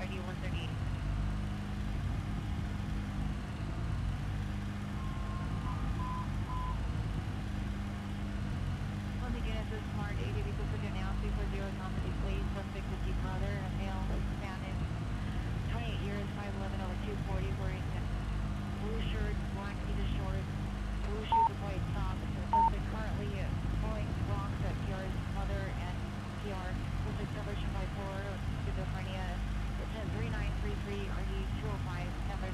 RD 138. On the unit, this smart 80 because of announced before zero nominee please. Suspect is deep brother, a male, Spanish, 28 years, 5'11 over 240, wearing blue shirt, black t-shirt shorts, blue shoes with white socks. The suspect currently pulling rocks at PR's mother and PR. Suspect celebration bipolar, schizophrenia. It's 3933 RD 205. Number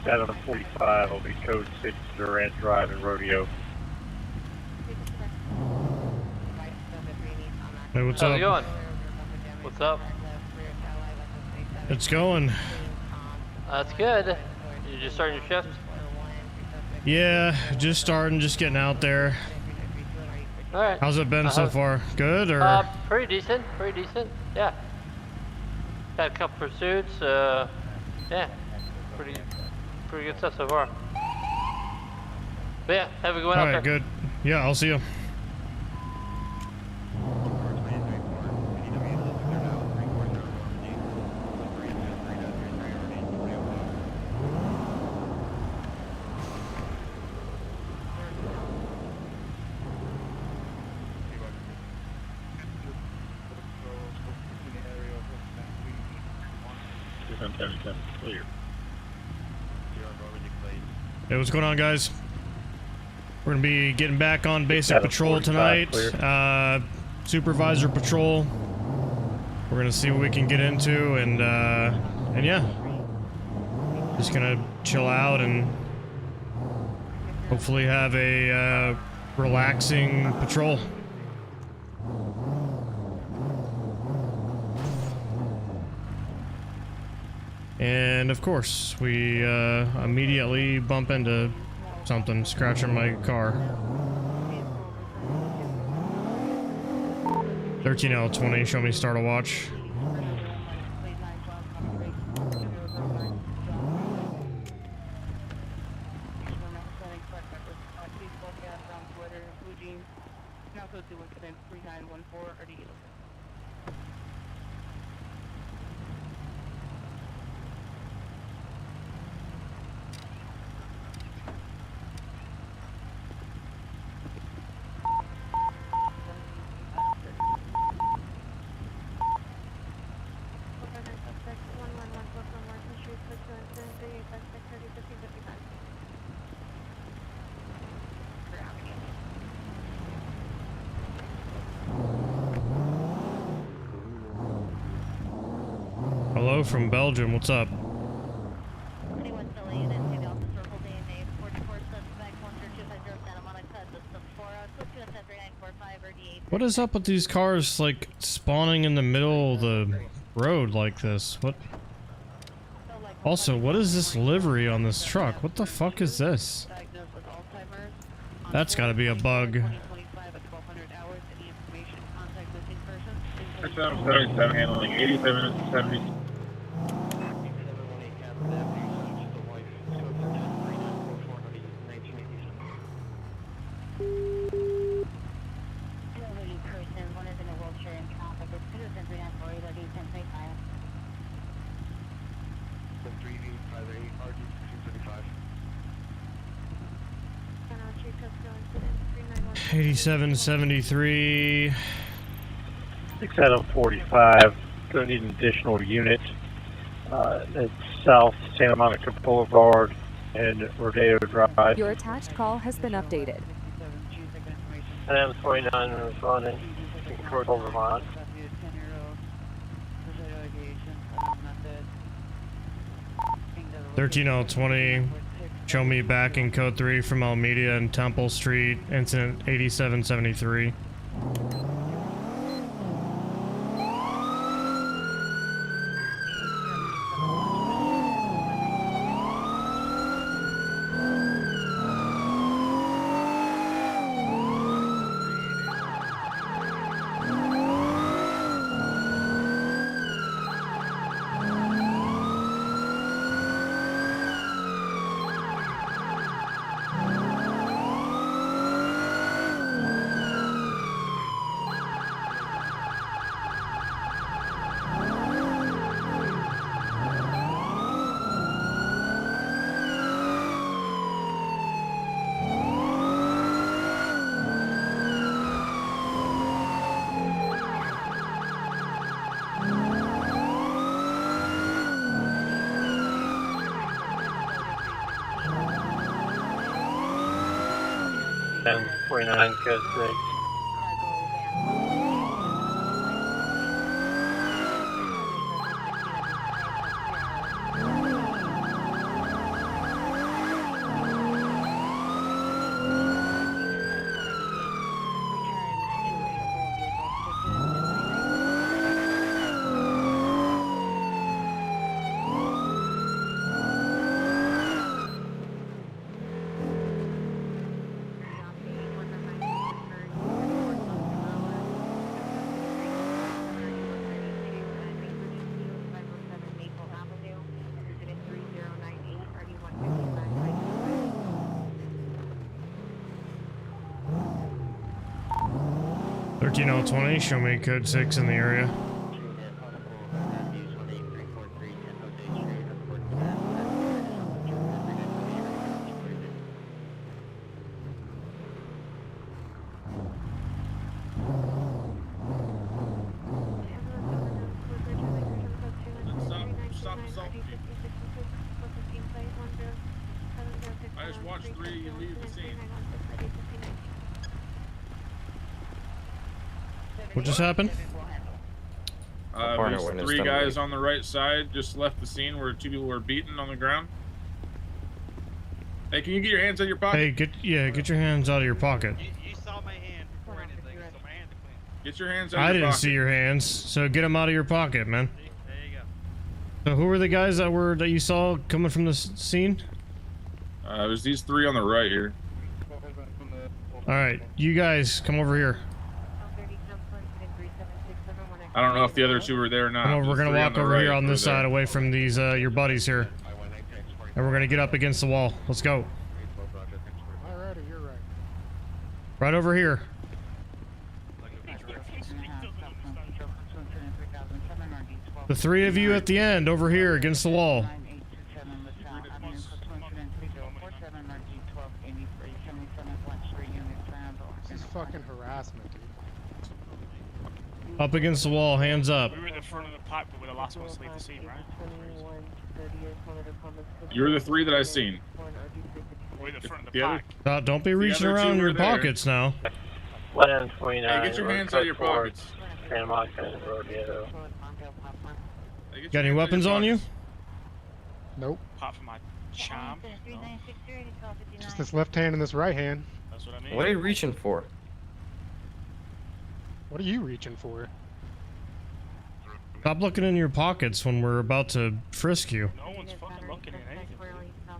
10 That on 45 will be code 6 Durant Drive and Rodeo. Hey, what's How's up? it going? What's up? It's going. That's good. You just starting your shift? Yeah, just starting, just getting out there. All right. How's it been so far? Good or? Pretty decent. Pretty decent. Yeah. Had a couple pursuits. Yeah. Pretty good stuff so far. But yeah, have a good one out there. Alright, good. Yeah, I'll see you. Clear. Hey, what's going on, guys? We're gonna be getting back on basic patrol tonight. Supervisor patrol. We're gonna see what we can get into, and yeah, just gonna chill out and hopefully have a relaxing patrol. And of course, we immediately bump into something, scratching my car. 13L20, show me start a watch. Hello from Belgium, what's up? What is up with these cars, like, spawning in the middle of the road like this? What? Also, what is this livery on this truck? What the fuck is this? That's gotta be a bug. 77 handling 87 and 70. Eighty-seven 73. 6 out of 45. Gonna need an additional unit. It's South Santa Monica Boulevard and Rodeo Drive. Your attached call has been updated. And I'm 29 responding towards Vermont. $13L20. Show me back in code 3 from Almedia and Temple Street. Incident 8773. 29 code 6. $13.20, show me code 6 in the area. Stop assaulting me. I just watched 3 of you leave the scene. What just happened? There's 3 guys on the right side just left the scene where 2 people were beaten on the ground. Hey, can you get your hands out of your pocket? Hey, get your hands out of your pocket. You saw my hand before anything, so my hand clean. Get your hands out of I your didn't pocket. see your hands, so get them out of your pocket, man. There you go. So who were the guys that you saw coming from the scene? There's these 3 on the right here. All right, you guys come over here. I don't know if the other 2 were there or not. Come over, we're The gonna 3 walk the over right here on were this there. side, away from these your buddies here, and we're gonna get up against the wall. Let's go. Alrighty, you're right. Right over here. The 3 of you at the end, over here against the wall. This is fucking harassment, dude. Up against the wall, hands up. We were in the front of the pack, but we're the last ones to leave the scene, right? You're the 3 that I seen. We're in the front of The the other- pack. Don't be reaching other 2 around in were your there. pockets now. 129. Hey, get your hands out of your pockets. Santa Monica Rodeo. Hey, get Got your any hands out of weapons your on you? pockets. Nope. Apart from my charm. No, Just this left hand and this right hand. that's what I mean. What are you reaching for? What are you reaching for? Stop looking in your pockets when we're about to frisk you. No one's fucking looking in anything.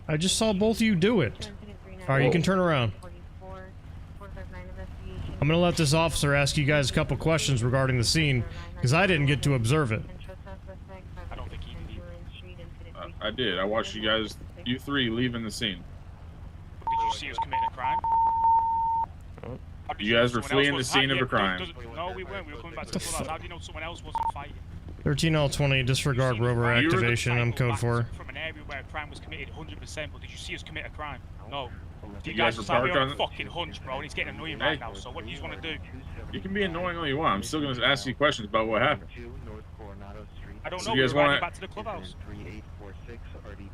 I just saw both of you do it. Alright, you can turn around. I'm gonna let this officer ask you guys a couple questions regarding the scene, because I didn't get to observe it. I don't think he did. I did. I watched you guys, you 3, leaving the scene. Did you see us committing a crime? How did You know guys were someone else fleeing the was- scene of yeah, a crime. No, we weren't. We were coming back to the clubhouse. How do you know someone else wasn't fighting? 13L20, disregard rover You were the activation. I'm code 4. From an area where a crime was committed 100%, but did you see us commit a crime? No. You You guys guys were just have me parked on a on- fucking hunch, bro, and it's getting annoying right now. So what do you want to do? You can be annoying all you want. I'm still going to ask you questions about what happened. I don't So know. you We guys were riding wanna- back to the clubhouse.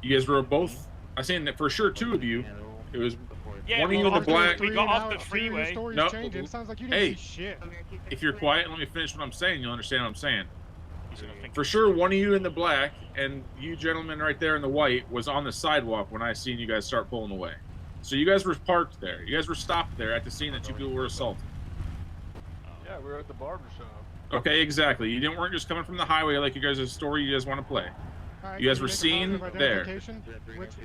You guys were both, I seen that for sure 2 of you. It was Yeah, one of we you got in the off black. We got off the freeway. Your story's No. changing. It sounds like you didn't Hey. see shit. If you're quiet, let me finish what I'm saying. You'll understand what I'm saying. He's gonna think For sure, one of you in the black and you gentlemen right there in the white was on the sidewalk when I seen you guys start pulling away. So you guys were parked there. You guys were stopped there at the scene that 2 people were assaulted. Yeah, we were at the barber shop. Okay, exactly. You weren't just coming from the highway like you guys' a story you guys want to play. Alright, You guys can were make a seen positive there. identification?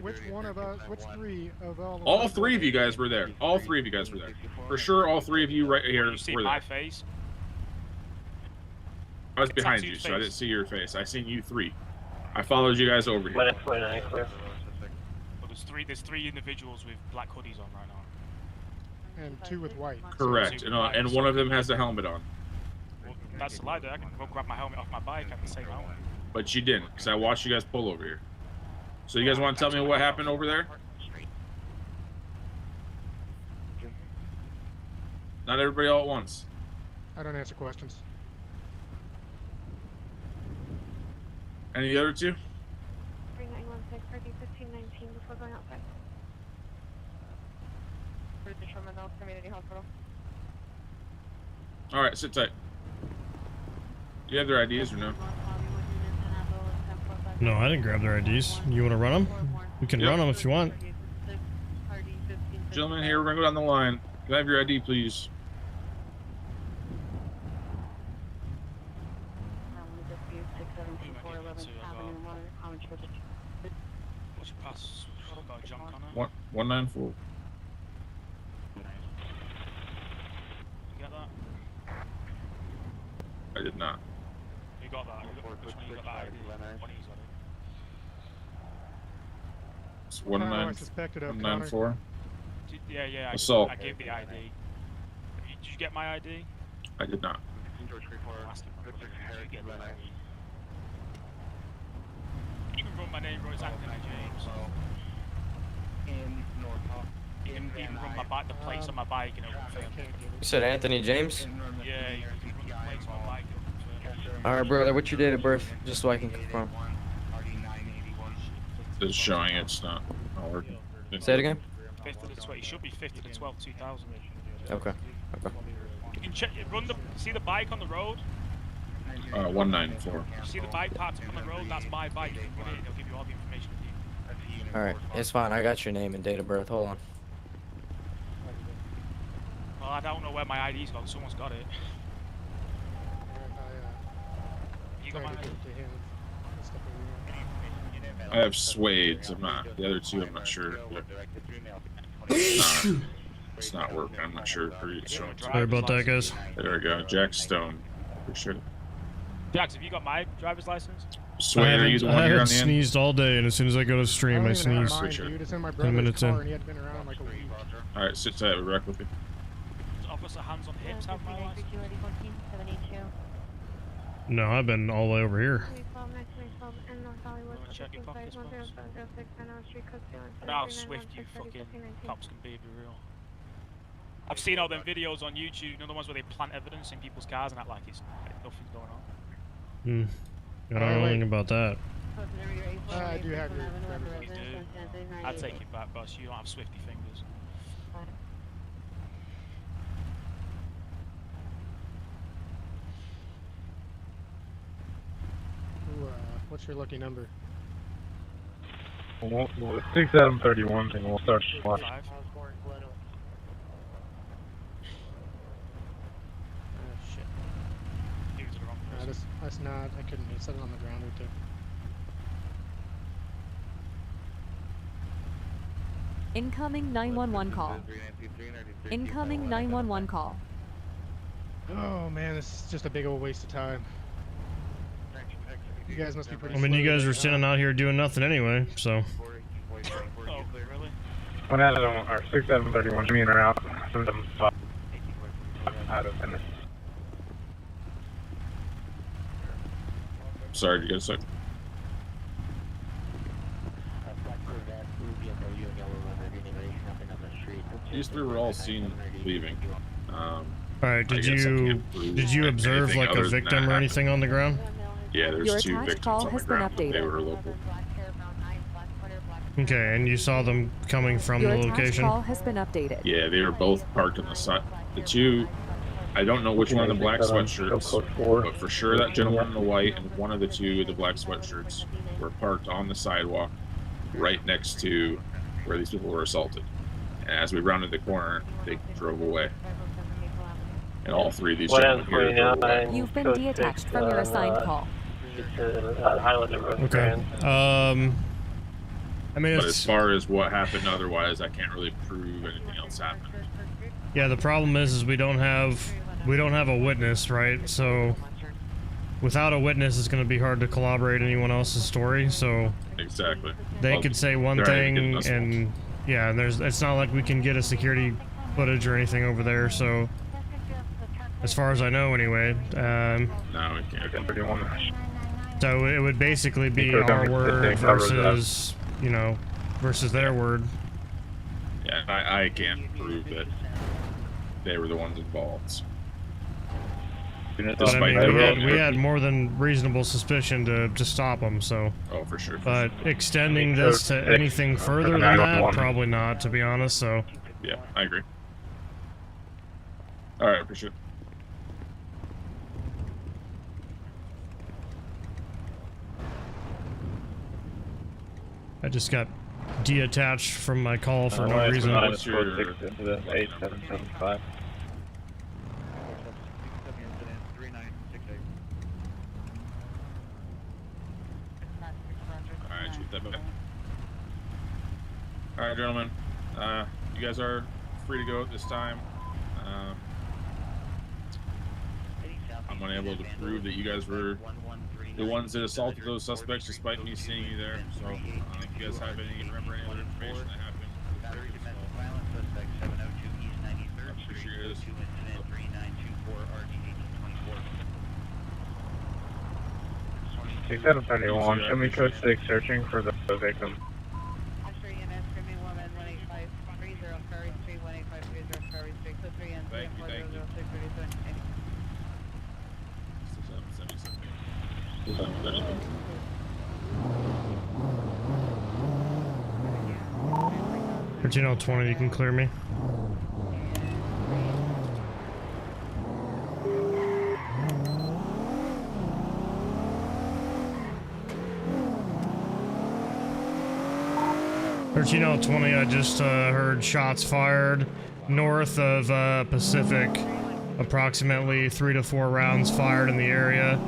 Which one of us? Which 3 of all? Of All us 3 of you guys were there. All 3 of you guys were there. For sure, all 3 of you right here You see were my there. face. I was behind tattooed you, so I face. didn't see your face. I seen you 3. I followed you guys over here. 129 clear. But there's three individuals with black hoodies on right now. And 2 with white. Correct. And one of them has a helmet on. Well, that's the lie there. I can go grab my helmet off my bike at the same moment. But you didn't, because I watched you guys pull over here. So you guys want to tell me what happened over there? Not everybody all at once. I don't answer questions. Any of the other 2? 3916, RD 1519 before going outside. Community Hospital. All right, sit tight. Do you have their IDs or no? No, I didn't grab their IDs. You want to run them? We can run them if you want. Gentlemen, here, we're going to go down the line. Can I have your ID, please? What's your pass? I've got a junk on it. 194. You get that? I did not. You got that? Which one you got that ID? One he's got it. It's I suspected of 194. Yeah, Assault. I gave the ID. Did you get my ID? I did not. You can run my name, it's Anthony James. You can even run the plates on my bike and it'll confirm. You said Anthony James? Yeah, you can run the plates on my bike and it'll confirm. Alright, brother, what's your date of birth? Just so I can confirm. It's showing it's not working. Say it again? 5th of the 12th. It should be 5th of the 12th, 2000. Okay. You can check. See the bike on the road? 194. See the bike parked up on the road? That's my bike. You can run it. It'll give you all the information you need. Alright, it's fine. I got your name and date of birth. Hold on. Well, I don't know where my ID's gone. Someone's got it. You got my ID? I have Suede's. I'm not. The other two, I'm not sure. It's not working. I'm not sure. Sorry about that, guys. There we go. Jack Stone. Appreciate it. Jax, have you got my driver's license? Suede, are you the one I here on haven't the end? sneezed all day, and as soon as I go to stream, I sneeze. It's in my 10 minutes car in. and he had been around like a week. All right, sit tight. We'll be back with you. Does Officer Hands on Hips have my license? No, I've been all the way over here. Check your pockets, boss. How swift you fucking cops can be real. I've seen all them videos on YouTube, you know the ones where they plant evidence in people's cars and act like it's like nothing's going on. I don't know anything about that. I do have your You do. I'd take it back, boss. You don't have swifty fingers. What's your lucky number? Well, 6731 thing. We'll start. Watch. Shit. That's not. I couldn't set it on the ground right there. Incoming 911 call. Incoming 911 call. Oh man, this is just a big old waste of time. You guys must be pretty. I mean, you slow guys to were get standing out here doing nothing anyway, so. Oh, really? One out of them are 6731. Me and her out. Some of them out of them. Sorry, did you get a sec? These three were all seen leaving. All right, did I guess I you can't prove observe anything like a other than victim that or anything on the ground? Yeah, there's Your two attached victims call on the has been ground. They updated. were local. Okay, and you saw them coming from Your the attached location? call has been updated. Yeah, they were both parked on the side. The two, I don't know which one of the black sweatshirts, but for sure that gentleman in the white and one of the two of the black sweatshirts were parked on the sidewalk right next to where these people were assaulted. And as we rounded the corner, they drove away. And all three of these gentlemen here drove away. You've been detached from your assigned call. Okay. I mean, But it's, as far as what happened otherwise, I can't really prove anything else happened. yeah, the problem is we don't have a witness, right? So without a witness, it's going to be hard to corroborate anyone else's story. So Exactly. they Well, could say one they're thing, getting us and yeah, it's not like we can get a security footage or anything over there. So as far as I know, anyway. No, we can't. So it would basically be our word versus, you know, versus their word. Yeah, I can't prove that they were the ones involved. But I mean, we had more than reasonable suspicion to stop them, so. Oh, for sure. But extending this to anything further than that, probably not, to be honest, so. Yeah, I agree. All right, appreciate it. I just got detached from my call for no it's reason. not code 6 incident 8775. Alright, shoot that back. Alright, gentlemen. You guys are free to go at this time. I'm unable to prove that you guys were the ones that assaulted those suspects despite me seeing you there. So, if you guys have remember any other information that happened, I appreciate it. Take that up 71. Show me code 6 searching for the victim. Thank you, thank you. 1320, you can clear me. (1320), I just heard shots fired north of Pacific. Approximately 3 to 4 rounds fired in the area.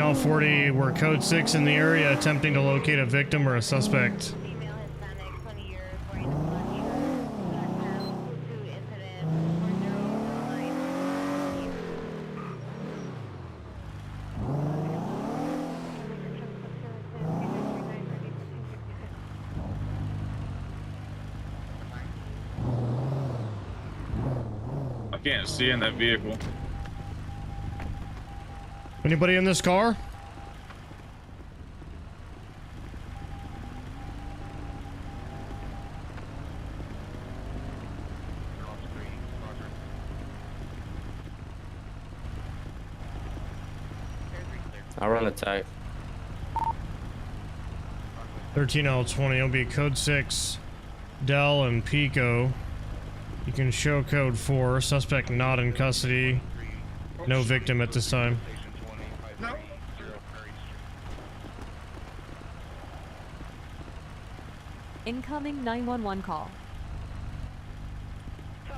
All 40, we're code 6 in the area attempting to locate a victim or a suspect. I can't see in that vehicle. Anybody in this car? I'll run the tag. 13L20, it'll be code 6, Dell and Pico. You can show code 4, suspect not in custody. No victim at this time. Incoming 911 call.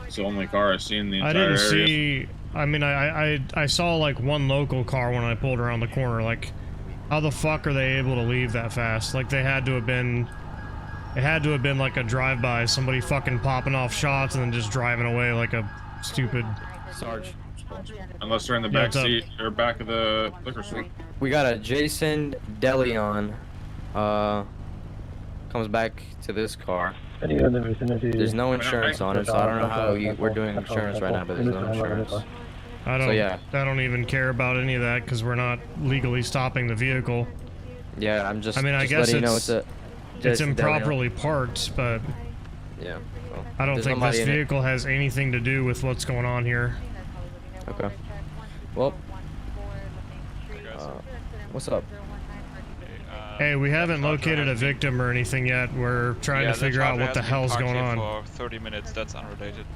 It's the only car I've seen in the I entire didn't area. see. I mean, I saw like one local car when I pulled around the corner. Like, how the fuck are they able to leave that fast? Like, they had to have been. It had to have been like a drive-by, somebody fucking popping off shots and then just driving away like a stupid. Sarge. Unless they're in the back seat or back of the liquor store. We got a Jason DeLeon. Comes back to this car. There's no insurance on it, so I don't know how we're doing insurance right now, but there's no insurance. I don't. So, yeah. I don't even care about any of that because we're not legally stopping the vehicle. Yeah, I'm just. I mean, I just guess letting you know it's it's it's improperly parked, but yeah. Well, I don't there's think nobody this in it. vehicle has anything to do with what's going on here. Okay. Well. What's up? Hey, we haven't located a victim or anything yet. We're trying to figure out what the hell's going on. For 30 minutes, that's unrelated.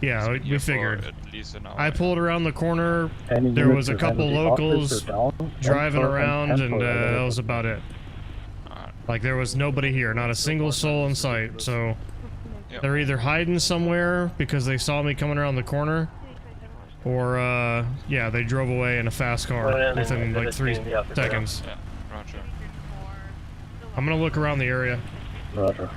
Yeah, It's been we here figured. for at least an hour. I pulled around the corner. There was a couple locals driving around, and that was about it. Like, there was nobody here, not a single soul in sight. So they're either hiding somewhere because they saw me coming around the corner, or yeah, they drove away in a fast car within like 3 seconds. Yeah, roger. I'm gonna look around the area. Roger.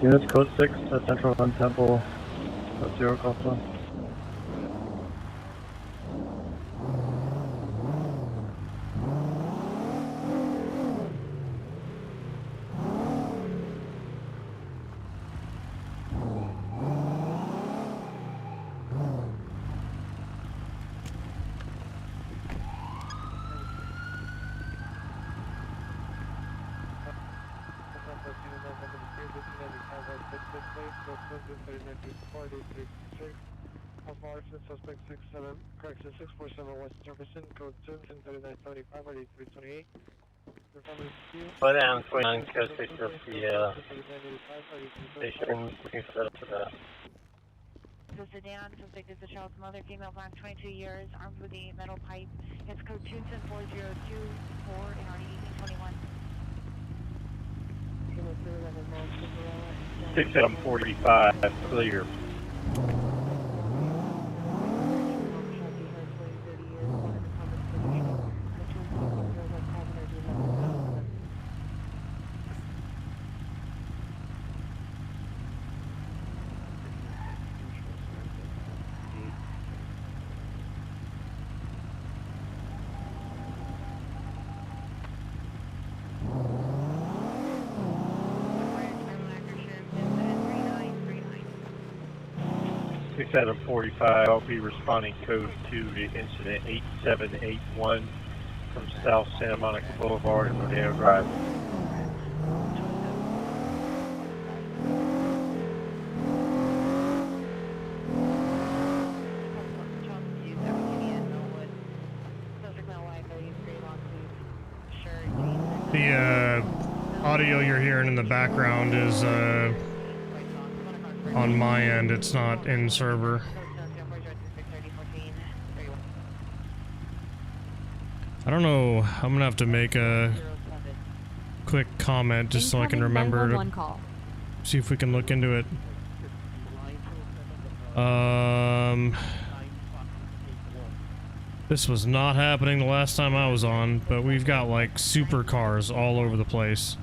Units code 6 at Central Run Temple. 0 cost 1. Suspect 67, correction 647 West Jefferson, code 23975, RD 328. Slow down, 29, code 6 of the station, looking for that. This is Sedan, suspect is the child's mother, female, black, 22 years, armed with a metal pipe. It's code 2104024 in RD 1821. 6745, clear. Incident 6745, I'll be responding code 2 to incident 8781 from South Santa Monica Boulevard and Rodeo Drive. The audio you're hearing in the background is on my end. It's not in server. I don't know. I'm gonna have to make a quick comment just so I can remember to call. see if we can look into it. This was not happening the last time I was on, but we've got like supercars all over the place.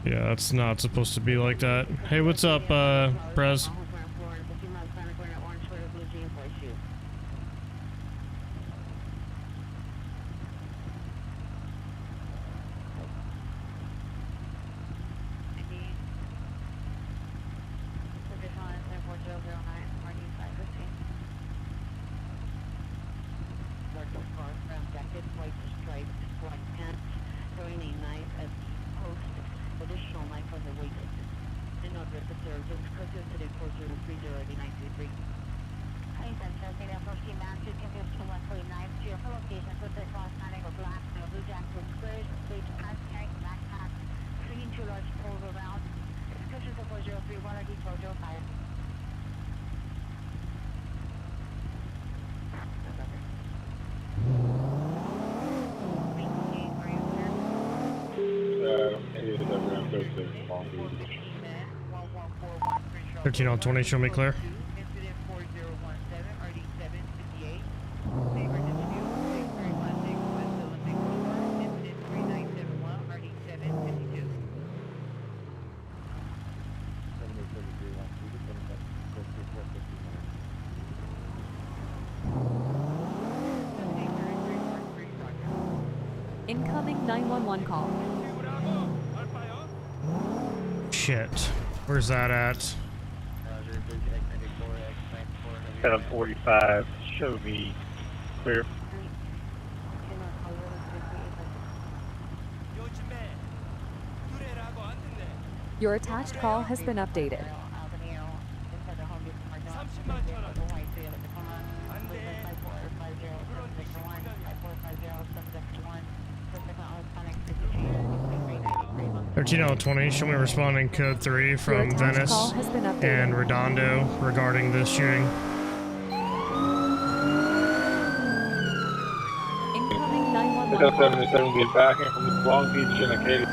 Yeah, that's not supposed to be like that. Hey, what's up, Prez? $13 13 on 20, show me clear. Incident 4017, RD 758. Neighbor dispute, 6316 West Olympic Boulevard. Incident 3971, RD 752. Incoming 911 call. Shit. Where's that at? 745, show me clear. Your attached call has been updated. $13 20, show me responding code 3 from Venice and Redondo regarding this shooting. Incoming 911 777, get back in from Long Beach and Acadia.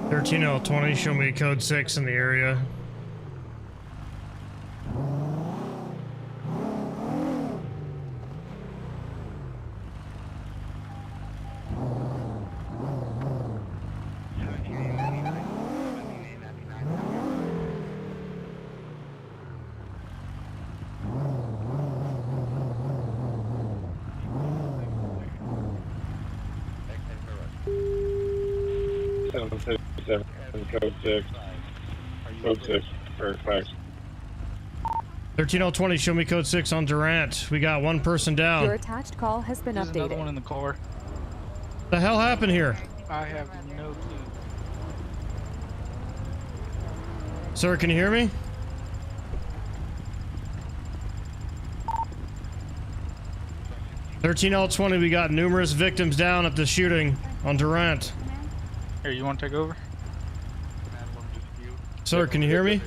13L20, show me code 6 in the area. Code 6. Code 6. Fairfax. 13L20, show me code 6 on Durant. We got one person down. Your attached call has been There's updated. another one in the car. What the hell happened here? I have no clue. Sir, can you hear me? (13L20), we got numerous victims down at the shooting on Durant. Here, you want to take over? Sir, can you hear me?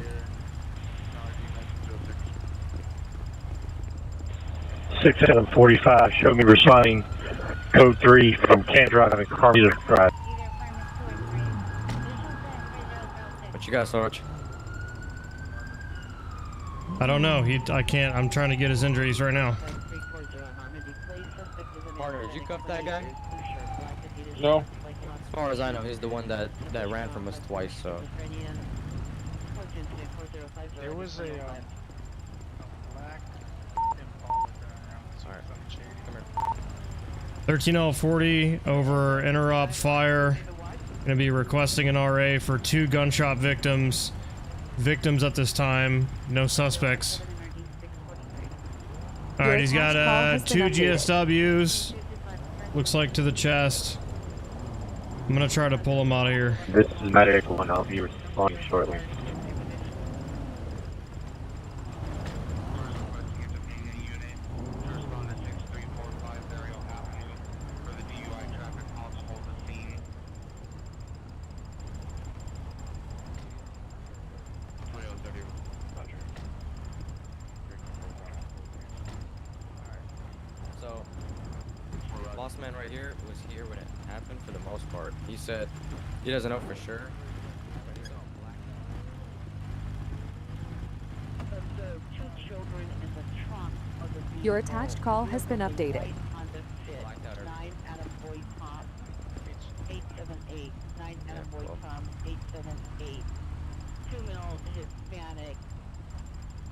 6745, show me responding code 3 from Can't Drive and Carmita Drive. What you got, Sarge? I don't know. I can't. I'm trying to get his injuries right now. Partner, did you cuff that guy? No. As far as I know, he's the one that ran from us twice, so. There was a black Alright, come here. 13L40 over interrupt fire. Gonna be requesting an RA for 2 gunshot victims. Victims at this time, no suspects. Alright, he's got 2 GSWs. Looks like to the chest. I'm gonna try to pull him out of here. This is Medic 1, I'll be responding shortly. So, boss man right here was here when it happened for the most part. He said he doesn't know for sure. Your attached call has been updated. 9 Adam Boy Tom, 878. 9 Adam Boy Tom, 878. 2 males Hispanic,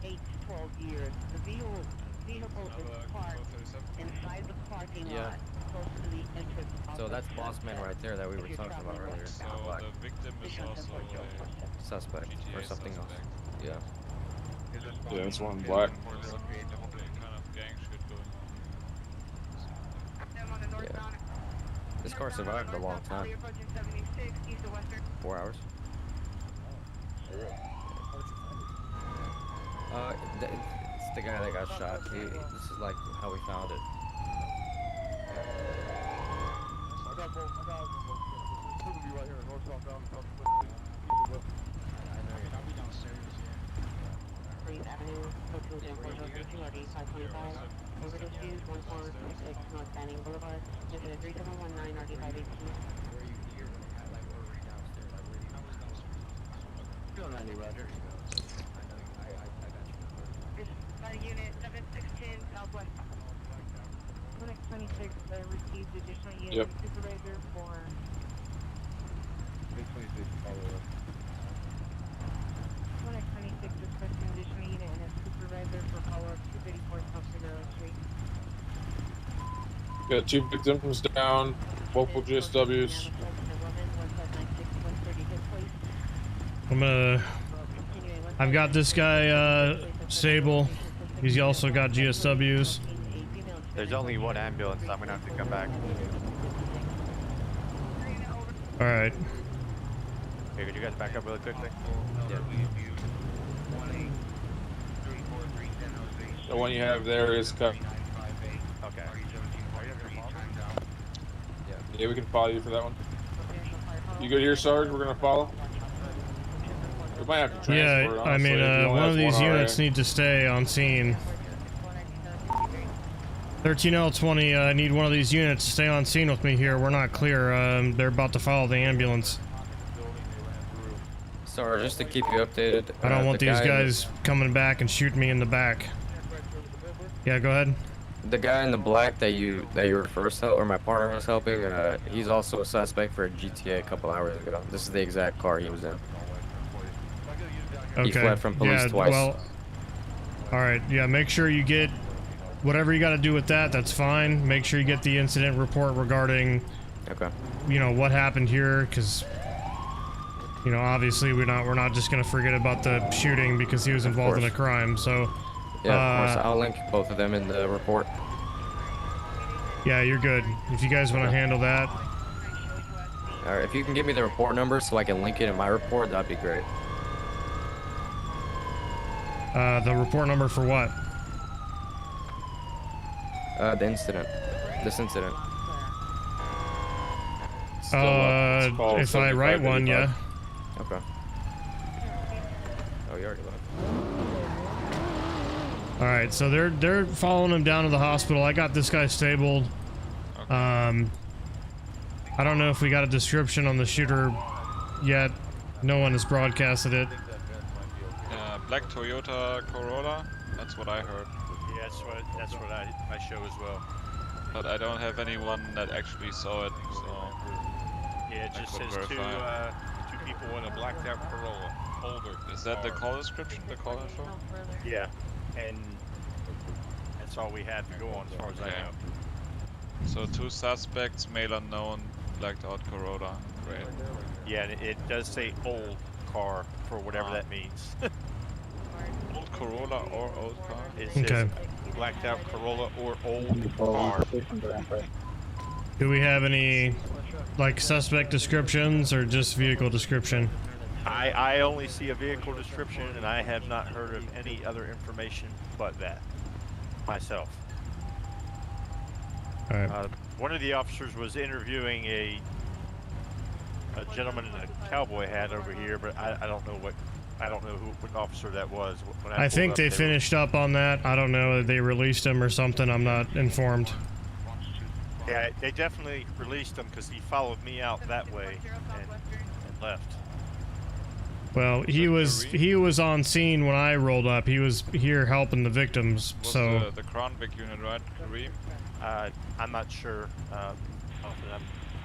8 to 12 years. The vehicle is parked inside the parking lot, close to the entrance. So that's boss man right there that we were talking about earlier. So the victim is also a Suspect or GTA something else. suspect. Yeah. Yeah, that's one in black. Kind of gang shit going on. Yeah. This car survived a long time. 4 hours. It's the guy that got shot. This is like how we found it. Unit 7610 Southwest. 26 received additional unit supervisor for 26 requesting additional unit and a supervisor for follow-up 234 South Figueroa Street. Got 2 victims down, multiple GSWs. I've got this guy stable. He's also got GSWs. There's only one ambulance, so I'm gonna have to come back. Alright. Hey, could you guys back up really quickly? Yeah. The one you have there is cut. Okay. Yeah, we can follow you for that one. You good here, Sarge? We're gonna follow. We might have to transport. Yeah, I honestly, mean, one of these RA. units need to stay on scene. 13L20, I need one of these units to stay on scene with me here. We're not clear. They're about to follow the ambulance. Sorry, just to keep you updated. I don't want the these guy guys coming back and shooting me in the back. Yeah, go ahead. The guy in the black that you were first help, or my partner was helping, he's also a suspect for a GTA a couple hours ago. This is the exact car he was in. Okay. He fled from police twice. Well, all right. Yeah, make sure you get whatever you got to do with that. That's fine. Make sure you get the incident report regarding, you know, what happened here, because, you know, obviously we're not just gonna forget about the shooting because he was involved in a crime. So. Yeah, of course. I'll link both of them in the report. Yeah, you're good. If you guys want to handle that. Alright, if you can give me the report number so I can link it in my report, that'd be great. The report number for what? The incident. This incident. If I write one, yeah. Okay. Oh, you already left. All right, so they're following him down to the hospital. I got this guy stabled. I don't know if we got a description on the shooter yet. No one has broadcasted it. Black Toyota Corolla. That's what I heard. Yeah, that's what I show as well. But I don't have anyone that actually saw it, so. Yeah, it just says two people in a blacked out Corolla. Older. Is that the call description? The call info? Yeah, and that's all we have to go on as far as I know. So 2 suspects, male unknown, blacked out Corolla. Great. Yeah, and it does say old car for whatever that means. Old Corolla or old car? It says blacked out Corolla or old car. Do we have any, like, suspect descriptions or just vehicle description? I only see a vehicle description, and I have not heard of any other information but that myself. All right. One of the officers was interviewing a gentleman in a cowboy hat over here, but I don't know what officer that was. When I think they finished up on that. I don't know if they released him or something. I'm not informed. Yeah, they definitely released him because he followed me out that way and left. Well, he was on scene when I rolled up. He was here helping the victims. So the Crown Vic unit, right? Kareem? I'm not sure. I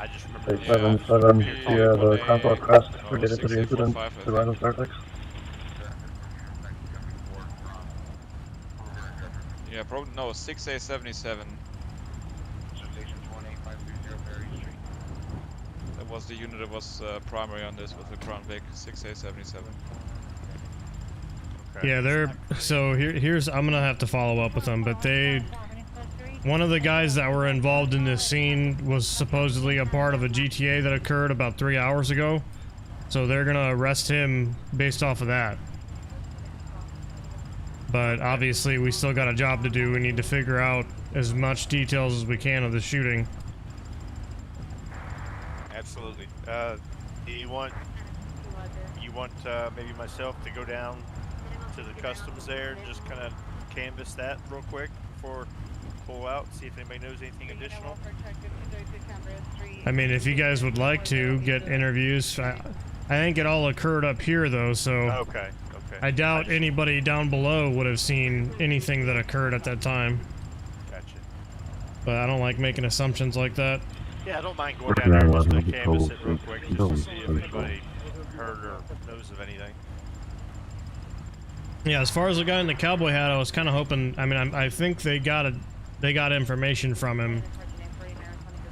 just remember. 877, yeah, the control crest related to the incident. The random Startex. Yeah, probably no. 6A77. That was the unit that was primary on this with the Crown Vic 6A77. Okay. Yeah, here's I'm gonna have to follow up with them, but one of the guys that were involved in this scene was supposedly a part of a GTA that occurred about 3 hours ago, so they're gonna arrest him based off of that. But obviously we still got a job to do. We need to figure out as much details as we can of the shooting. Absolutely. Do you want maybe myself to go down to the customs there and just kind of canvass that real quick before pull out, see if anybody knows anything additional? I mean, if you guys would like to get interviews, I think it all occurred up here though, so okay. I doubt anybody down below would have seen anything that occurred at that time. Gotcha. But I don't like making assumptions like that. Yeah, I don't mind going down there just to canvass it real quick, just to see if anybody heard or knows of anything. Yeah, as far as the guy in the cowboy hat, I was kind of hoping. I mean, I think they got information from him.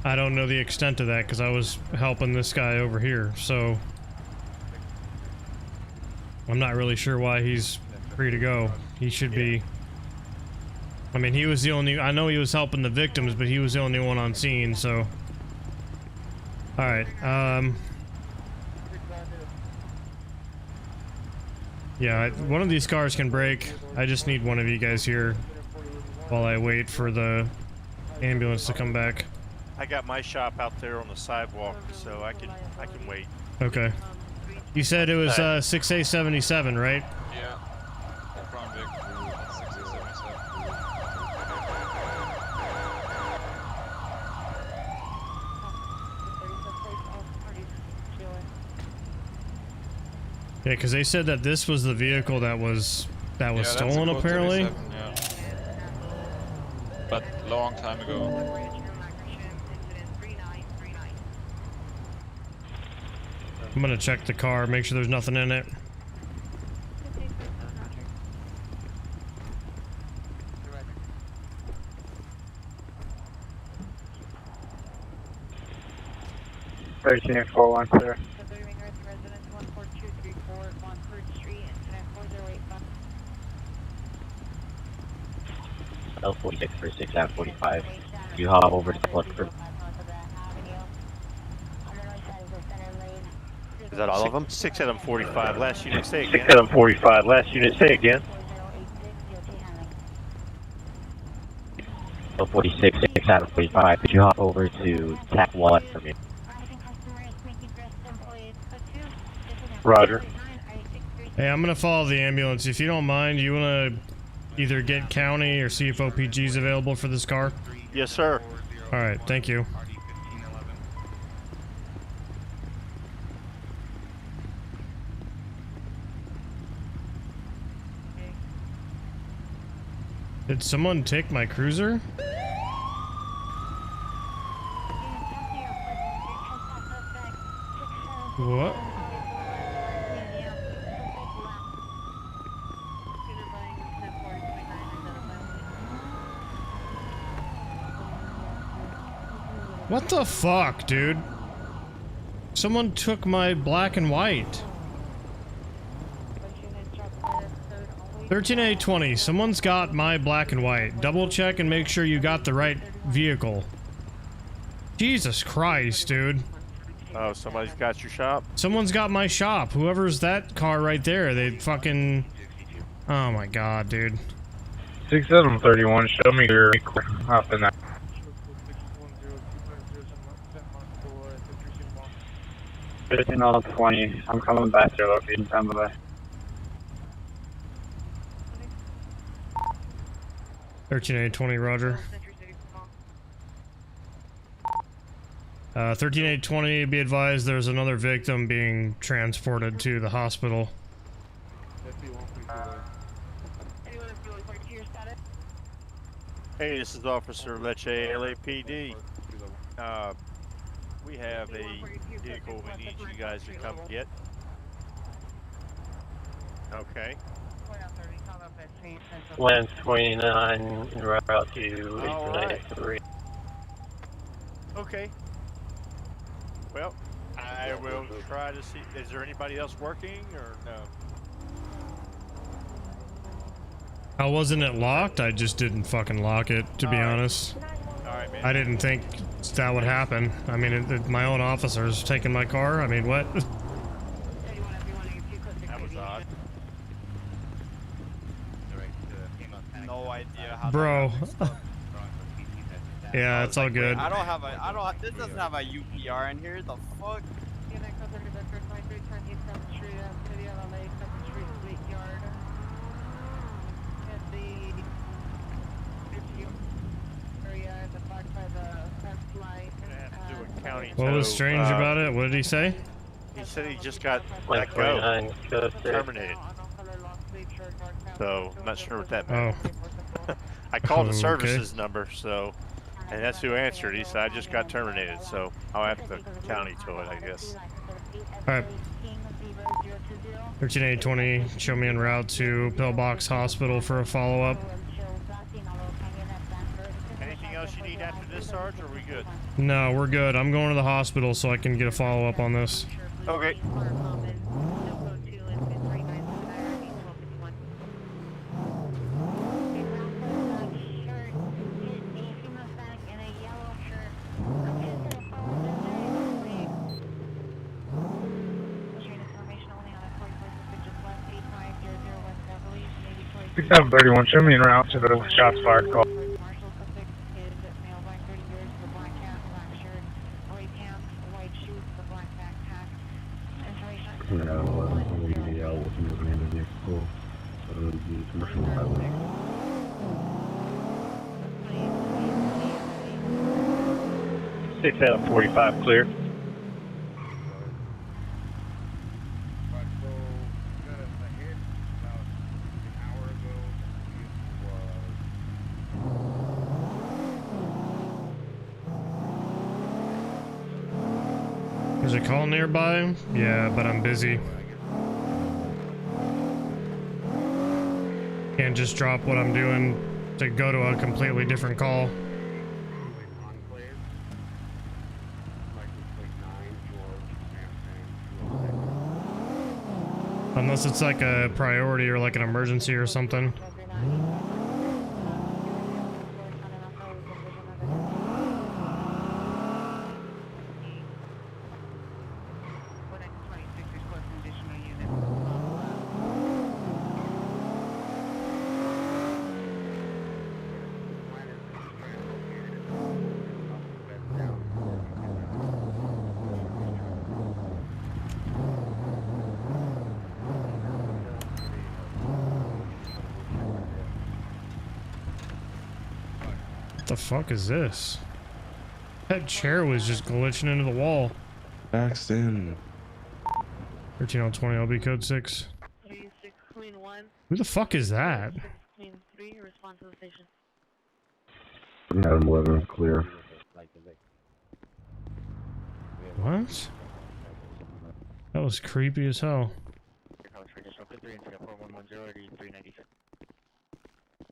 I don't know the extent of that because I was helping this guy over here, so I'm not really sure why he's free to go. He should be. I mean, he was the only. I know he was helping the victims, but he was the only one on scene, so. All right. Yeah, one of these cars can break. I just need one of you guys here while I wait for the ambulance to come back. I got my shop out there on the sidewalk, so I can wait. Okay. You said it was 6A77, right? Yeah. Crown Vic 6A77. Yeah, because they said that this was the vehicle that was stolen, apparently. Yeah. But long time ago. I'm gonna check the car, make sure there's nothing in it. $13.41 clear. L46 for 6 out of 45. You hop over to the plus for. Is that all of them? 6 out of 45. Last unit, say again. 6 out of 45. Last unit, say again. L46, 6 out of 45. Could you hop over to TAC 1 for me? Roger. Hey, I'm gonna follow the ambulance. If you don't mind, you wanna either get county or see if OPG's available for this car? Yes, sir. Alright, thank you. Did someone take my cruiser? What? What the fuck, dude? Someone took my black and white. 13A20, someone's got my black and white. Double check and make sure you got the right vehicle. Jesus Christ, dude. Oh, somebody's got your shop? Someone's got my shop. Whoever's that car right there, they fucking... Oh my god, dude. 6731, show me your hop in that. 15-20, I'm coming back to your location, time of day. 13A20, roger. 13A20, be advised there's another victim being transported to the hospital. Hey, this is Officer Leche, LAPD. We have a vehicle we need you guys to come get. Okay. Land 29 en route to 893. Okay. Well, I will try to see. Is there anybody else working or no? How wasn't it locked? I just didn't fucking lock it, to be honest. Alright, man. I didn't think that would happen. I mean, my own officer's taking my car. I mean, what? That was odd. No idea how. Bro. Yeah, it's all good. This doesn't have a UPR in here. The fuck? What was strange about it? What did he say? He said he just got let go, terminated. So, I'm not sure what that meant. Oh. I called the Okay. services number, so, and that's who answered. He said, I just got terminated, so I'll have to county to it, I guess. Alright. 13A20, show me en route to Pillbox Hospital for a follow-up. Anything else you need after this, Sarge, or are we good? No, we're good. I'm going to the hospital so I can get a follow-up on this. Okay. Six 731, show me en route to the shots fired call. Six out of 45 clear. There's a call nearby? Yeah, but I'm busy. Can't just drop what I'm doing to go to a completely different call. Unless it's like a priority or like an emergency or something. What the fuck is this? That chair was just glitching into the wall. Paxton. 13020 LB code 6. 36 clean 1. Who the fuck is that? 6 clean 3, respond to the station. Adam 11, clear. What? That was creepy as hell.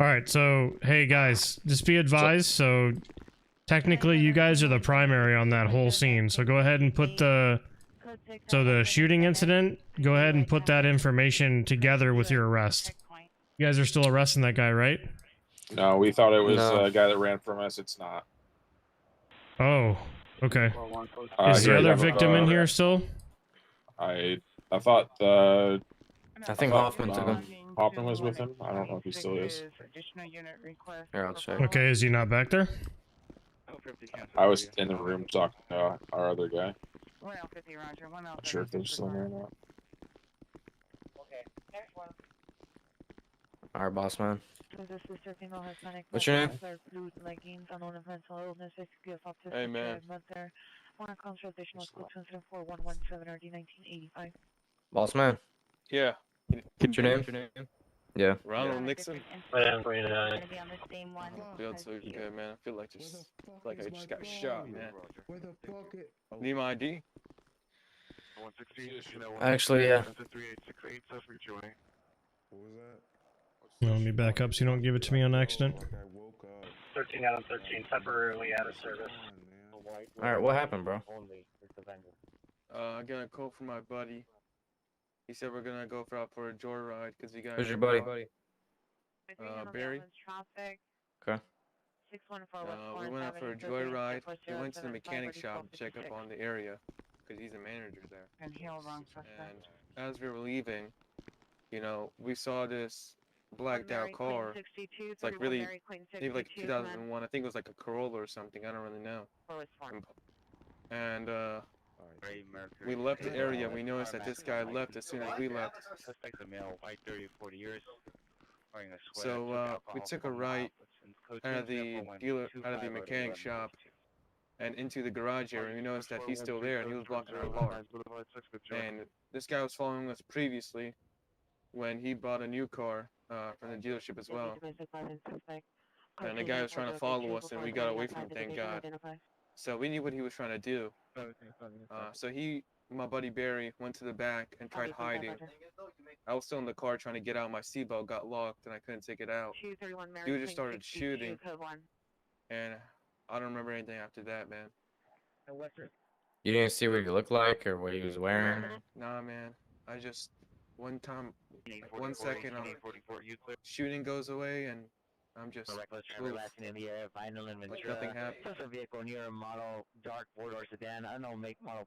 Alright, so, hey guys, just be advised, so technically you guys are the primary on that whole scene, so go ahead and put the... So the shooting incident, go ahead and put that information together with your arrest. You guys are still arresting that guy, right? No, we thought it was No. a guy that ran from us. It's not. Oh, okay. Is the other victim in here still? I thought the... I think Hoffman took him. Hoffman was with him. I don't know if he still is. Here, I'll check. Okay, is he not back there? I was in the room talking to our other guy. 1L50, Roger. 1L50. Not sure if they're still there or not. Okay, next one. Alright, boss man. This sister female has panic. What's your name? Blue leggings, unknown mental illness, excuse autistic. Hey, man. Mother. One consultation was code 4117 RD 1985. Boss man. Yeah. What's your name? Yeah. Ronald Nixon. Gonna be on the same one. Feel so good, man. I feel like I just got shot, man. Need my ID? Actually, yeah. Let me back up so you don't give it to me on accident. 13 out of 13, temporarily out of service. Alright, what happened, bro? I got a call from my buddy. He said we're gonna go for a joyride because he got. Who's your buddy? Barry. Okay. We went out for a joyride. He went to the mechanic shop to check up on the area because he's a manager there. And as we were leaving, you know, we saw this blacked out car. It's like really, maybe like 2001. I think it was like a Corolla or something. I don't really know. And we left the area. We noticed that this guy left as soon as we left. So we took a right out of the mechanic shop and into the garage area. We noticed that he's still there and he was blocking our car. And this guy was following us previously when he bought a new car from the dealership as well. And the guy was trying to follow us and we got away from him, thank God. So we knew what he was trying to do. So my buddy Barry, went to the back and tried hiding. I was still in the car trying to get out. My seatbelt got locked and I couldn't take it out. Dude just started shooting. And I don't remember anything after that, man. You didn't see what he looked like or what he was wearing? Nah, man. I just, one time, like 1 second, shooting goes away and I'm just like nothing happened. Vehicle near model dark four-door sedan. I don't know make model.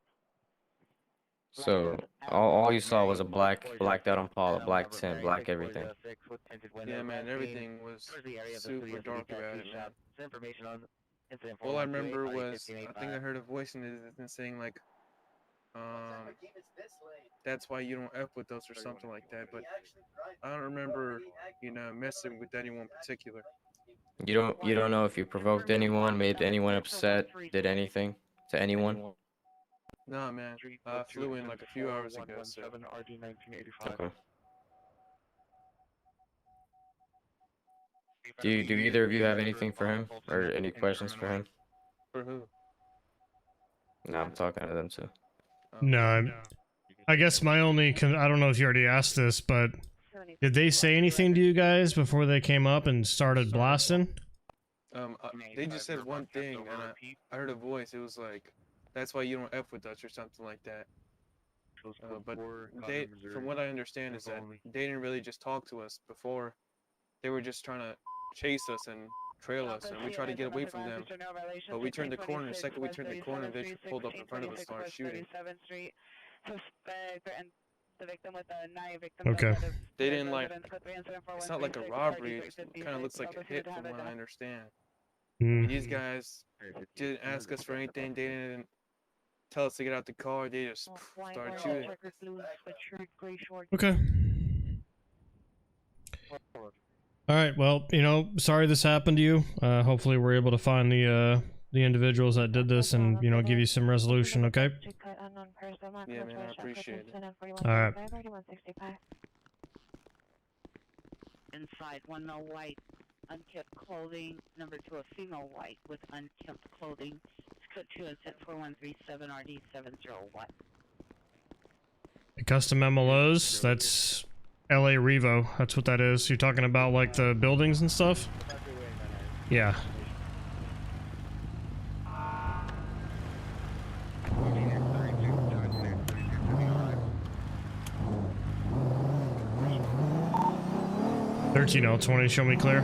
So all you saw was a blacked out Impala, black tint, black everything. Yeah, man, everything was super dark about it, man. All I remember was I think I heard a voice in it saying like, that's why you don't F with us or something like that. But I don't remember, you know, messing with anyone particular. You don't know if you provoked anyone, made anyone upset, did anything to anyone? Nah, man. I flew in like a few hours ago, so. Okay. Do either of you have anything for him? Or any questions for him? For who? No, I'm talking to them too. No, I guess my only I don't know if you already asked this, but did they say anything to you guys before they came up and started blasting? They just said one thing, and I heard a voice. It was like, "That's why you don't F with us," or something like that. But they, from what I understand, is that they didn't really just talk to us before. They were just trying to chase us and trail us, and we tried to get away from them. But we turned the corner. The second we turned the corner, they just pulled up in front of us and started shooting. Okay. They didn't like. It's not like a robbery. It kind of looks like a hit, from what I understand. These guys didn't ask us for anything. They didn't tell us to get out the car. They just started shooting. Okay. All right. Well, you know, sorry this happened to you. Hopefully, we're able to find the individuals that did this and, you know, give you some resolution. Okay. Yeah, man, I appreciate it. All right. Inside, one male white, unkempt clothing. Number 2, a female white with unkempt clothing. Code 2 and set 4137 RD 701. Custom MLOs. That's LA Revo. That's what that is. You're talking about like the buildings and stuff? Yeah. $13L20, show me clear.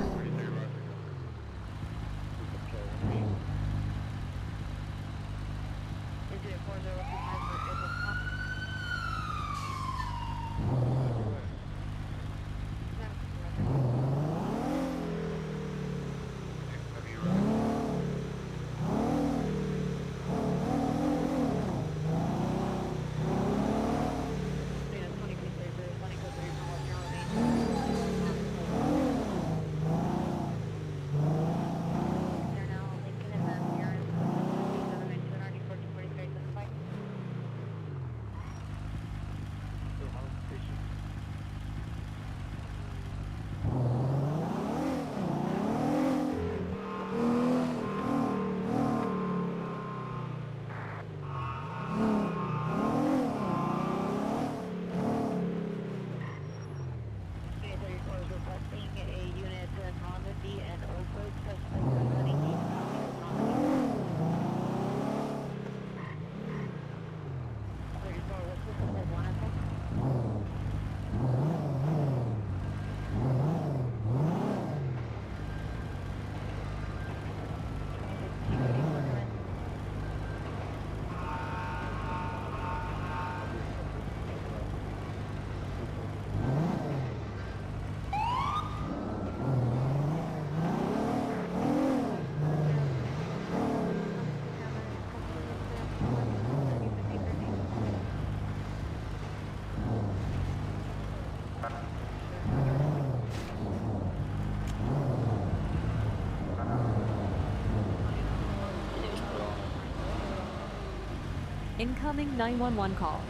Incoming 911 call.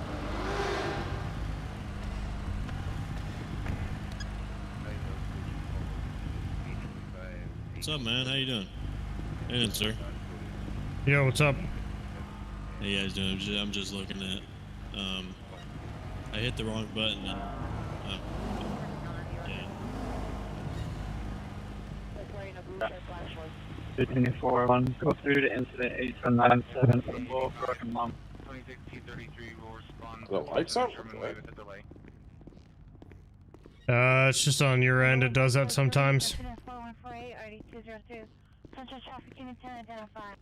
What's up, man? How you doing? Hey, then, sir. Yo, what's up? How you guys doing? I'm just looking at. I hit the wrong button and. Yeah. 241, go through to incident 8197 for the bull broken lung. 26T33 will respond. The lights out? It's just on your end. It does that sometimes. Central traffic unit 10 identified.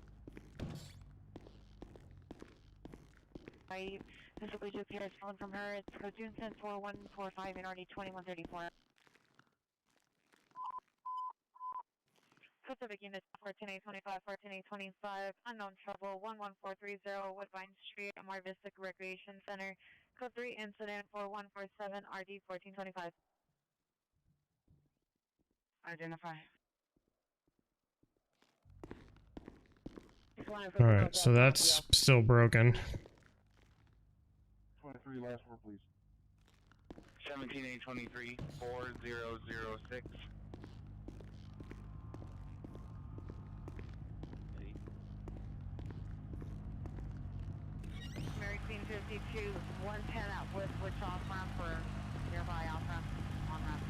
Physically to appear as phone from her. It's code June 4145 and RD 2134. Pacific unit 14825, 14825, unknown trouble 11430 Woodbine Street, Mar Vista Recreation Center. Code 3 incident 4147 RD 1425. Identify. Alright, so that's still broken. 23 last word, please. 17823 4006. Mary Queen 52, 110 at with switch off ramp for nearby off ramp, on ramp.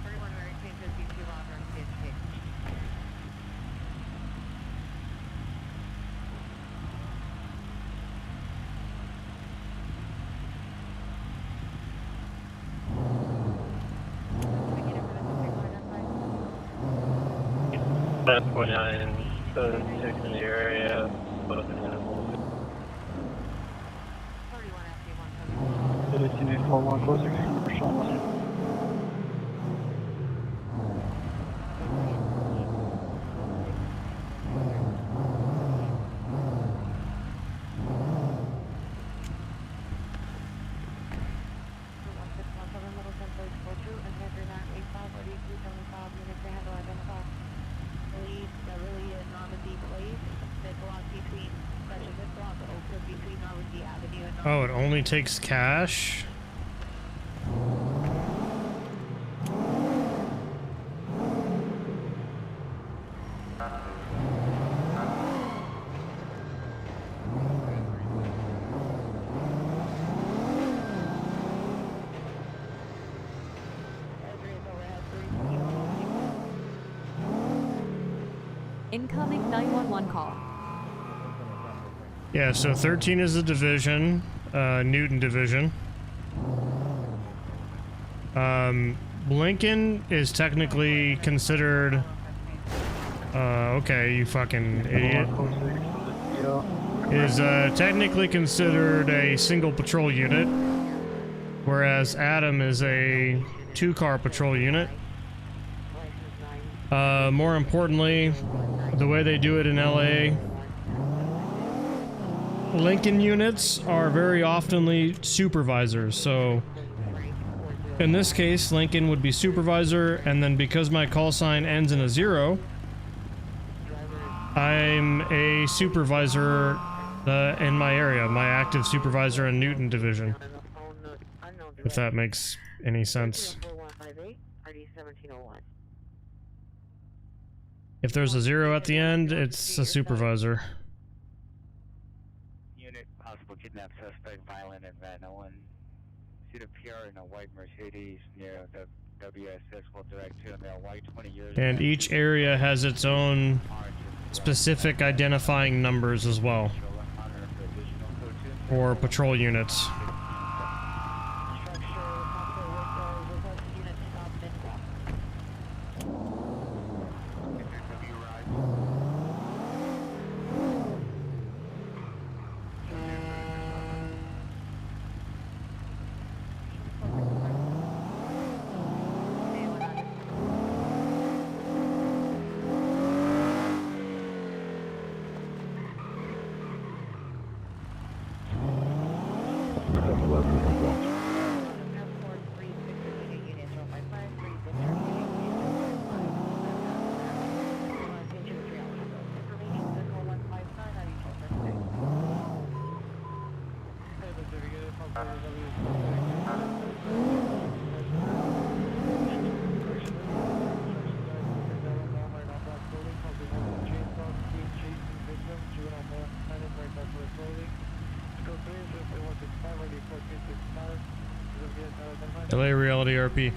31 Mary Queen 52 Roger, CHP. That's 49, 6 in the area, both in animals. 1341 closing commercial line. Oh, it only takes cash? Incoming 911 call. Yeah, so 13 is a division, Newton division. Lincoln is technically considered, okay, you fucking idiot. Is technically considered a single patrol unit, whereas Adam is a 2-car patrol unit. More importantly, the way they do it in LA, Lincoln units are very oftenly supervisors, so in this case, Lincoln would be supervisor, and then because my call sign ends in a 0, I'm a supervisor in my area, my active supervisor in Newton Division. If that makes any sense. If there's a 0 at the end, it's a supervisor. Unit, possible kidnap suspect, violent and Van Owen. Shoot a PR in a white Mercedes near the WSS will direct to a male white 20 years. And each area has its own specific identifying numbers as well for patrol units. LA Reality RP.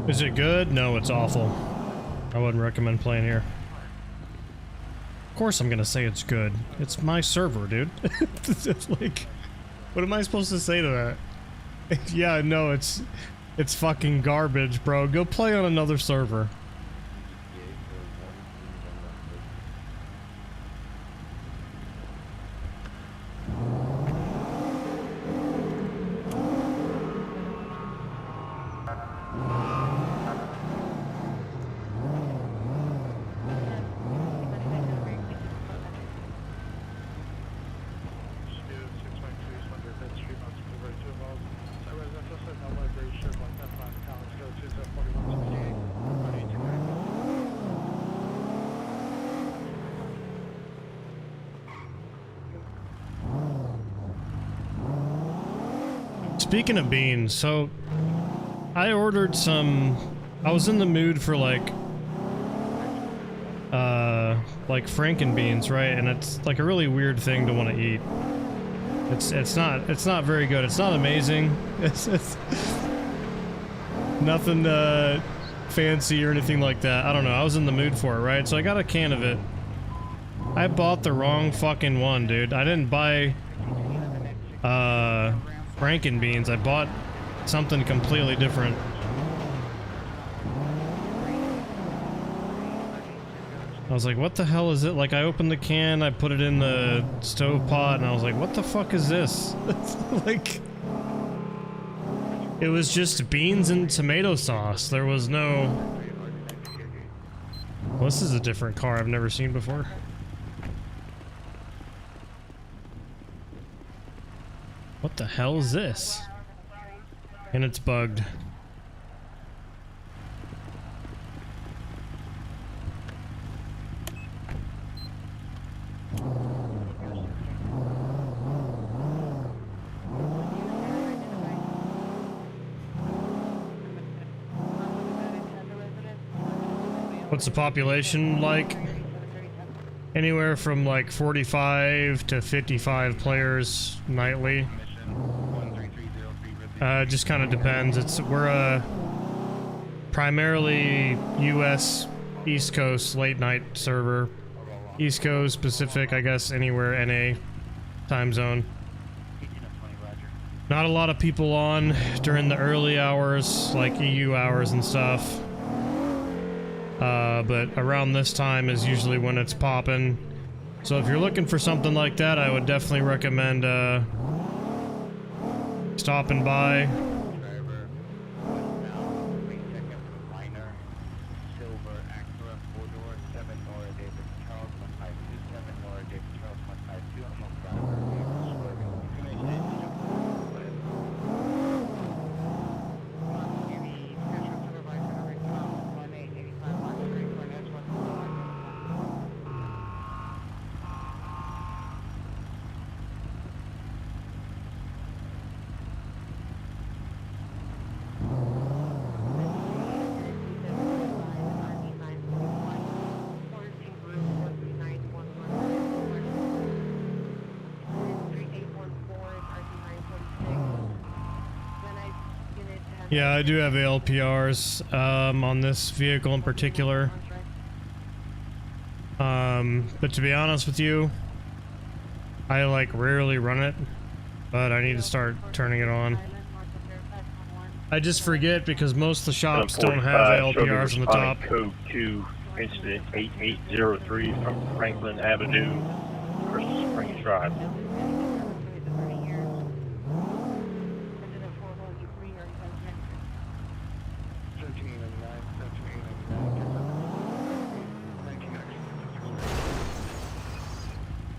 Is it good? No, it's awful. I wouldn't recommend playing here. Of course I'm gonna say it's good. It's my server, dude. It's like, what am I supposed to say to that? Yeah, no, it's fucking garbage, bro. Go play on another server. speaking of beans, so I ordered some. I was in the mood for like Franken beans, right? And it's like a really weird thing to want to eat. It's not very good. It's not amazing. It's nothing fancy or anything like that. I don't know. I was in the mood for it, right? So I got a can of it. I bought the wrong fucking one, dude. I didn't buy Franken beans. I bought something completely different. I was like, what the hell is it? Like, I opened the can, I put it in the stove pot, and I was like, what the fuck is this? Like, it was just beans and tomato sauce. There was no... Well, this is a different car I've never seen before. What the hell is this? And it's bugged. What's the population like? Anywhere from like 45 to 55 players nightly. Just kind of depends. We're a primarily U.S. East Coast late night server. East Coast, Pacific, I guess anywhere NA time zone. Not a lot of people on during the early hours, like EU hours and stuff. But around this time is usually when it's popping. So if you're looking for something like that, I would definitely recommend stopping by. Yeah, I do have ALPRs on this vehicle in particular. But to be honest with you, I like rarely run it, but I need to start turning it on. I just forget because most of the shops don't have ALPRs on the top. Code 2, incident 8803 from Franklin Avenue versus Springs Drive.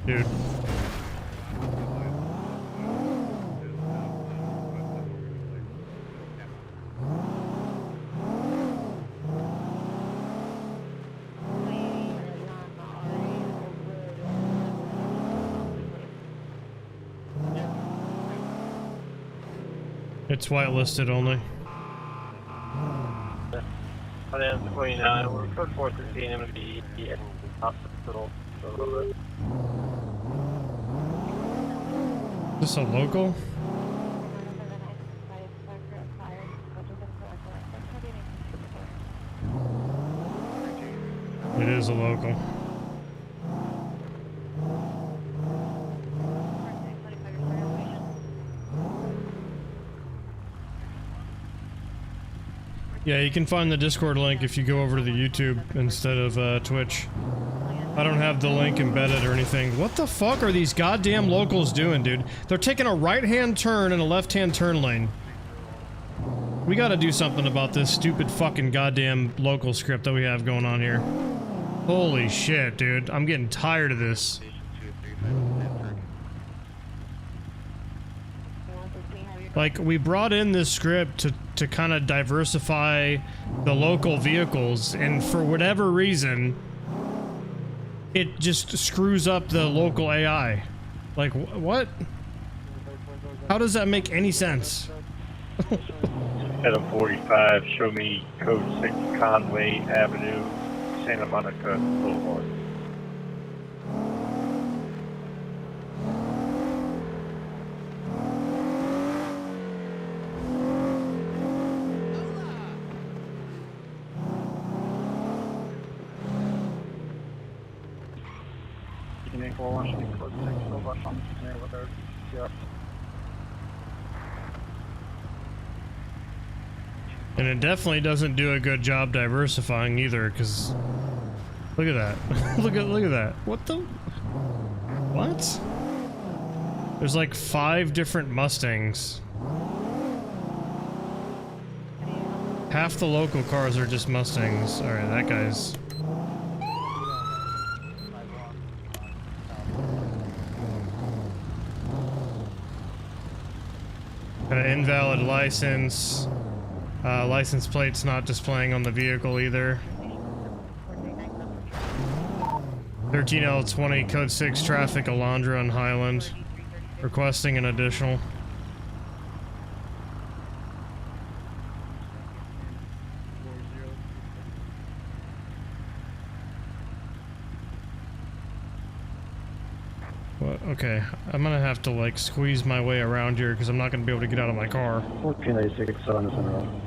Dude. It's whitelisted only. I am 29. We're code 413 MD at hospital. Is this a local? It is a local. Yeah, you can find the Discord link if you go over to the YouTube instead of Twitch. I don't have the link embedded or anything. What the fuck are these goddamn locals doing, dude? They're taking a right-hand turn in a left-hand turn lane. We gotta do something about this stupid fucking goddamn local script that we have going on here. Holy shit, dude. I'm getting tired of this. Like, we brought in this script to kind of diversify the local vehicles, and for whatever reason, it just screws up the local AI. Like, what? How does that make any sense? Adam 45, show me code 6 Conway Avenue, Santa Monica Boulevard. And it definitely doesn't do a good job diversifying either, because look at that. look at that. What the? What? There's like 5 different Mustangs. Half the local cars are just Mustangs. Alright, that guy's... Got an invalid license. License plate's not displaying on the vehicle either. 13L20, code 6 traffic, Alondra and Highland. Requesting an additional. What? Okay, I'm gonna have to like squeeze my way around here because I'm not gonna be able to get out of my car. 1486 on the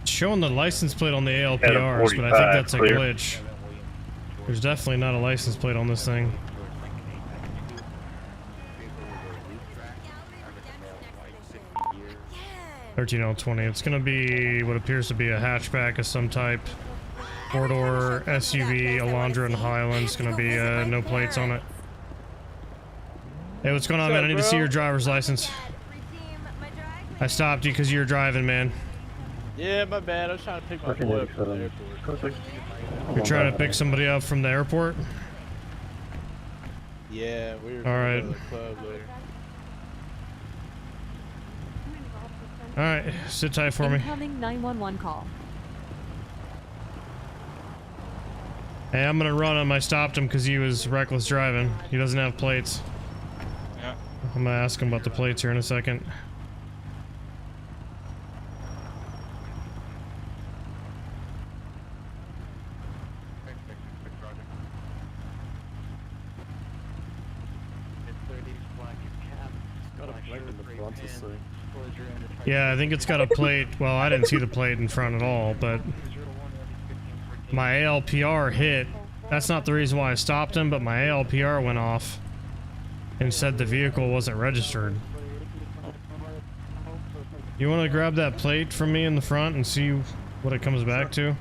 It's showing the license plate on the ALPRs, but I think that's a glitch. There's definitely not a license plate on this thing. 13L20. It's gonna be what appears to be a hatchback of some type. 4-door SUV, Alondra and Highland. It's gonna be no plates on it. Hey, what's going on, man? I need to see your driver's license. I stopped you because you were driving, man. Yeah, my bad. I was trying to pick my boy up from the airport. You're trying to pick somebody up from the airport? Yeah, we were going to the club later. Alright, sit tight for me. Incoming 911 call. Hey, I'm gonna run him. I stopped him because he was reckless driving. He doesn't have plates. Yeah. I'm gonna ask him about the plates here in a second. Yeah, I think it's got a plate. Well, I didn't see the plate in front at all, but my ALPR hit. That's not the reason why I stopped him, but my ALPR went off and said the vehicle wasn't registered. You want to grab that plate from me in the front and see what it comes back to?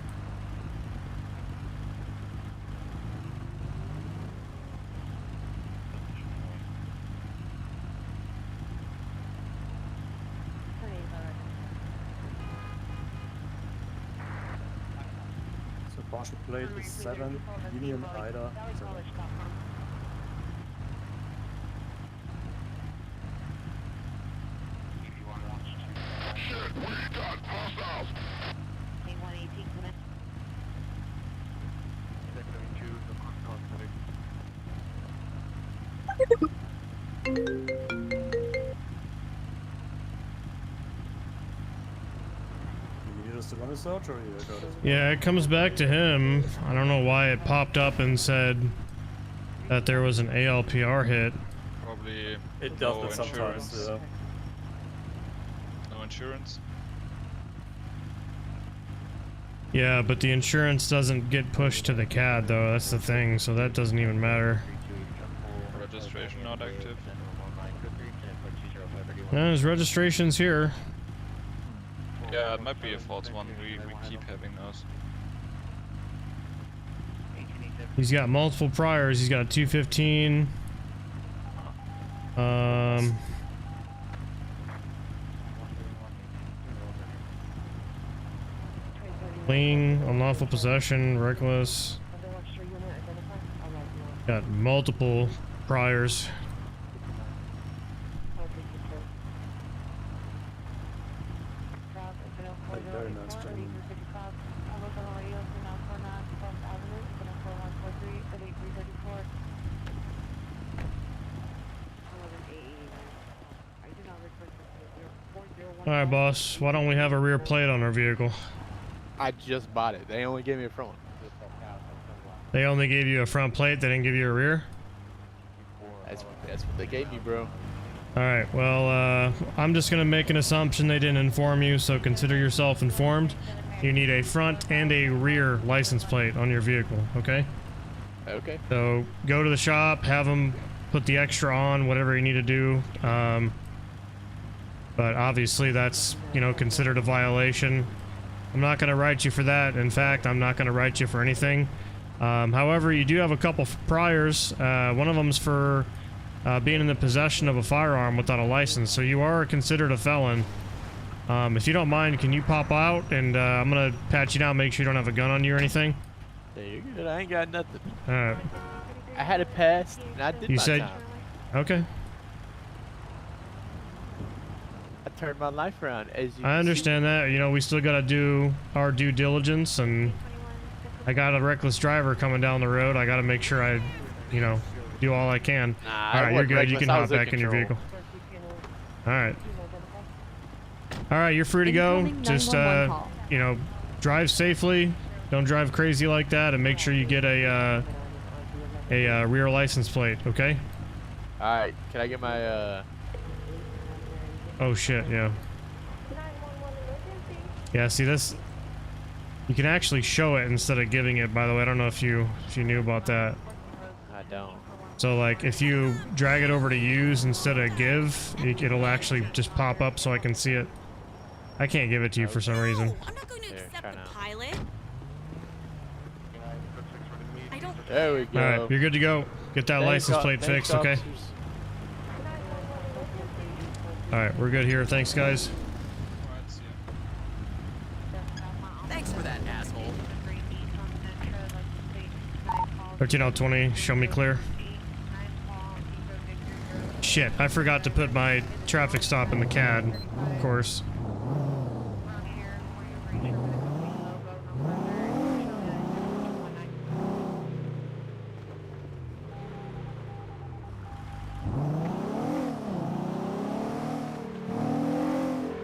Plate is 7, Union Ida. Search or you got it? Yeah, it comes back to him. I don't know why it popped up and said that there was an ALPR hit. Probably it no does that sometimes. No insurance. Yeah, but the insurance doesn't get pushed to the CAD though. That's the thing. So that doesn't even matter. Registration not active. Yeah, his registration's here. Yeah, it might be a false one. We keep having those. He's got multiple priors. He's got a 215. Fleeing, unlawful possession, reckless. Got multiple priors. Alright, boss. Why don't we have a rear plate on our vehicle? I just bought it. They only gave me a front one. They only gave you a front plate, they didn't give you a rear? That's what they gave me, bro. Alright, well, I'm just gonna make an assumption they didn't inform you, so consider yourself informed. You need a front and a rear license plate on your vehicle, okay? Okay. So, go to the shop, have them put the extra on, whatever you need to do. But obviously that's, you know, considered a violation. I'm not gonna write you for that. In fact, I'm not gonna write you for anything. However, you do have a couple priors. One of them's for being in the possession of a firearm without a license, so you are considered a felon. If you don't mind, can you pop out and I'm gonna pat you down, make sure you don't have a gun on you or anything? Yeah, you're good. I ain't got nothing. Alright. I had it passed, and I did You my said... time. Okay. I turned my life around, as you I understand that. You know, we still gotta do our due diligence, and I got a reckless driver coming down the road. I gotta make sure I, you know, do all I can. Nah, Alright, you're good. You can hop back in your control. vehicle. Alright. Alright, you're free to go. Incoming Just, 911 call. you know, drive safely. Don't drive crazy like that, and make sure you get a rear license plate, okay? Alright, can I get my, Oh shit, yeah. Yeah, see this? You can actually show it instead of giving it, by the way. I don't know if you knew about that. I don't. So like if you drag it over to use instead of give, it'll actually just pop up so I can see it. I can't give it to you for some reason. I'm not going to accept the pilot. I don't. There we go. Alright, you're good to go. Get that license plate fixed, okay? Alright, we're good here. Thanks, guys. Thanks for that, asshole. 13-20, show me clear. Shit, I forgot to put my traffic stop in the CAD, of course.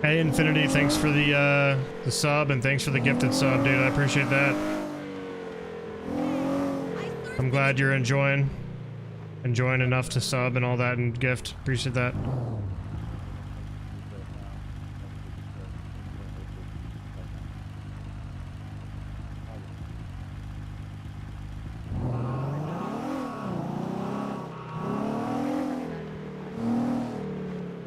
Hey Infinity, thanks for the sub, and thanks for the gifted sub, dude. I appreciate that. I'm glad you're enjoying enough to sub and all that and gift. Appreciate that.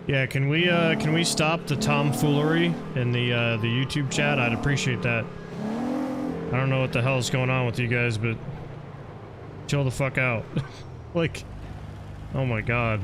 Yeah, can we stop the tomfoolery in the YouTube chat? I'd appreciate that. I don't know what the hell's going on with you guys, but chill the fuck out. Like, oh my god.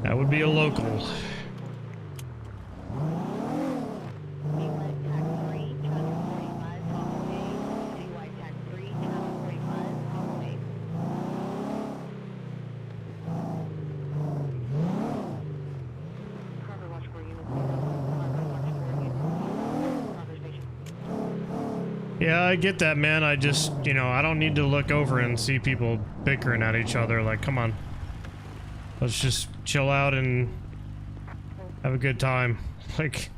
That would be a local. Yeah, I get that, man. I just, you know, I don't need to look over and see people bickering at each other. Like, come on. Let's just chill out and have a good time. Like...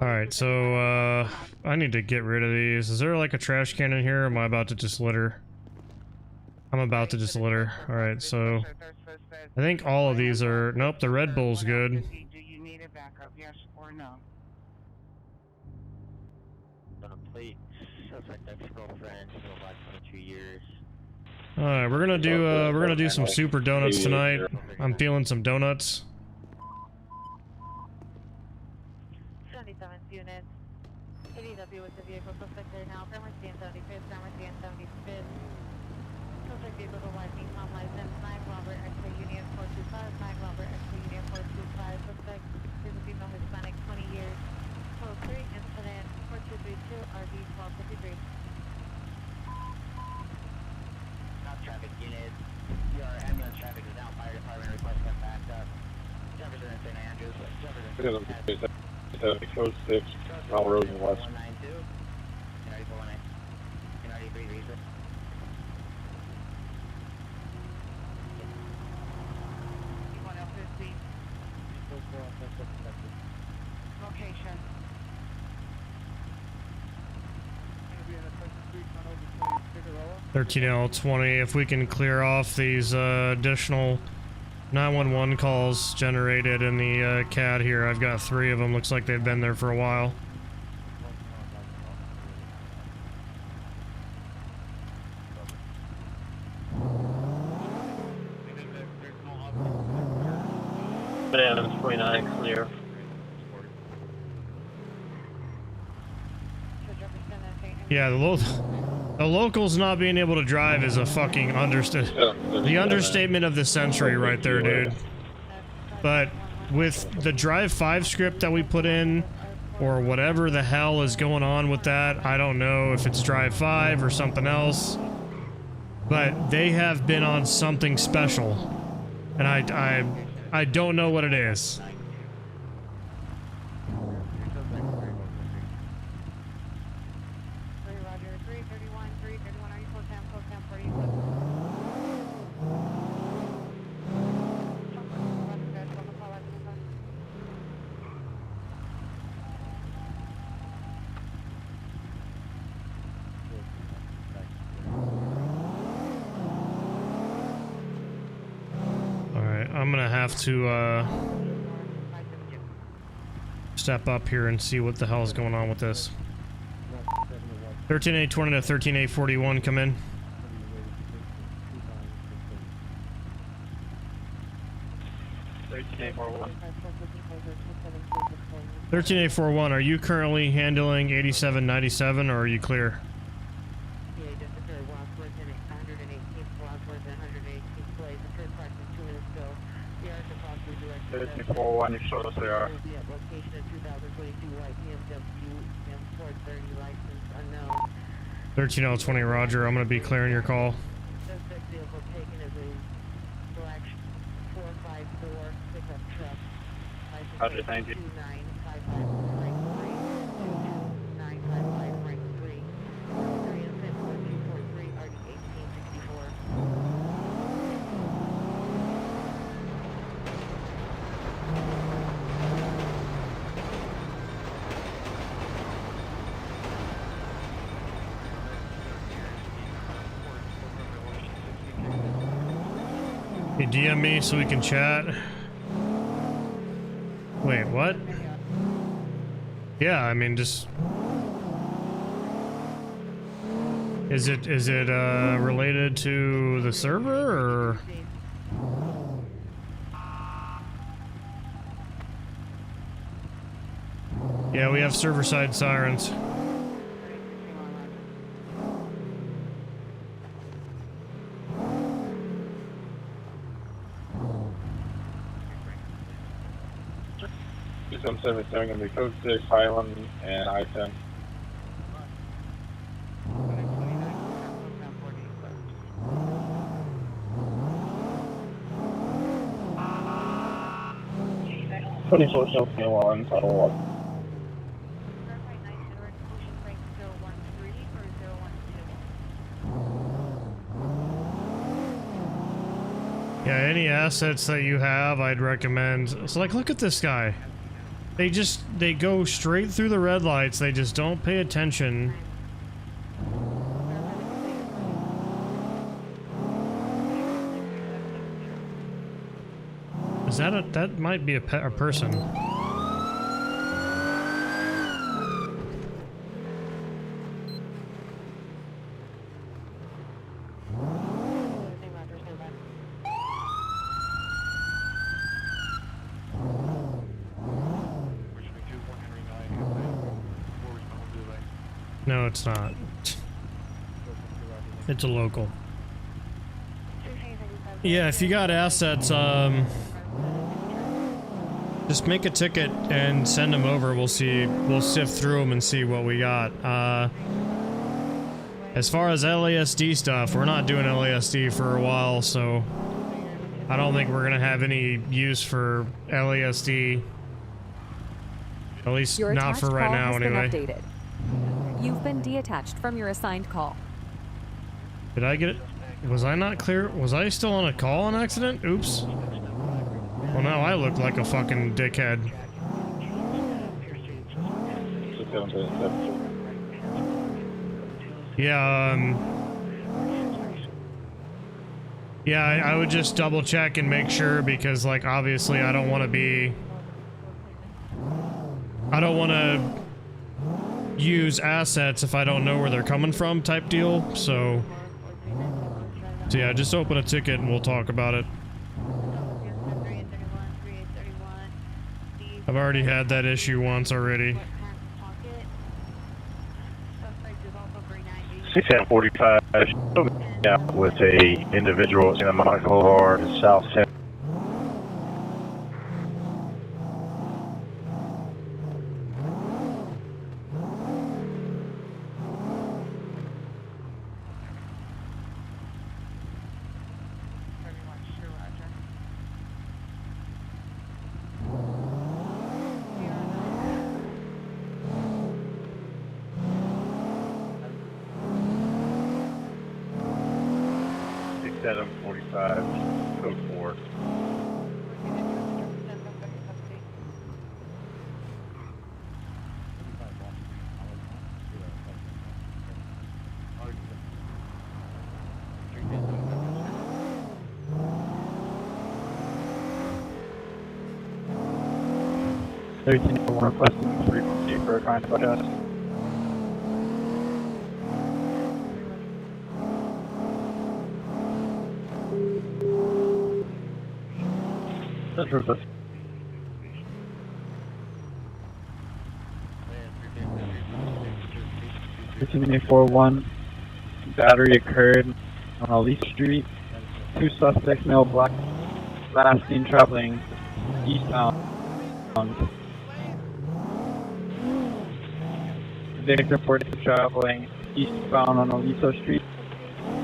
Alright, so, I need to get rid of these. Is there like a trash can in here, or am I about to just litter? I'm about to just litter. Alright, so... I think all of these are... Nope, the Red Bull's good. Do you need a backup, yes or no? Plate, suspect ex-girlfriend, still alive 22 years. Alright, we're gonna do some super donuts tonight. I'm feeling some donuts. 77th unit. ADW with the vehicle, suspect there now. Pharmacy and 75th, pharmacy and 75th. Suspect vehicle to white being on license. 9 Robert, X-ray Union 425. 9 Robert, X-ray Union 425. Suspect is a female Hispanic, 20 years. Code 3, incident 4232, RD 1253. Not traffic unit. Your ambulance traffic is out. Fire department request that backed up. Jefferson and St. Andrews. Jefferson. Code 6, Mount Road and West. 192. NRD 419. NRD 336. Location. 13L20, if we can clear off these additional 911 calls generated in the CAD here. I've got 3 of them. Looks like they've been there for a while. Bananas 29 clear. Yeah, the locals not being able to drive is a fucking the understatement of the century right there, dude. But with the Drive 5 script that we put in, or whatever the hell is going on with that, I don't know if it's Drive 5 or something else, but they have been on something special, and I don't know what it is. I'm gonna have to step up here and see what the hell is going on with this. 13A20 to 13A41, come in. 13A41, are you currently handling 8797 or are you clear? 1341, you showed us they are. 13L20, Roger. I'm going to be clearing your call. Roger, thank you. You DM me so we can chat. Wait, what? Yeah, I mean, just... Is it related to the server, or...? Yeah, we have server-side sirens. I'm 77 going to be code 6, Highland, and I-10. One, title 1. Yeah, any assets that you have, I'd recommend. So, like, look at this guy. They go straight through the red lights. They just don't pay attention. Is that that might be a person. No, it's not. It's a local. Yeah, if you got assets, just make a ticket and send them over. We'll sift through them and see what we got. As far as LASD stuff, we're not doing LASD for a while, so I don't think we're gonna have any use for LASD. At least not for right now, anyway. Updated. You've been detached from your assigned call. Did I get it? Was I not clear? Was I still on a call on accident? Oops. Well, now I look like a fucking dickhead. Yeah, yeah, I would just double check and make sure, because, like, obviously I don't want to use assets if I don't know where they're coming from type deal, so yeah, just open a ticket and we'll talk about it. I've already had that issue once already. 645 with a individual in the Monaco Boulevard in South San. Code 4. Requesting frequency for a crime podcast. Central 1341 battery occurred on Elise Street. 2 suspects, male black, last seen traveling eastbound. The victim reported traveling eastbound on Aliso Street.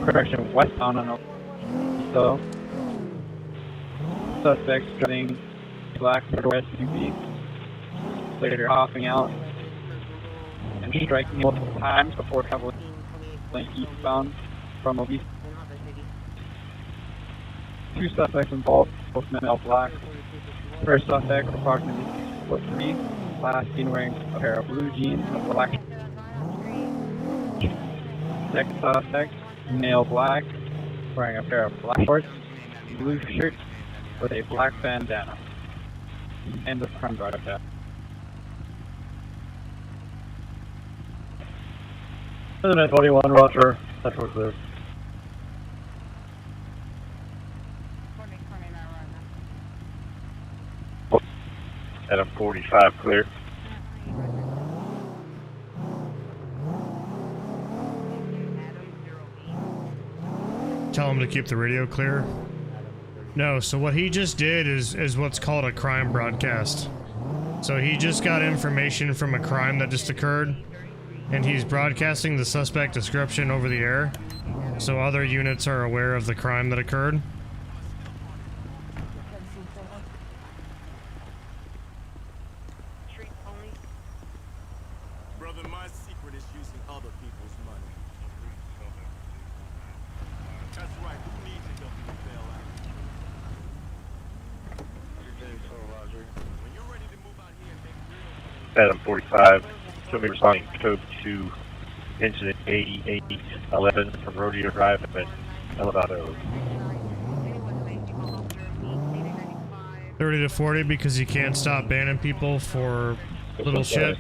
Correction, westbound on Aliso. Suspects driving black Ford SUV, later hopping out and striking multiple times before traveling eastbound from Aliso. 2 suspects involved, both male black. First suspect, approximately 6'3", last seen wearing a pair of blue jeans and a black shirt. Second suspect, male black, wearing a pair of black shorts, blue shirt, with a black bandana. End of crime broadcast. President 21, Roger. That's what clear. Adam 45 clear. Tell him to keep the radio clear. No, so what he just did is what's called a crime broadcast. So he just got information from a crime that just occurred, and he's broadcasting the suspect description over the air, so other units are aware of the crime that occurred. Brother, my secret is using other people's money. That's right, who needs to help you bail out? Adam 45. Show me responding code to incident 8811 from Rodeo Drive at Eldorado. 30 to 40 because you can't stop banning people for little shit.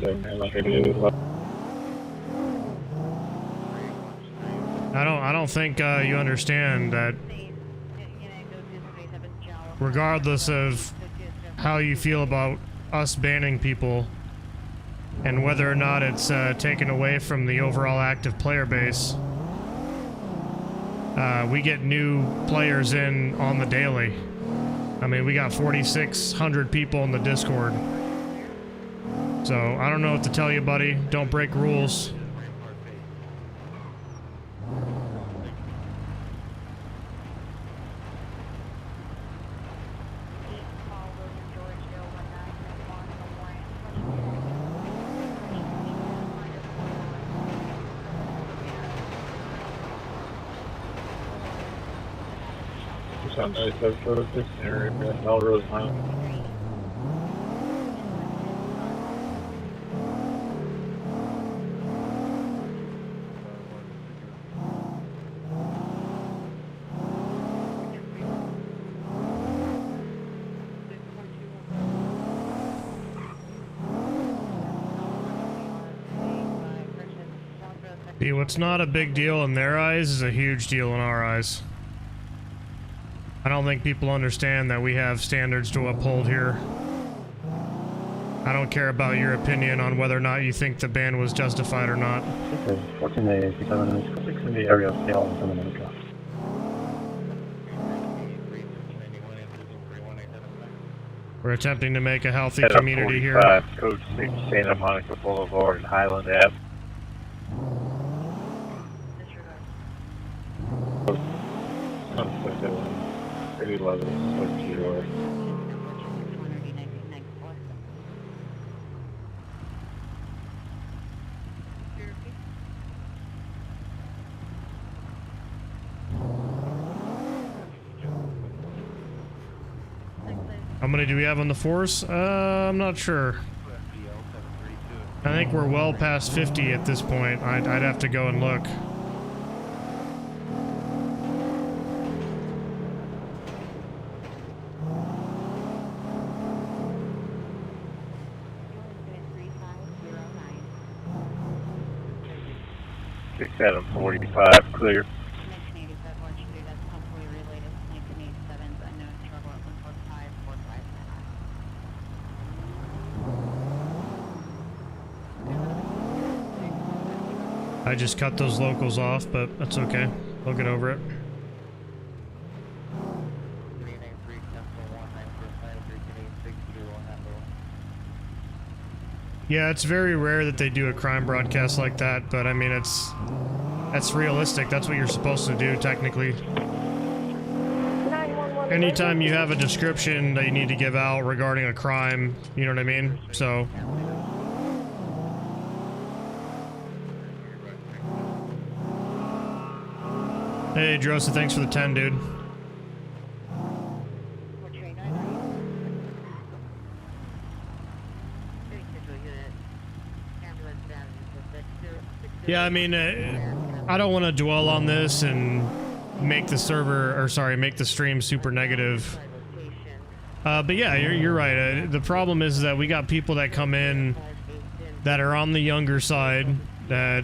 I don't think you understand that regardless of how you feel about us banning people and whether or not it's taken away from the overall active player base, we get new players in on the daily. I mean, we got 4,600 people in the Discord. So, I don't know what to tell you, buddy. Don't break rules. See, what's not a big deal in their eyes is a huge deal in our eyes. I don't think people understand that we have standards to uphold here. I don't care about your opinion on whether or not you think the ban was justified or not. Okay, 14 in the area of Seattle and Santa Monica. We're attempting to make a healthy community here. Code 6 Santa Monica Boulevard and Highland Ave. How many do we have on the force? I'm not sure. I think we're well past 50 at this point. I'd have to go and look. Adam 45, clear. I just cut those locals off, but that's okay. We'll get over it. Yeah, it's very rare that they do a crime broadcast like that, but I mean, that's realistic. That's what you're supposed to do, technically. Anytime you have a description that you need to give out regarding a crime, you know what I mean? So... Hey, Drosa, thanks for the 10, dude. Yeah, I mean, I don't want to dwell on this and make the server, or sorry, make the stream super negative. But yeah, you're right. The problem is that we got people that come in that are on the younger side that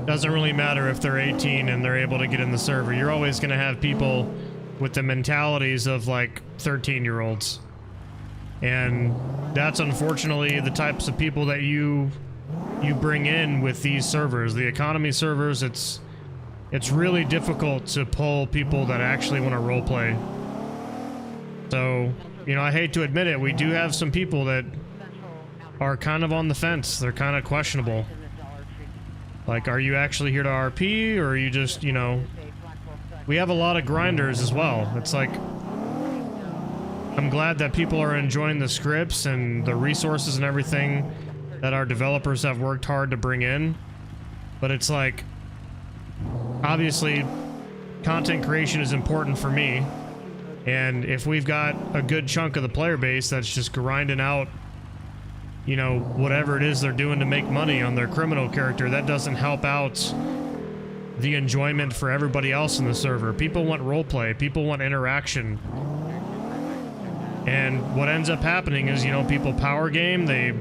doesn't really matter if they're 18 and they're able to get in the server. You're always going to have people with the mentalities of like 13-year-olds. And that's unfortunately the types of people that you bring in with these servers. The economy servers, it's really difficult to pull people that actually want to roleplay. So, you know, I hate to admit it, we do have some people that are kind of on the fence. They're kind of questionable. Like, are you actually here to RP, or are you just, you know... We have a lot of grinders as well. It's like... I'm glad that people are enjoying the scripts and the resources and everything that our developers have worked hard to bring in. But it's like... Obviously, content creation is important for me. And if we've got a good chunk of the player base that's just grinding out you know, whatever it is they're doing to make money on their criminal character. That doesn't help out the enjoyment for everybody else in the server. People want roleplay. People want interaction. And what ends up happening is, you know, people power game, they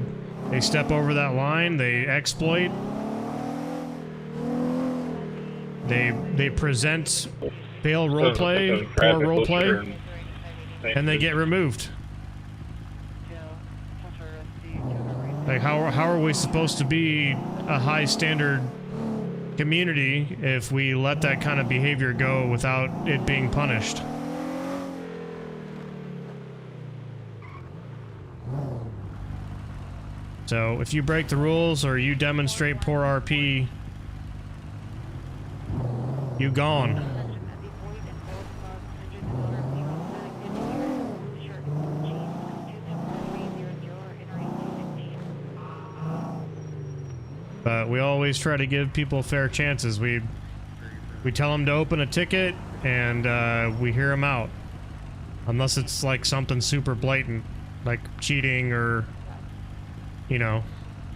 step over that line, they exploit, they present fail roleplay, poor roleplay, and they get removed. Like, how are we supposed to be a high standard community if we let that kind of behavior go without it being punished? So if you break the rules or you demonstrate poor RP, you gone. But we always try to give people fair chances. We tell them to open a ticket, and we hear them out. Unless it's like something super blatant, like cheating or, you know,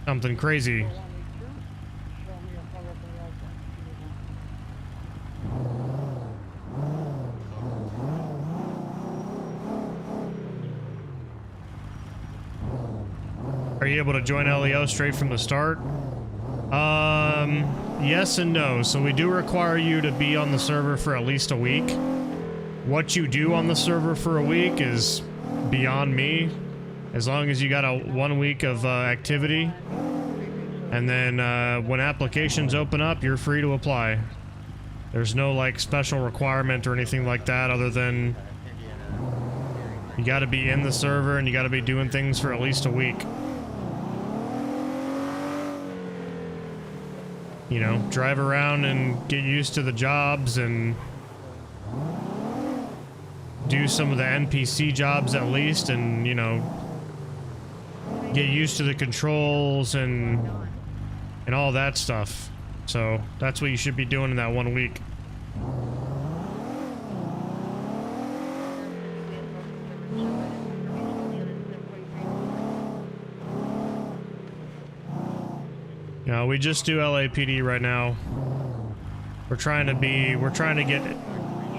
something crazy. Are you able to join LEO straight from the start? Yes and no. So we do require you to be on the server for at least a week. What you do on the server for a week is beyond me. As long as you got a 1 week of activity. And then when applications open up, you're free to apply. There's no like special requirement or anything like that other than you got to be in the server and you got to be doing things for at least a week. You know, drive around and get used to the jobs and do some of the NPC jobs at least, and, you know, get used to the controls and all that stuff. So that's what you should be doing in that 1 week. No, we just do LAPD right now. We're trying to get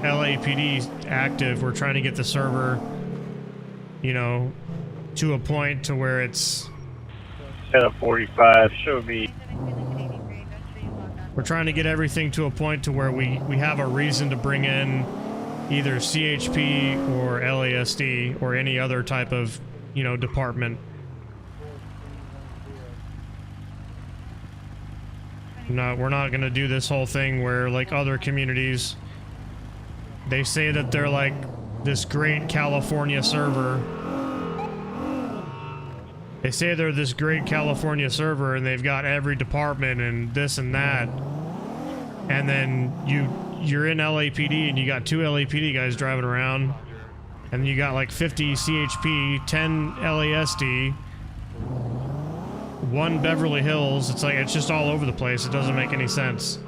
LAPD active. We're trying to get the server, you know, to a point to where it's 10:45. Show me. We're trying to get everything to a point to where we have a reason to bring in either CHP or LASD or any other type of, you know, department. No, we're not gonna do this whole thing where, like other communities, they say that they're like this great California server. They say they're this great California server and they've got every department and this and that. And then you're in LAPD and you got 2 LAPD guys driving around. And you got like 50 CHP, 10 LASD, 1 Beverly Hills. It's like, it's just all over the place. It doesn't make any sense.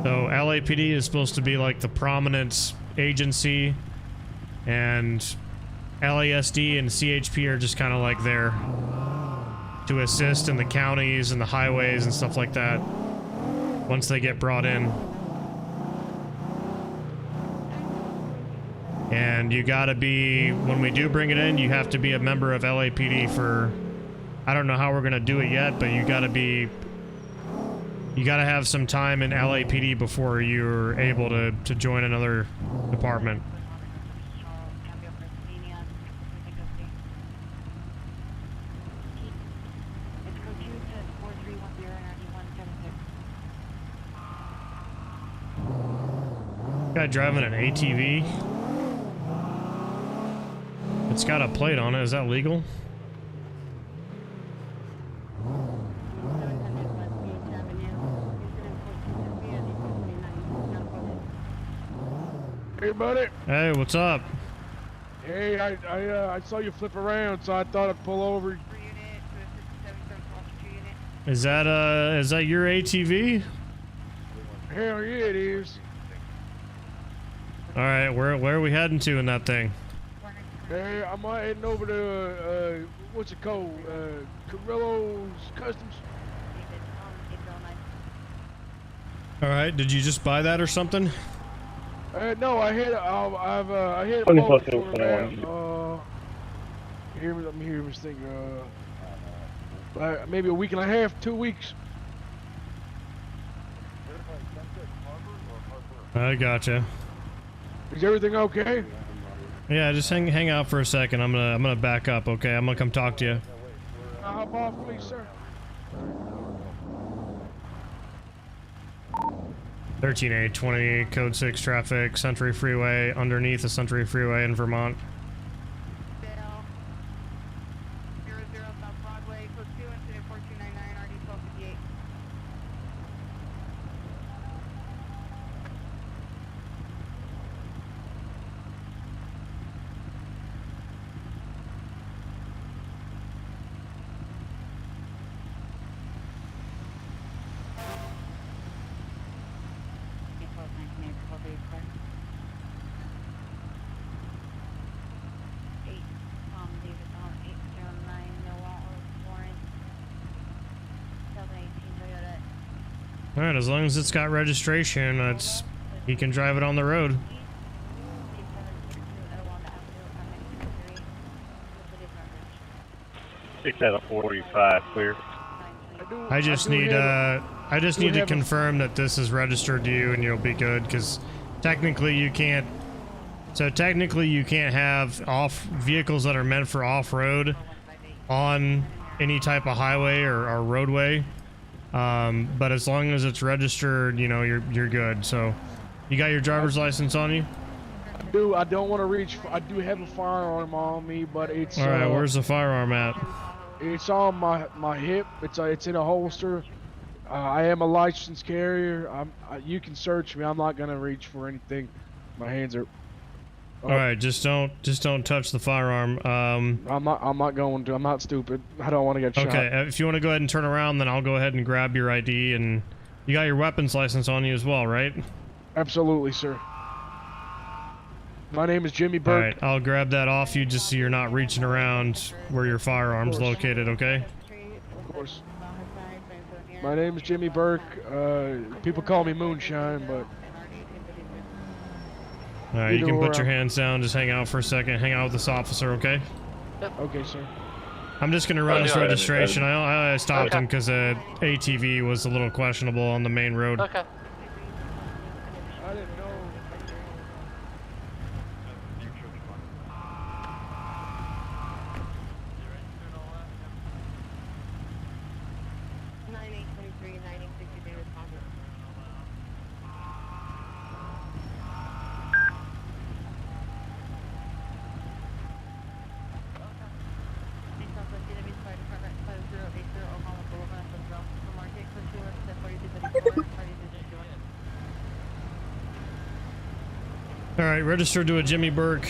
So LAPD is supposed to be like the prominent agency, and LASD and CHP are just kind of like there to assist in the counties and the highways and stuff like that once they get brought in. And you gotta be, when we do bring it in, you have to be a member of LAPD for, I don't know how we're gonna do it yet, but you gotta have some time in LAPD before you're able to join another department. Guy driving an ATV. It's got a plate on it. Is that legal? Hey, buddy. Hey, what's up? Hey, I saw you flip around, so I thought I'd pull over. Is that your ATV? Hell yeah, it is. All right, where are we heading to in that thing? Hey, I'm heading over to, what's it called? Carrillo's Customs. All right, did you just buy that or something? No, I hit, I hit a Only boat supposed to for open about, let me hear this thing, maybe a week and a half, 2 weeks. I gotcha. Is everything okay? Yeah, just hang out for a second. I'm gonna back up, okay? I'm gonna come talk to you. Hop off, please, sir. 13820, code 6 traffic, Century Freeway, underneath the Century Freeway in Vermont. Alright, as long as it's got registration, he can drive it on the road. Six out of 45, clear. I just need to confirm that this is registered to you and you'll be good, because technically you can't have vehicles that are meant for off-road on any type of highway or roadway. But as long as it's registered, you know, you're good. So, you got your driver's license on you? I don't want to reach. I do have a firearm on me, but it's. All right, where's the firearm at? It's on my hip. It's in a holster. I am a licensed carrier. You can search me. I'm not gonna reach for anything. My hands are. All right, just don't touch the firearm. I'm not going to. I'm not stupid. I don't want to get shot. Okay, if you want to go ahead and turn around, then I'll go ahead and grab your ID, and you got your weapons license on you as well, right? Absolutely, sir. My name is Jimmy Burke. All right, I'll grab that off you just so you're not reaching around where your firearm's located, okay? Of course. My name is Jimmy Burke. People call me Moonshine, but... Alright, you can put your hands down, just hang out for a second, hang out with this officer, okay? Yep. Okay, sir. I'm just gonna run this registration. I stopped him because ATV was a little questionable on the main road. Okay. I didn't know. Alright, registered to a Jimmy Burke.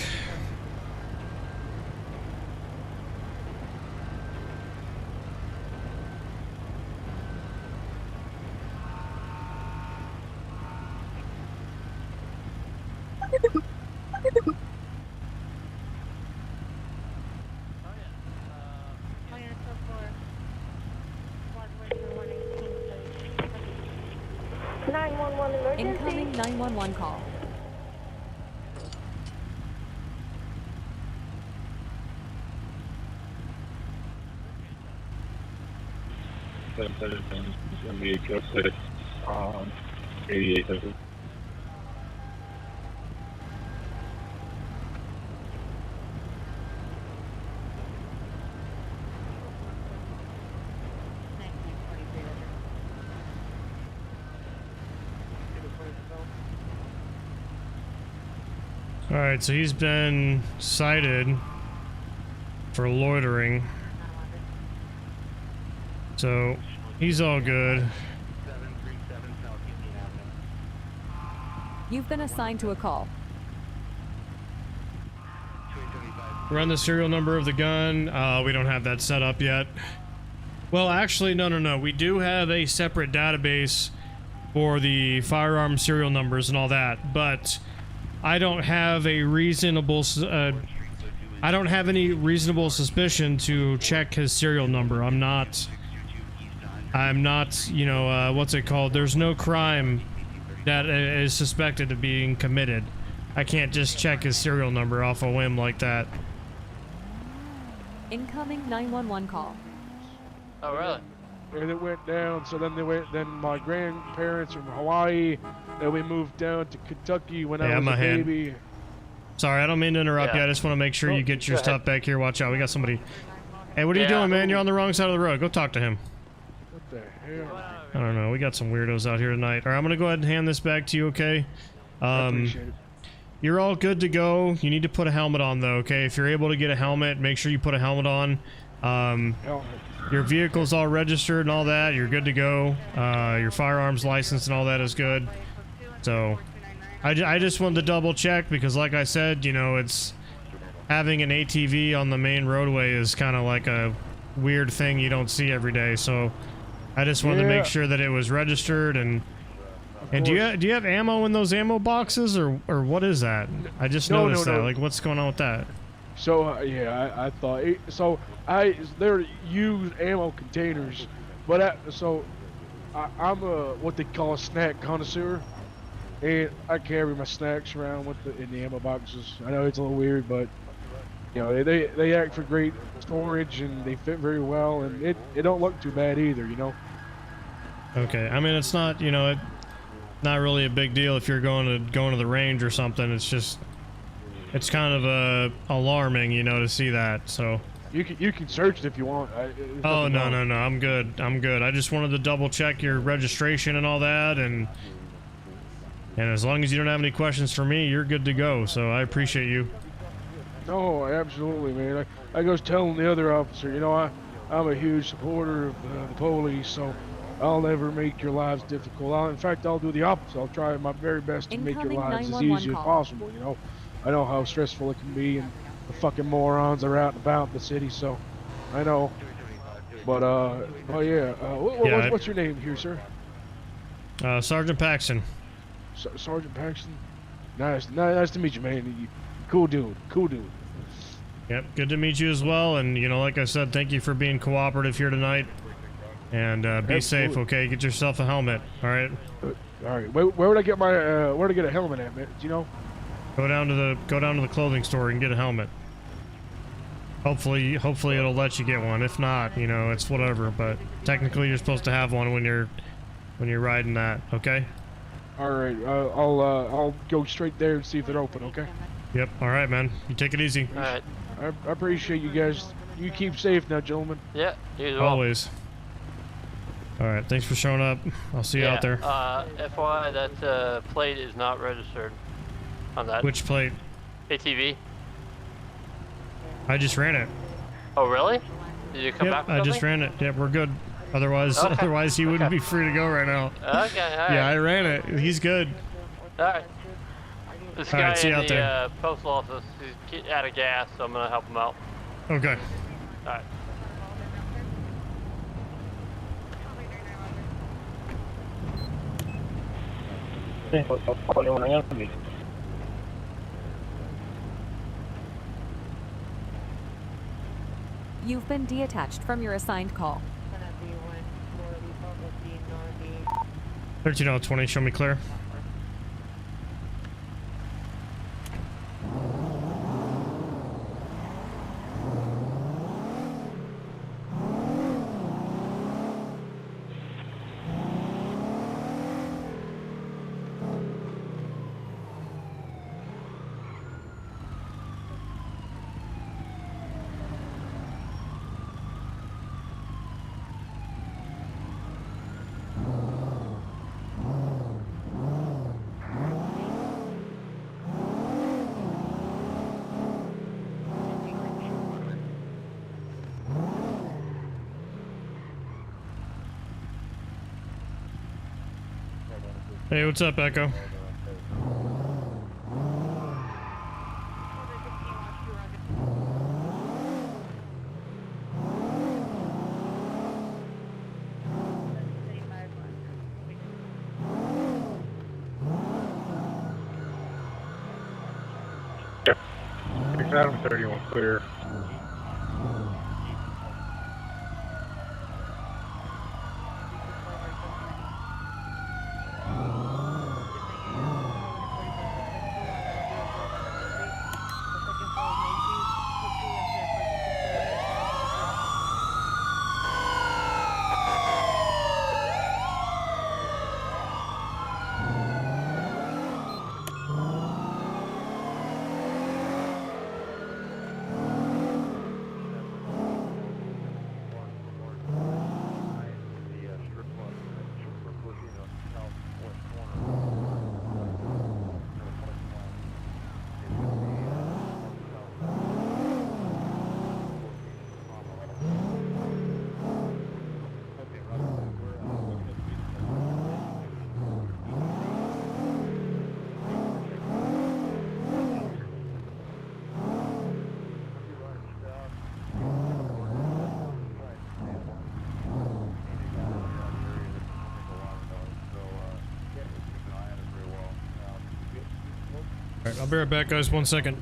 Incoming 911 call. It's gonna be code 6, 8800. Alright, so he's been cited for loitering. So, he's all good. You've been assigned to a call. Run the serial number of the gun. We don't have that set up yet. Well, actually, no. We do have a separate database for the firearm serial numbers and all that, but I don't have a reasonable I don't have any reasonable suspicion to check his serial number. I'm not, you know, what's it called? There's no crime that is suspected of being committed. I can't just check his serial number off a whim like that. Incoming 911 call. Oh, really? And it went down, so then my grandparents from Hawaii, then we moved down to Kentucky when I was a baby. Sorry, I don't mean to interrupt you. I just want to make sure you get your stuff back here. Watch out, we got somebody. Hey, what are you doing, man? You're on the wrong side of the road. Go talk to him. What the hell? I don't know. We got some weirdos out here tonight. All right, I'm going to go ahead and hand this back to you, okay? I appreciate it. You're all good to go. You need to put a helmet on, though, okay? If you're able to get a helmet, make sure you put a helmet on. Your vehicle's all registered and all that. You're good to go. Your firearms license and all that is good. So, I just wanted to double check because, like I said, you know, it's having an ATV on the main roadway is kind of like a weird thing you don't see every day. So, I just wanted to make sure that it was registered and do you have ammo in those ammo boxes or what is that? I just noticed that. Like, what's going on with that? So yeah, I thought so. They're used ammo containers, but I'm a what they call a snack connoisseur, and I carry my snacks around in the ammo boxes. I know it's a little weird, but you know they act for great storage and they fit very well, and it don't look too bad either, you know. Okay, I mean it's not, you know, not really a big deal if you're going to the range or something. It's just, it's kind of alarming, you know, to see that. So you can search it if you want. Oh no, I'm good. I just wanted to double check your registration and all that, and as long as you don't have any questions for me, you're good to go. So I appreciate you. No, absolutely, man. I was telling the other officer, you know, I'm a huge supporter of the police, so I'll never make your lives difficult. In fact, I'll do the opposite. I'll try my very best to make your lives as easy as possible, you know. I know how stressful it can be, and the fucking morons are out and about in the city, so I know. But, oh yeah, what's your name here, sir? Sergeant Paxton. Sergeant Paxton? Nice to meet you, man. Cool dude. Yep, good to meet you as well, and, you know, like I said, thank you for being cooperative here tonight. And be safe, okay? Get yourself a helmet, all right? All right. Where would I get my where to get a helmet at, man? Do you know? Go down to the clothing store and get a helmet. Hopefully it'll let you get one. If not, you know, it's whatever. But technically, you're supposed to have one when you're riding that, okay? All right. I'll go straight there and see if they're open, okay? Yep. All right, man. You take it easy. All right. I appreciate you guys. You keep safe now, gentlemen. Yeah. You as well. Always. All right, thanks for showing up. I'll see you out there. FYI, that plate is not registered on that. Which plate? ATV. I just ran it. Oh, really? Did you come back with I just ran it. Yep, we're good. Otherwise he wouldn't be free to go right now. Okay, all right. Yeah, I ran it. He's good. All right. This guy in the postal office, he's out of gas, so I'm going to help him out. Okay. All right. You've been detached from your assigned call. 13-0-20, show me clear. Hey, what's up, Echo? 6 Adam 31 clear. Alright, I'll be right back, guys. 1 second.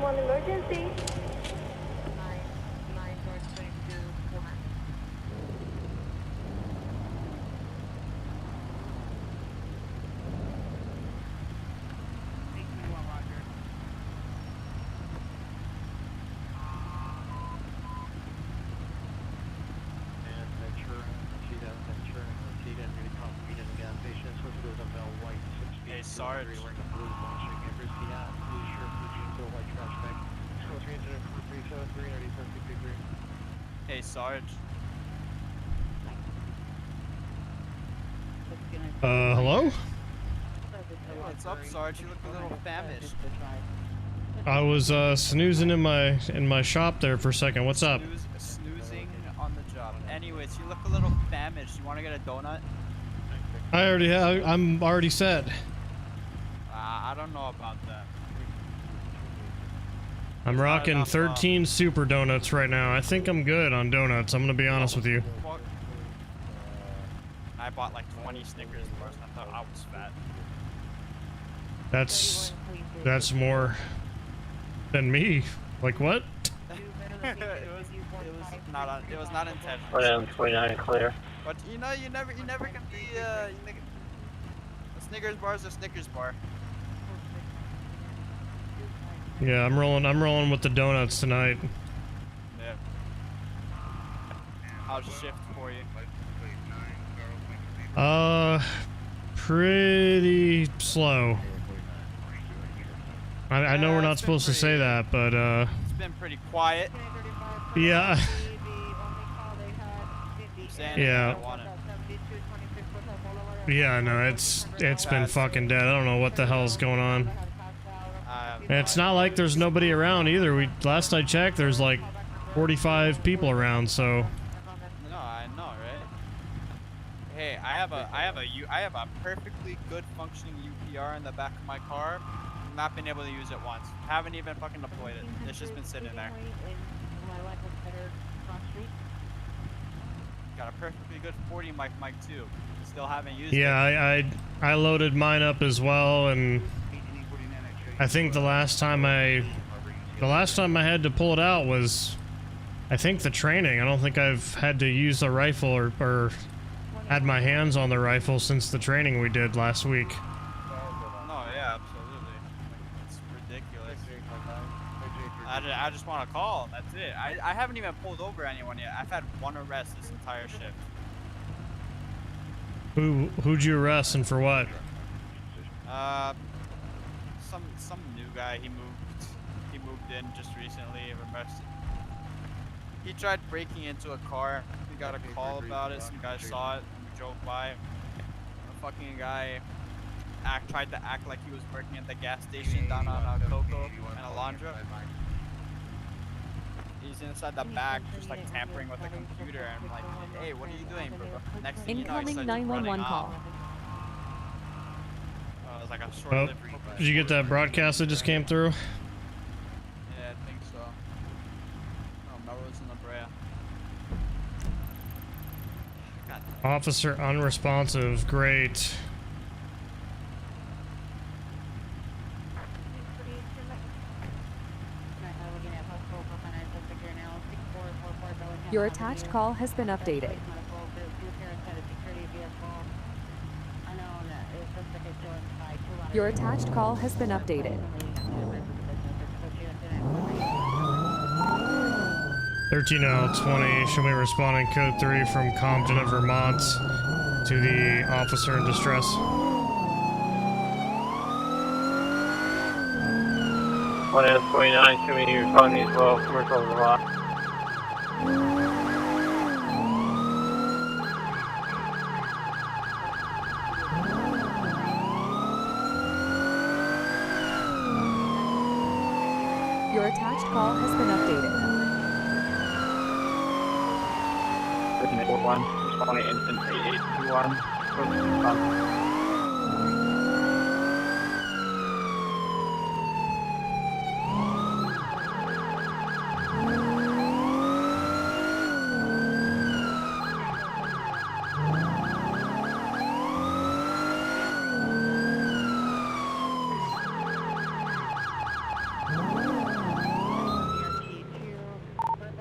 Emergency. Hey, Sarge. Hey, Sarge. Hello? What's up, Sarge? You look a little famished. I was snoozing in my shop there for a second. What's up? Snoozing on the job. Anyways, you look a little famished. You want to get a donut? I already have. I'm already set. I don't know about that. I'm rocking 13 super donuts right now. I think I'm good on donuts. I'm gonna be honest with you. I bought like 20 Snickers bars. I thought I was fat. That's more than me. Like what? it was not intentional. 29, 29 clear. But you know, you never can be a Snickers bar is a Snickers bar. Yeah, I'm rolling with the donuts tonight. Yeah. How's the shift for you? Pretty slow. I know we're not supposed to say that, but it's been pretty quiet. Yeah. Yeah. Yeah, no, it's been fucking dead. I don't know what the hell's going on. And it's not like there's nobody around either. Last I checked, there's like 45 people around, so. No, I know, right? Hey, I have a perfectly good functioning UPR in the back of my car. Not been able to use it once. Haven't even fucking deployed it. It's just been sitting there. Got a perfectly good 40 mic too. Still haven't used it. Yeah, I loaded mine up as well, and I think the last time I had to pull it out was, I think, the training. I don't think I've had to use the rifle or had my hands on the rifle since the training we did last week. No, yeah, absolutely. It's ridiculous. I just want to call. That's it. I haven't even pulled over anyone yet. I've had one arrest this entire shift. Who'd you arrest and for what? Some new guy. He moved in just recently. Arrested. He tried breaking into a car. We got a call about it. Some guy saw it. And we drove by. A fucking guy tried to act like he was working at the gas station down on Coco, and a lot Alejandro. He's inside the back, just like tampering with the computer, and I'm like, hey, what are you doing, bro? Next thing you know, he Incoming starts 911 running call. off. It was like a short Oh, lived. did you get that broadcast that just came through? Yeah, I think so. Oh, Melrose in La Brea. God. Officer unresponsive. Great. Your attached call has been updated. Your attached call has been updated. 13L20, show me responding code 3 from Compton at Vermont to the officer in distress. One S29, show me responding as well, commercial Vermont. Your attached call has been updated. 1341, responding instant 8821, code 6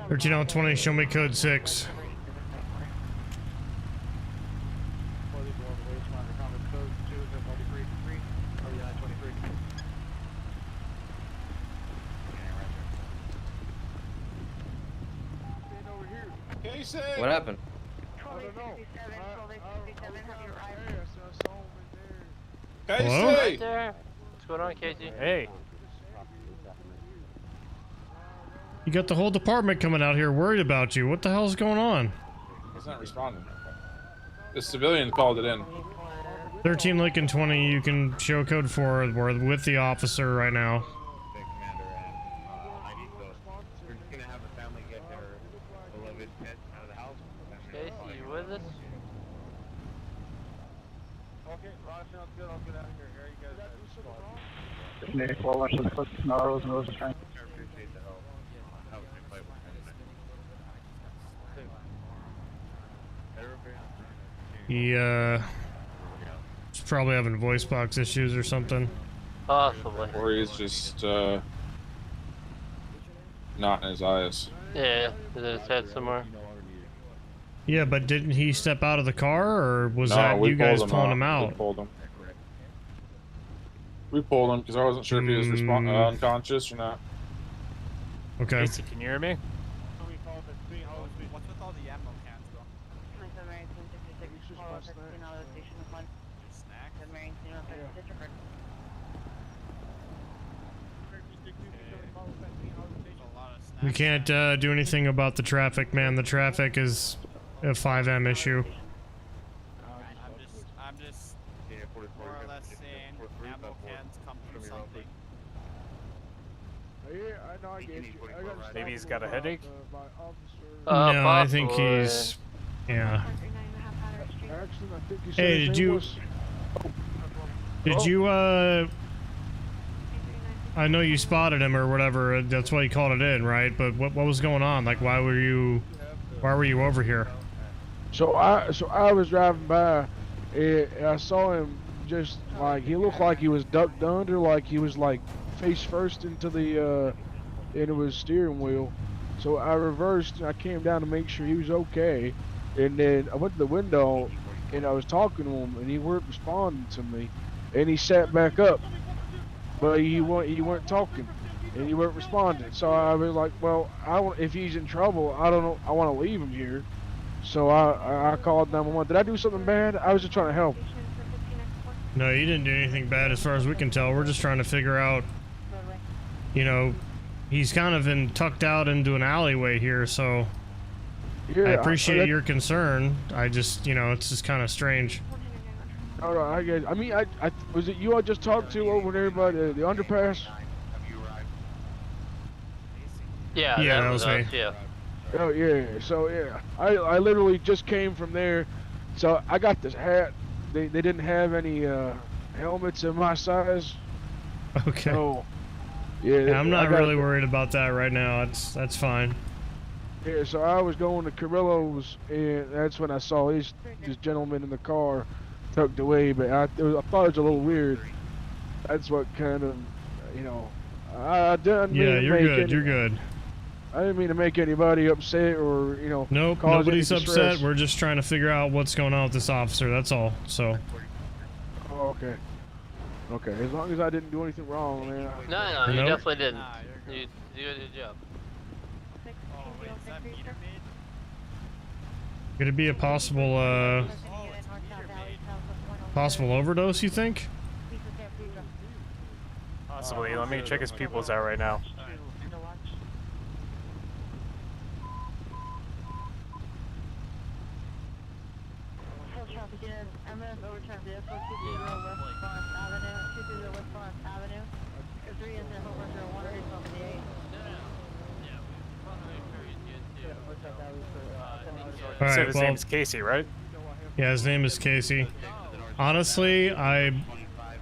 13L20, show me code 6. What happened? Hello? Right there. What's going on, Casey? Hey. You got the whole department coming out here worried about you. What the hell's going on? He's not responding. The civilian called it in. 13 Lincoln 20, you can show code 4. We're with the officer right now. Casey, you with us? Okay, Ross, sounds good. I'll get out of here. Here you guys. He, he's probably having voice box issues or something. Possibly. Or he's just, not in his eyes. Yeah, is it his head somewhere? Yeah, but didn't he step out of the car, or was No, that we you guys pulled pulling him We out? pulled him. We pulled him because I wasn't sure if he was unconscious or not. Okay. Casey, can you hear me? What's with all the ammo cans, though? We can't do anything about the traffic, man. The traffic is a 5M issue. I'm just more or less saying ammo cans come from something. Yeah, I know, I get you. I got Maybe he's got a headache? No, I think he's... Yeah. Hey, did you... Did you, I know you spotted him or whatever, that's why you called it in, right? But what was going on? Like, why were you over here? So I was driving by, and I saw him just like, he looked like he was ducked under, like he was like face first into the steering wheel. So I reversed and I came down to make sure he was okay. And then I went to the window and I was talking to him and he weren't responding to me. And he sat back up, but he weren't talking and he weren't responding. So I was like, well, if he's in trouble, I don't know, I want to leave him here. So I called 911. Did I do something bad? I was just trying to help. No, you didn't do anything bad as far as we can tell. We're just trying to figure out, you know, he's kind of tucked out into an alleyway here, so Yeah, I appreciate your concern. I just, you know, it's just kind of strange. All right, I get it. I mean, I was it you I just talked to over there by the underpass? Yeah, that was me. us, yeah. Oh yeah, so yeah, I literally just came from there, so I got this hat. They didn't have any helmets in my size. Okay. So yeah, Yeah, I'm not really the, worried about that right now. That's fine. Yeah, so I was going to Carrillo's, and that's when I saw this gentleman in the car tucked away. But I thought it was a little weird. That's what kind of, you know, I didn't mean to you're make good. You're good. I didn't mean to make anybody upset or, you know, Nope, cause nobody's any upset. distress. We're just trying to figure out what's going on with this officer. That's all. So. Oh, okay. Okay, as long as I didn't do anything wrong, man. No, you definitely didn't. You did a good job. Could it be a possible overdose, you think? Possibly. Let me check his pupils out right now. All right, his name is Casey, right? Yeah, his name is Casey. Honestly,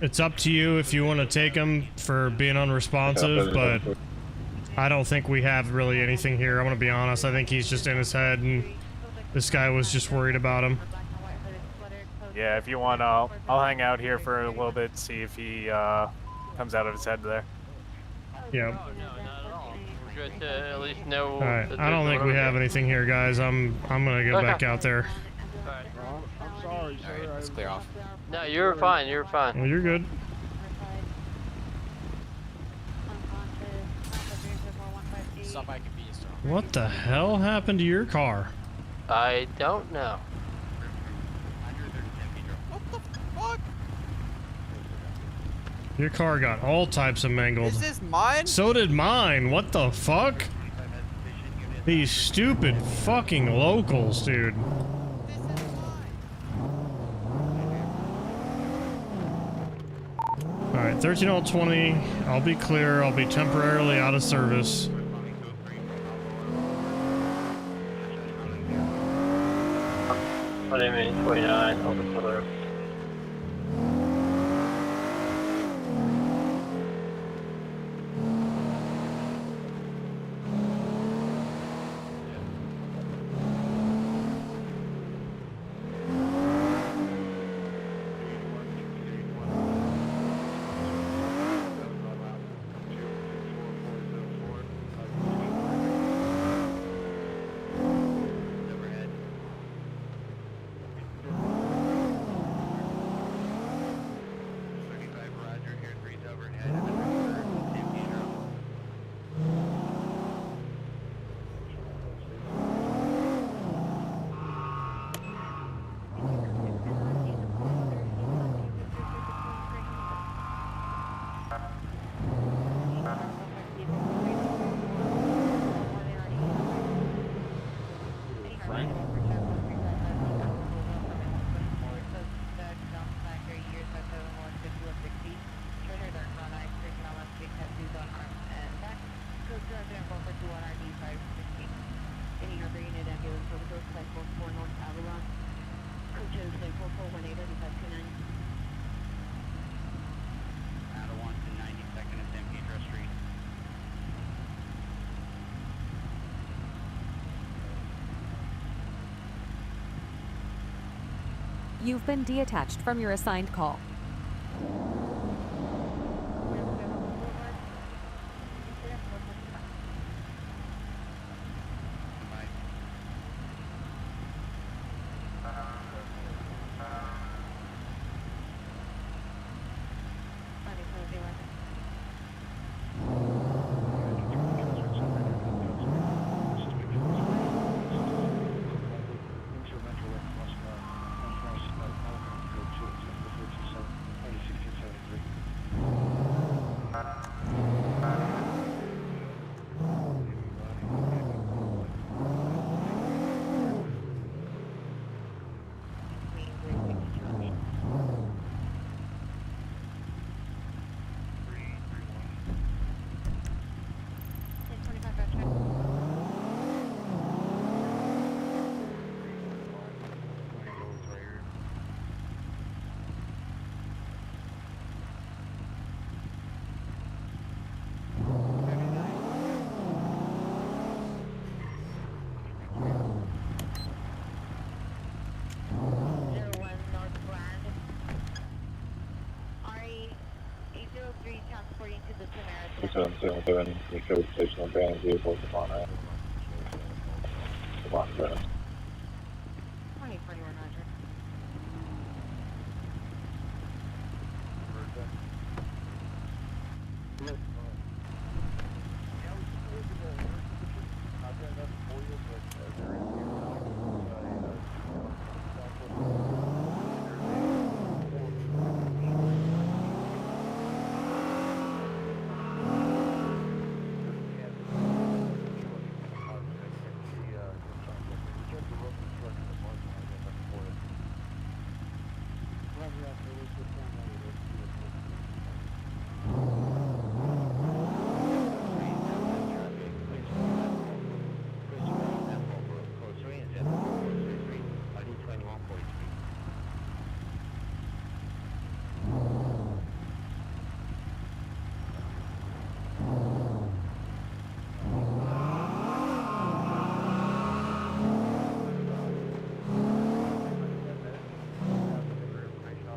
it's up to you if you want to take him for being unresponsive, but I don't think we have really anything here. I'm gonna be honest. I think he's just in his head, and this guy was just worried about him. Yeah, if you want, I'll hang out here for a little bit, see if he comes out of his head there. Yeah. We're good to at least know. All right. I don't think we have anything here, guys. I'm gonna go back out there. I'm sorry, sir. Alright, let's clear off. No, you're fine. You're fine. Well, you're good. Stop by convenience store. What the hell happened to your car? I don't know. Your car got all types of mangled. Is this mine? So did mine. What the fuck? These stupid fucking locals, dude. Alright, 13-20. I'll be clear. I'll be temporarily out of service. My name is 29, I'll be clear. You've been detached from your assigned call. 2777, the code station abandoned vehicles upon that. Upon that. 2041 Roger.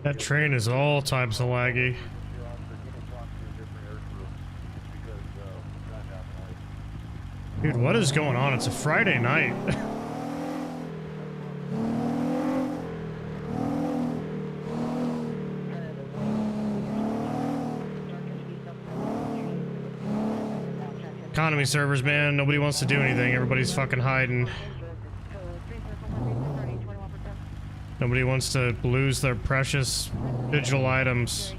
That train is all types of laggy. Dude, what is going on? It's a Friday night. Economy servers, man. Nobody wants to do anything. Everybody's fucking hiding. Nobody wants to lose their precious digital items.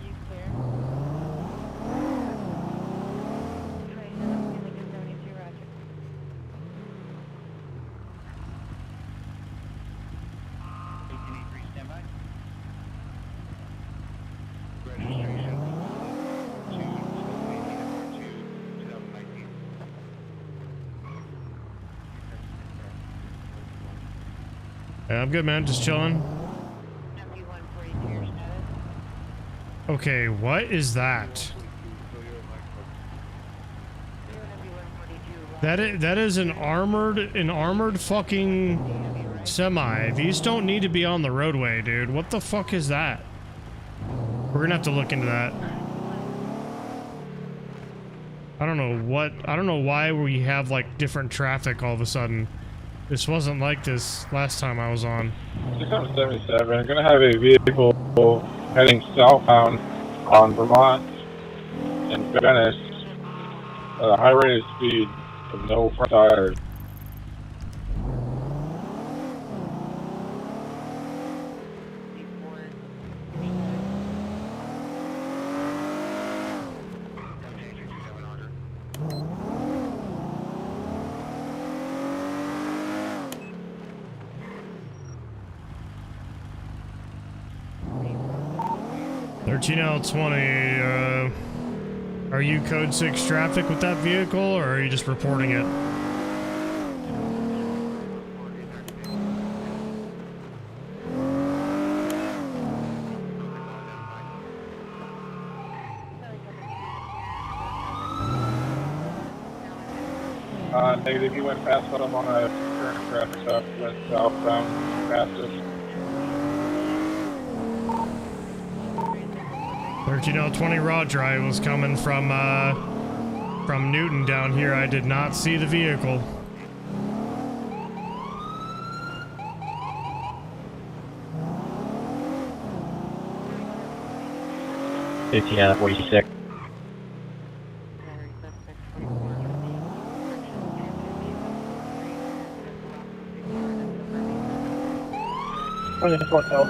Yeah, I'm good, man. Just chilling. Okay, what is that? That is an armored fucking semi. These don't need to be on the roadway, dude. What the fuck is that? We're gonna have to look into that. I don't know why we have like different traffic all of a sudden. This wasn't like this last time I was on. 677, gonna have a vehicle heading southbound on Vermont and Venice at a high rate of speed with no front tires. L20, are you code 6 traffic with that vehicle, or are you just reporting it? Negative, he went past what I'm on a current traffic stop, went southbound past us. 13L20 Roger, I was coming from Newton down here. I did not see the vehicle. ATN 46. I just want to help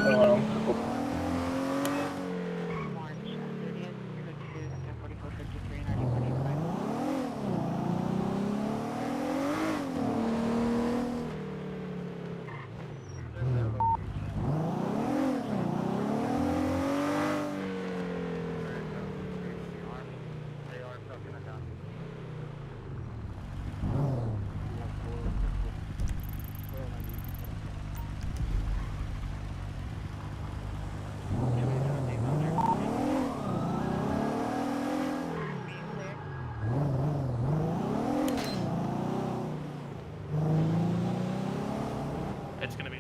It's gonna be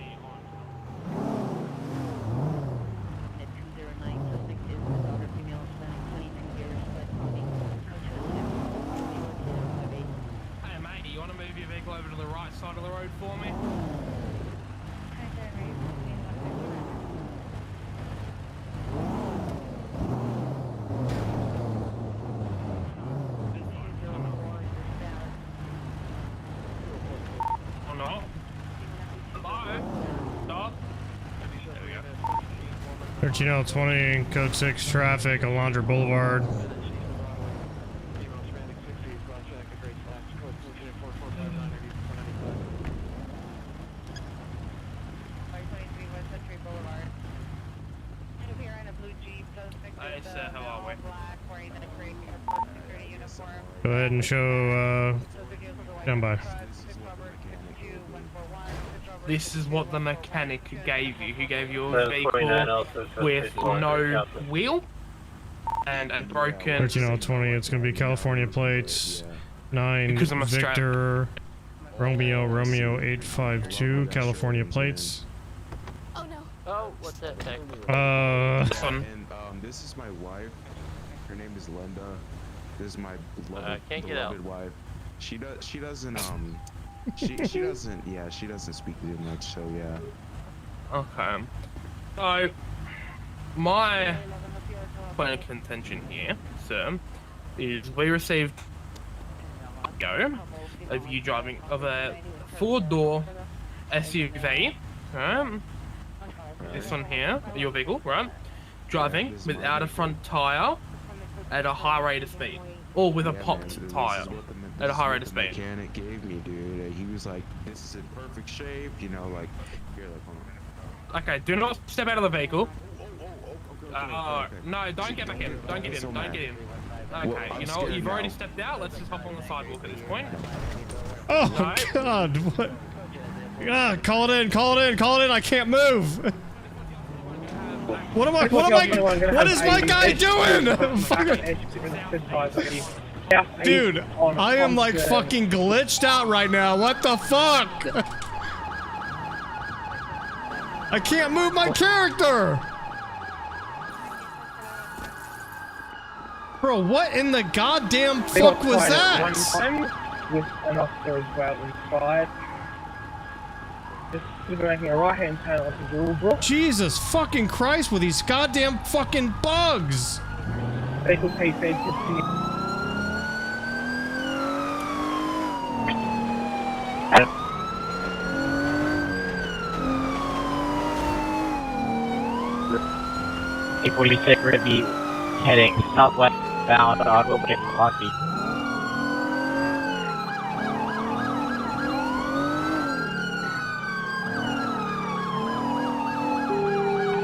pull over to the right side of the road for me? Or not? Hello? Stop. There we go. 13L20, code 6 traffic, Alondra Boulevard. Go ahead and show, stand by. This is what the mechanic gave you. He gave you a vehicle with no wheel and a broken... 13L20, it's going to be California plates. 9 Because I'm a Victor Romeo 852, California plates. Oh no. Oh, what's that thing? This is my wife. Her name is Linda. This is my beloved wife. She doesn't she doesn't speak too much, so yeah. Okay. So, my point of contention here, sir, is we received of you driving of a 4-door SUV, right? This one here, your vehicle, right? Driving without a front tire at a high rate of speed, or with a popped tire at a high rate of speed. The mechanic gave me, dude. He was like, "This is in perfect shape," you know, like. Here, like, hold on. Okay, do not step out of the vehicle. No, don't get back in. Don't get in. Don't get in. Okay, you know what? You've already stepped out. Let's just hop on the sidewalk at this point. Oh God! What? Ah, call it in! Call it in! Call it in! I can't move. What is my guy doing? Dude, I am like fucking glitched out right now. What the fuck? I can't move my character. Bro, what in the goddamn fuck was that? One time with an officer as well inside. Just making a right-hand turn onto Durant. Jesus fucking Christ with these goddamn fucking bugs! Vehicle PC continue. A46, we're gonna be heading southwest bound on Wilmington, Milwaukee.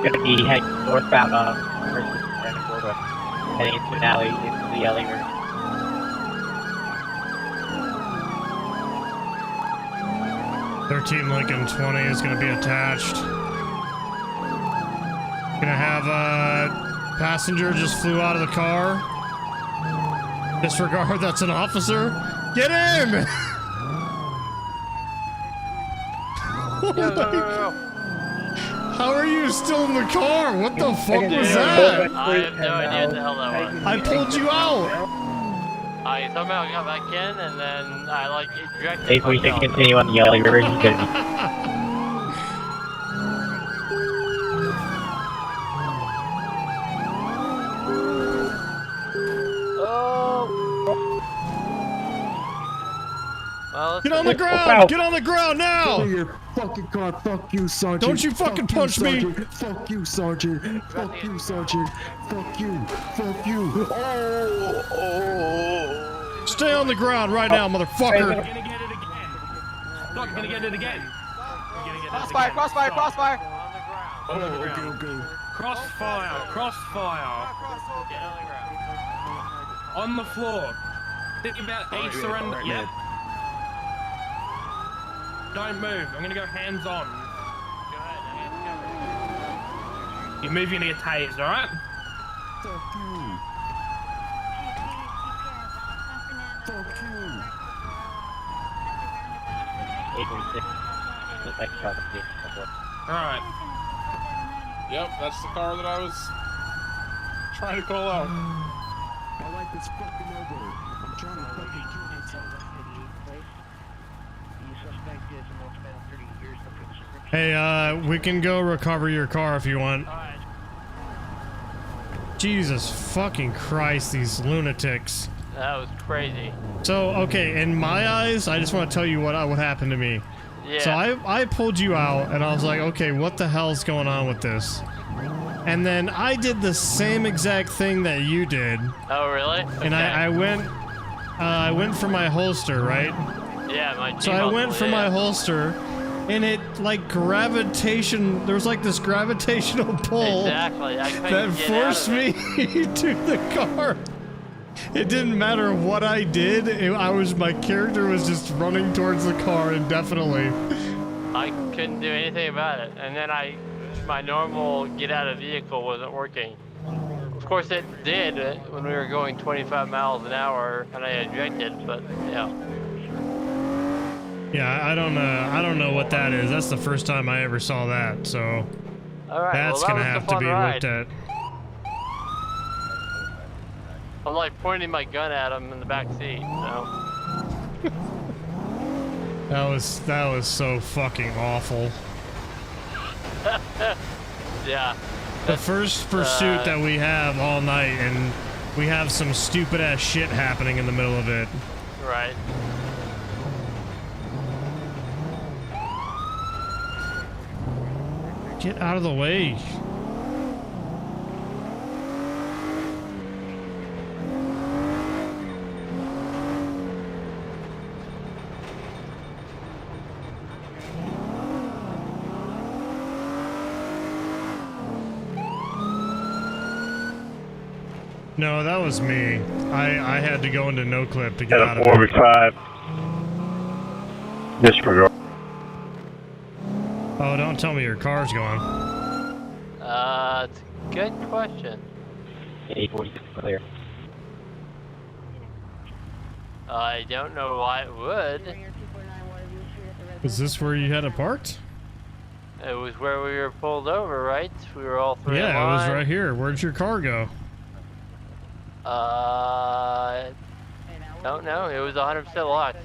Gonna be heading northbound on Florida, heading into an alley into the alley room. Lincoln 20 is gonna be attached. Gonna have a passenger just flew out of the car. Disregard, that's an officer. Get in! How are you still in the car? What the fuck was that? I have no idea what the hell that was. I pulled you out. I somehow got back in and then I like ejected. If we can continue on the alley river, he's gonna be. Get on the ground! Get on the ground now! Get in your fucking car. Fuck you, Sergeant. Don't you fucking punch me! Fuck you, Sergeant. Fuck you, Sergeant. Fuck you. Fuck you. Oh. Stay on the ground right now, motherfucker! You're gonna get it again. Look, you're gonna get it again. Crossfire, crossfire, crossfire! Oh, okay. Crossfire, crossfire. On the floor. Think about a surrender. Yep. Don't move. I'm gonna go hands on. You move, you're gonna get tased, alright? Fuck you. Fuck you. 846. Looks like Alright. Yep, that's the car that I was trying to call out. I like this fucking over. I'm trying to fucking kill myself. Hey, we can go recover your car if you want. Jesus fucking Christ, these lunatics. That was crazy. So, okay, in my eyes, I just want to tell you what happened to me. Yeah. So I pulled you out, and I was like, okay, what the hell's going on with this? And then I did the same exact thing that you did. Oh, really? Okay. And I went for my holster, right? Yeah, my So I went for my holster, and it, like, there was like this gravitational pull Exactly. I couldn't that get forced out of me it. to the car. It didn't matter what I did. My character was just running towards the car indefinitely. I couldn't do anything about it. And then my normal get out of vehicle wasn't working. Of course it did when we were going 25 miles an hour and I ejected, but yeah. Yeah, I don't know what that is. That's the first time I ever saw that, so Alright, that's well, gonna have to be looked at. I'm like pointing my gun at him in the back seat, so. That was so fucking awful. Yeah. The first pursuit that we have all night, and we have some stupid ass shit happening in the middle of it. Right. Get out of the way. No, that was me. I had to go into no clip to get out of it. 45. Disregard. Oh, don't tell me your car's going. It's a good question. 846 clear. I don't know why it would. Is this where you had it parked? It was where we were pulled over, right? We were all three in Yeah, it was line. right here. Where'd your car go? Don't know. It was 100% locked.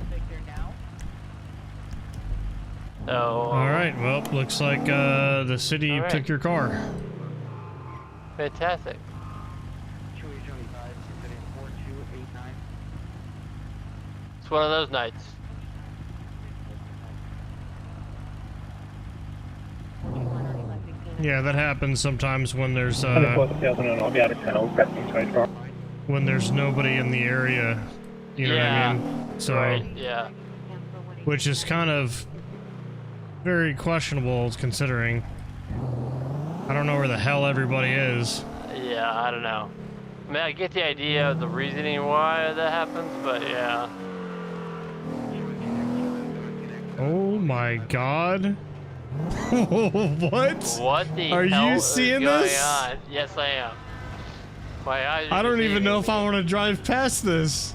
So. All right. Well, looks like the city took your car. Fantastic. It's one of those nights. Yeah, that happens sometimes when there's when there's nobody in the area. You know what I mean? So, right, yeah. Which is kind of very questionable considering I don't know where the hell everybody is. Yeah, I don't know. I mean, I get the idea of the reasoning why that happens, but yeah. Oh my god. What? What the Are hell you seeing is going this? on? Yes, I am. My eyes are I don't even deceiving know if me. I want to drive past this.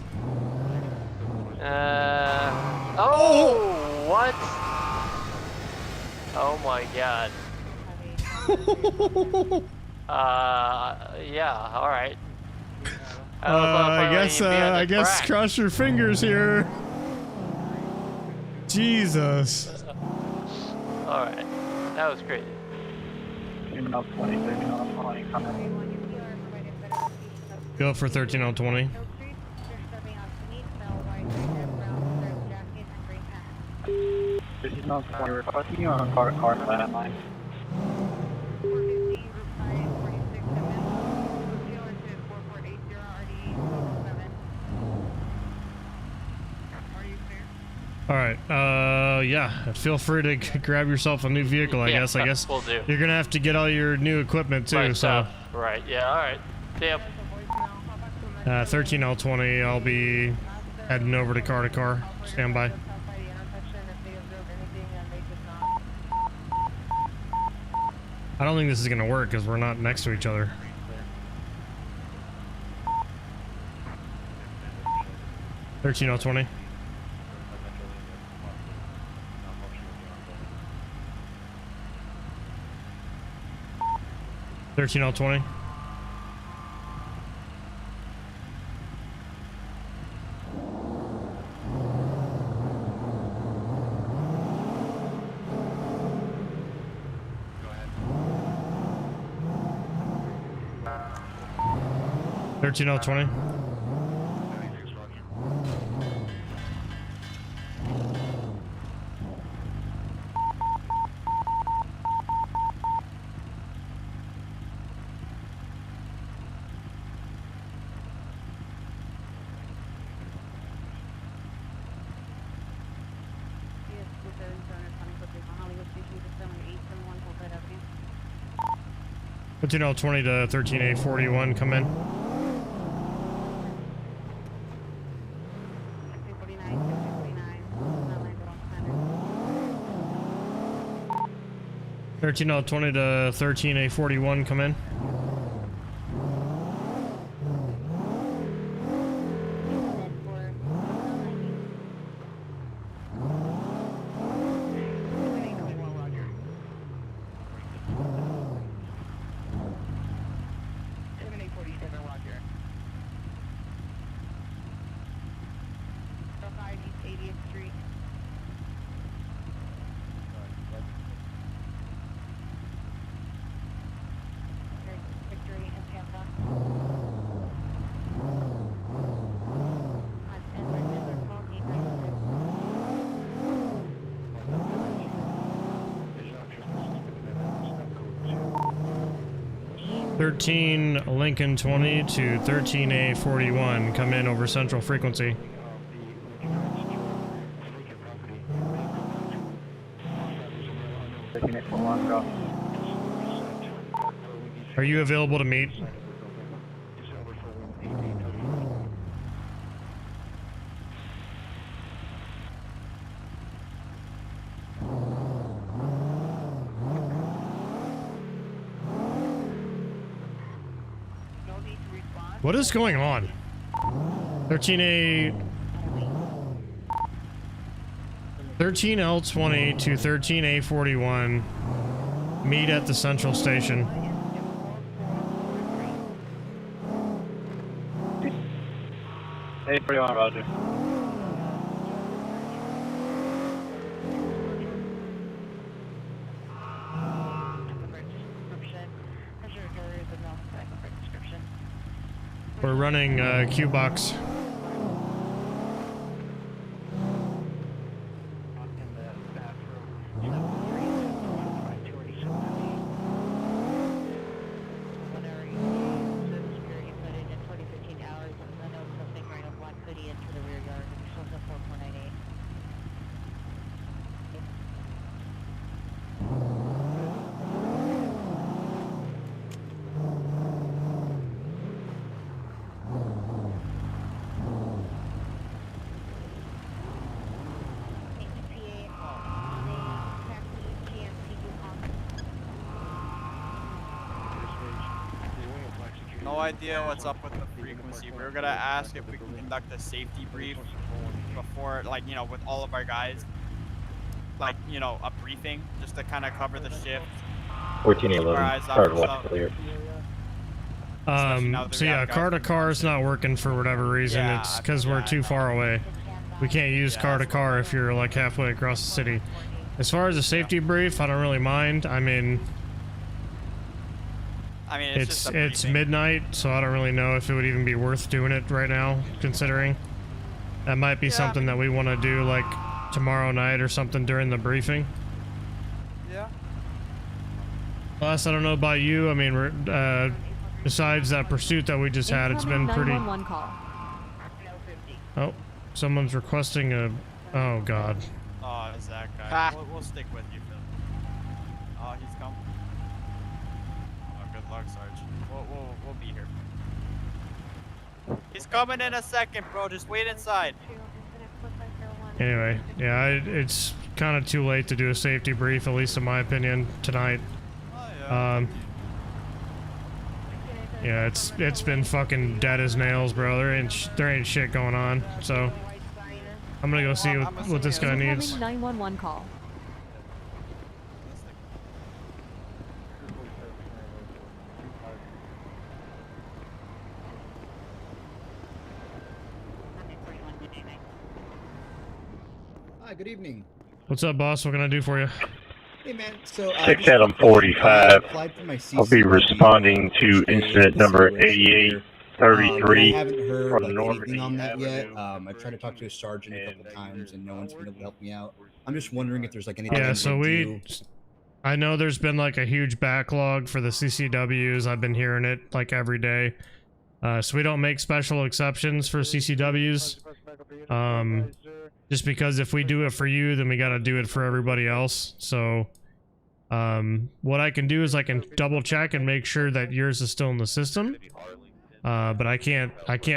Oh! What? Oh my god. Yeah, alright. I guess cross your fingers here. Jesus. Alright. That was crazy. Go for 13 on 20. This is not 20 requesting you on car flat line. All right. Yeah. Feel free to grab yourself a new vehicle. I guess. We'll do. You're gonna have to get all your new equipment too. My so. stuff. Right. Yeah. All right. See ya. 13L20. I'll be heading over to car. Stand by. I don't think this is gonna work because we're not next to each other. $13L20. $13L20. 13020. Continue 20 to 13841, come in. Thirteen 20 to 13841, come in. Lincoln 20 to 13A41, come in over central frequency. Are you available to meet? What is going on? 13L20 to 13A41. Meet at the central station. Hey, 41, roger. We're running Q-Box. No idea what's up with the frequency. We were gonna ask if we can conduct a safety brief before, like, you know, with all of our guys. Like, you know, a briefing just to kind of cover the shift. 1411, card what's clear. So yeah, car to car is not working for whatever reason. Yeah, it's because we're too far away. We can't use car to car if you're like halfway across the city. As far as a safety brief, I don't really mind. I mean, it's midnight, so I don't really know if it would even be worth doing it right now, considering that might be something that we want to do like tomorrow night or something during the briefing. Yeah. Plus, I don't know about you. I mean, besides that pursuit that we just had, it's been pretty. 911 call. Oh, someone's requesting a. Oh God. Oh, it's that guy. We'll stick with you, Phil. Oh, he's coming. Oh, good luck, Sarge. We'll be here. He's coming in a second, bro. Just wait inside. Anyway, yeah, it's kind of too late to do a safety brief, at least in my opinion, tonight. Oh, yeah, it's been fucking dead as nails, bro. There ain't shit going on. So I'm gonna go see what this guy needs. 911 call. Hi, good evening. What's up, boss? What can I do for you? Hey, man. So, 6 Adam 45. I'll be responding to incident number 88 33 I haven't heard from like North anything on that yet. I've tried to talk to a sergeant a couple times, and no one's been able to help me out. I'm just wondering if there's like anything I Yeah, can so do. I know there's been like a huge backlog for the CCWs. I've been hearing it like every day. So we don't make special exceptions for CCWs. Just because if we do it for you, then we gotta do it for everybody else. So what I can do is I can double check and make sure that yours is still in the system. But I can't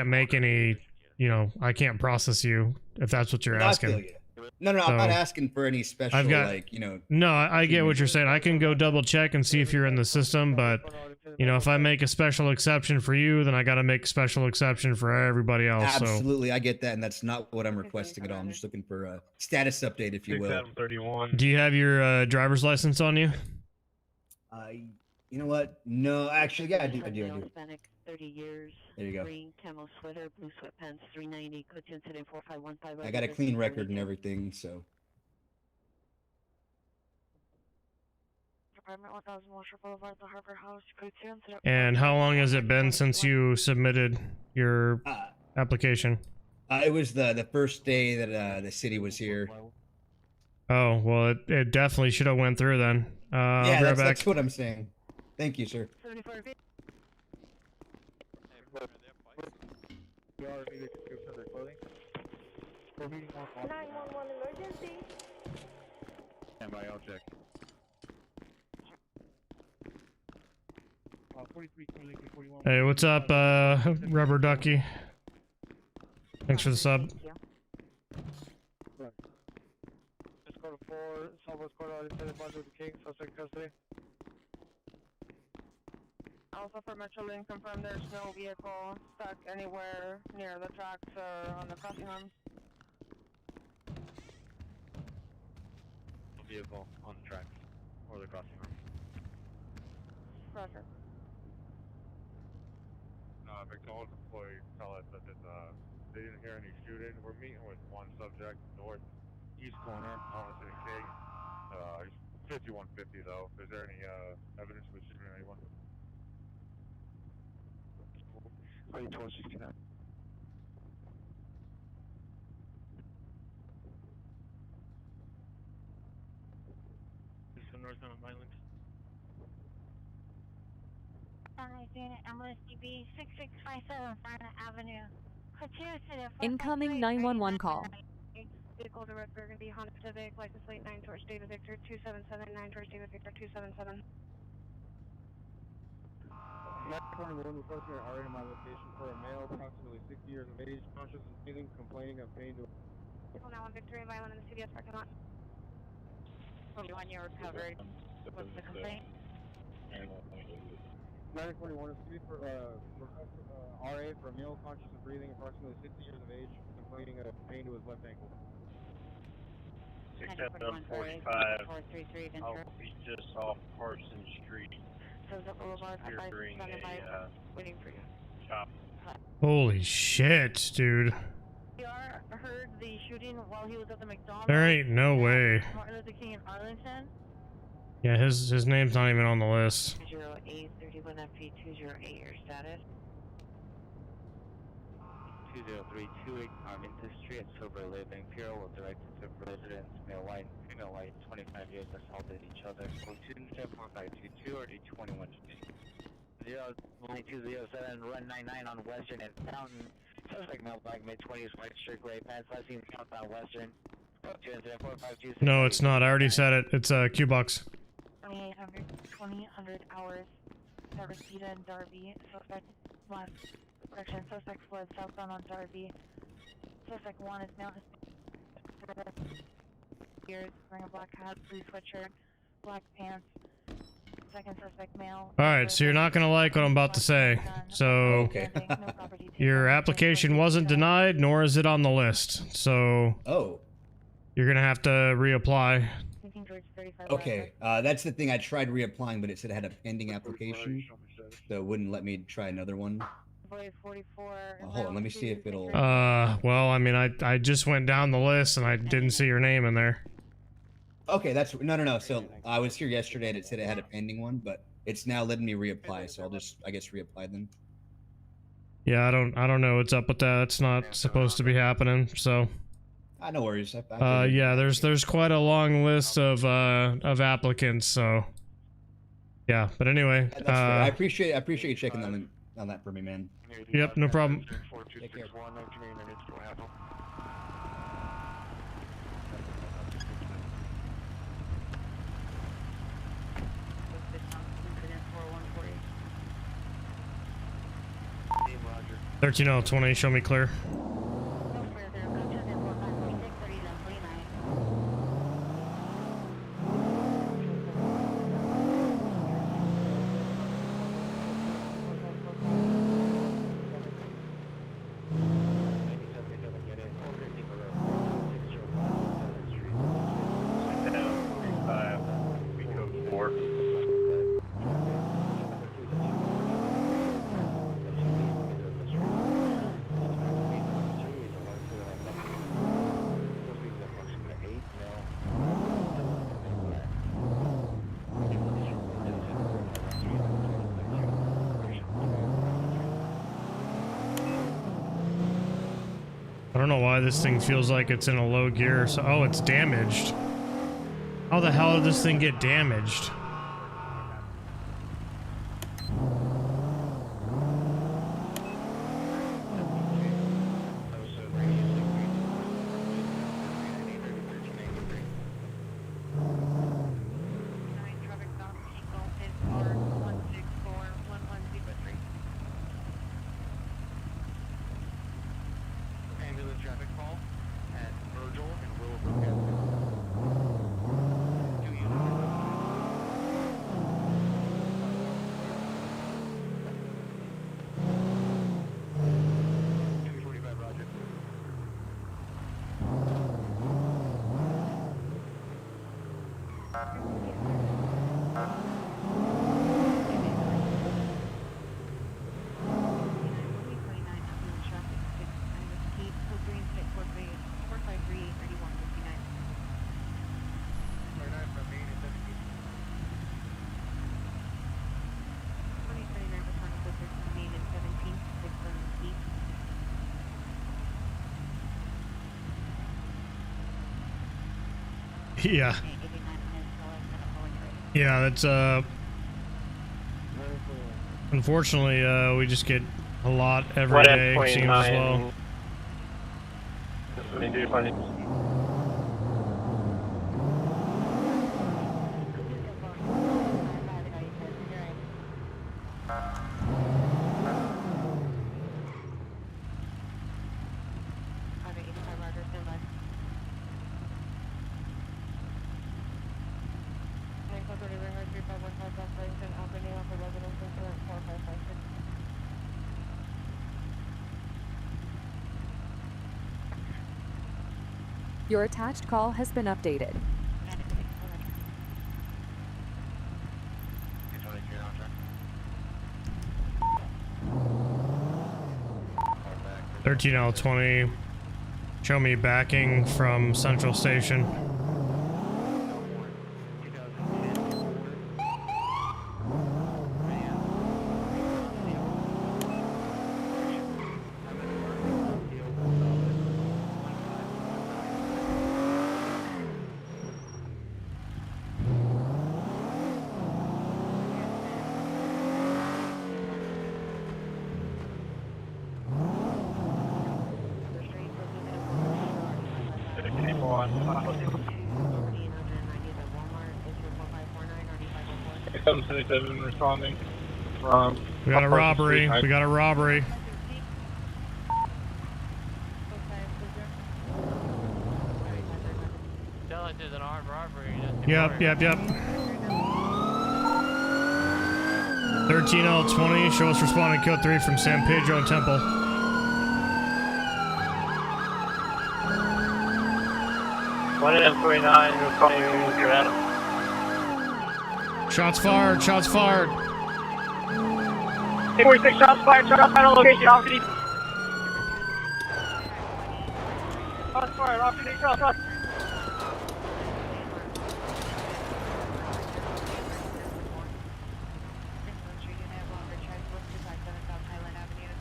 make any, you know, I can't process you if that's what you're asking. I feel you. No, I'm not asking for any special, like, you know. No, I get what you're saying. I can go double check and see if you're in the system, but, you know, if I make a special exception for you, then I gotta make a special exception for everybody else. Absolutely, I get that, and that's not what I'm requesting at all. I'm just looking for a status update, if you will. 31. Do you have your driver's license on you? You know what? No, actually, yeah, I do. Hispanic, 30 years. There you go. Green camo sweater, blue sweatpants, 390. Coach incident 4515. I got a clean record and everything, so. Department 1000 Wilshire Boulevard, the Harbor House. Code 2 incident. And how long has it been since you submitted your application? It was the first day that the city was here. Oh, well, it definitely should have went through then. Yeah, that's what I'm saying. Thank you, sir. 74 feet. 911 emergency. Stand by, I'll check. 43, Hey, what's up, Rubber Ducky? Thanks for the sub. Just go to 4, Southwest Corridor, Luther King, suspect custody. Also for Metrolink, confirm there's no vehicle stuck anywhere near the tracks or on the crossing arms. No vehicle on the tracks or the crossing arm. Roger. McDonald's employees tell us that they didn't hear any shooting. We're meeting with one subject northeast corner on City King. He's 5150 though. Is there any evidence of a shooting or anyone? 1269. This is northbound violence. Ambulance DB 6657 Farnham Avenue. Incoming 911 call. Vehicle director going to be Honda Civic, license plate 9 George David Victor 277, 9 George David Victor 277. 921 requesting an RA to my location for a male, approximately 60 years of age, conscious and breathing, complaining of pain to. Vehicle now on Victory and Violent in the CVS parking lot. 41 year recovered. What's the complaint? 921 is to for request RA for a male, conscious and breathing, approximately 60 years of age, complaining of pain to his left ankle. 6745. I'll be just off Carson Street. Boulevard, During waiting for you. Chop. Holy shit, dude. PR heard the shooting while he was at the McDonald's. There ain't no way. Martin Luther King in Arlington. Yeah, his name's not even on the list. 0831 FP 208, your status. 20328 Arlington Street, sober living, Imperial will direct to residents, male white, female white, 25 years assaulted each other. 024522 or 821 09207 run 99 on Western and Fountain. Suspect male black mid-20s, white shirt, gray pants, last seen southbound Western. No, it's not. I already said it. It's Q-Box. 2800, 2000 hours. Service Peta and Darby. Suspect left. Correction. Suspect fled southbound on Darby. Suspect 1 is now years, wearing a black hat, blue sweatshirt, black pants. Second suspect male. Alright, so you're not gonna like what I'm about to say. So, your application wasn't denied, nor is it on the list. So, you're gonna have to reapply. Okay, that's the thing. I tried reapplying, but it said I had a pending application, so it wouldn't let me try another one. Hold on, let me see if it'll. Well, I mean, I just went down the list and I didn't see your name in there. Okay, that's no. So I was here yesterday and it said it had a pending one, but it's now letting me reapply. So I'll just, I guess, reapply then. Yeah, I don't know what's up with that. It's not supposed to be happening. So. No worries. Yeah, there's quite a long list of applicants. So. Yeah, but anyway. That's fair. I appreciate you checking on that for me, man. Yep, no problem. Take care. Incident 4140. 13L20, show me clear. I don't know why this thing feels like it's in a low gear. So, oh, it's damaged. How the hell did this thing get damaged? Yeah. Yeah, that's unfortunately we just get a lot every day, seems as well. Your attached call has been updated. L20, show me backing from Central Station. Responding. We got a robbery. We got a robbery. Sounds like there's an armed robbery. Yep. 13L20, show us responding kill 3 from San Pedro and Temple. One of them 49, we'll call you with your Adam. Shots fired, shots fired. 46 shots fired on location, officer. Shots fired, officer, shots fired.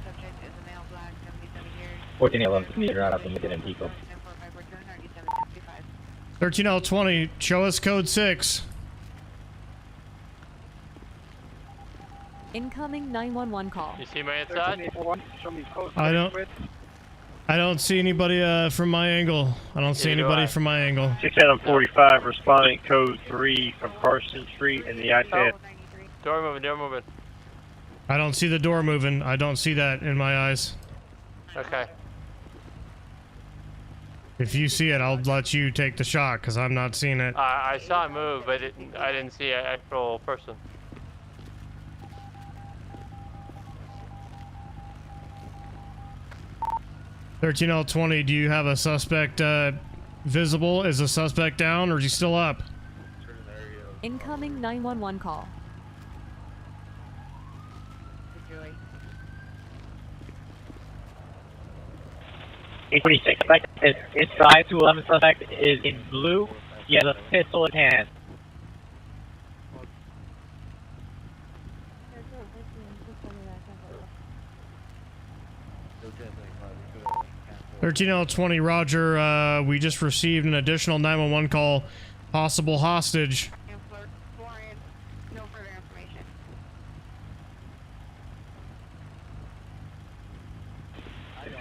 Subject is 1411 meter out of the Midland Eagle. 13L20, show us code 6. Incoming 911 call. You see my inside? I don't see anybody from my angle. I don't see anybody from my angle. 6745 responding code 3 from Carson Street and the I-10. Door moving, door moving. I don't see the door moving. I don't see that in my eyes. Okay. If you see it, I'll let you take the shot because I'm not seeing it. I saw it move, but I didn't see an actual person. L20, do you have a suspect visible? Is the suspect down or is he still up? Incoming 911 call. 826 suspect is inside. 211 suspect is in blue. He has a pistol in hand. L20, Roger. We just received an additional 911 call. Possible hostage. No further information.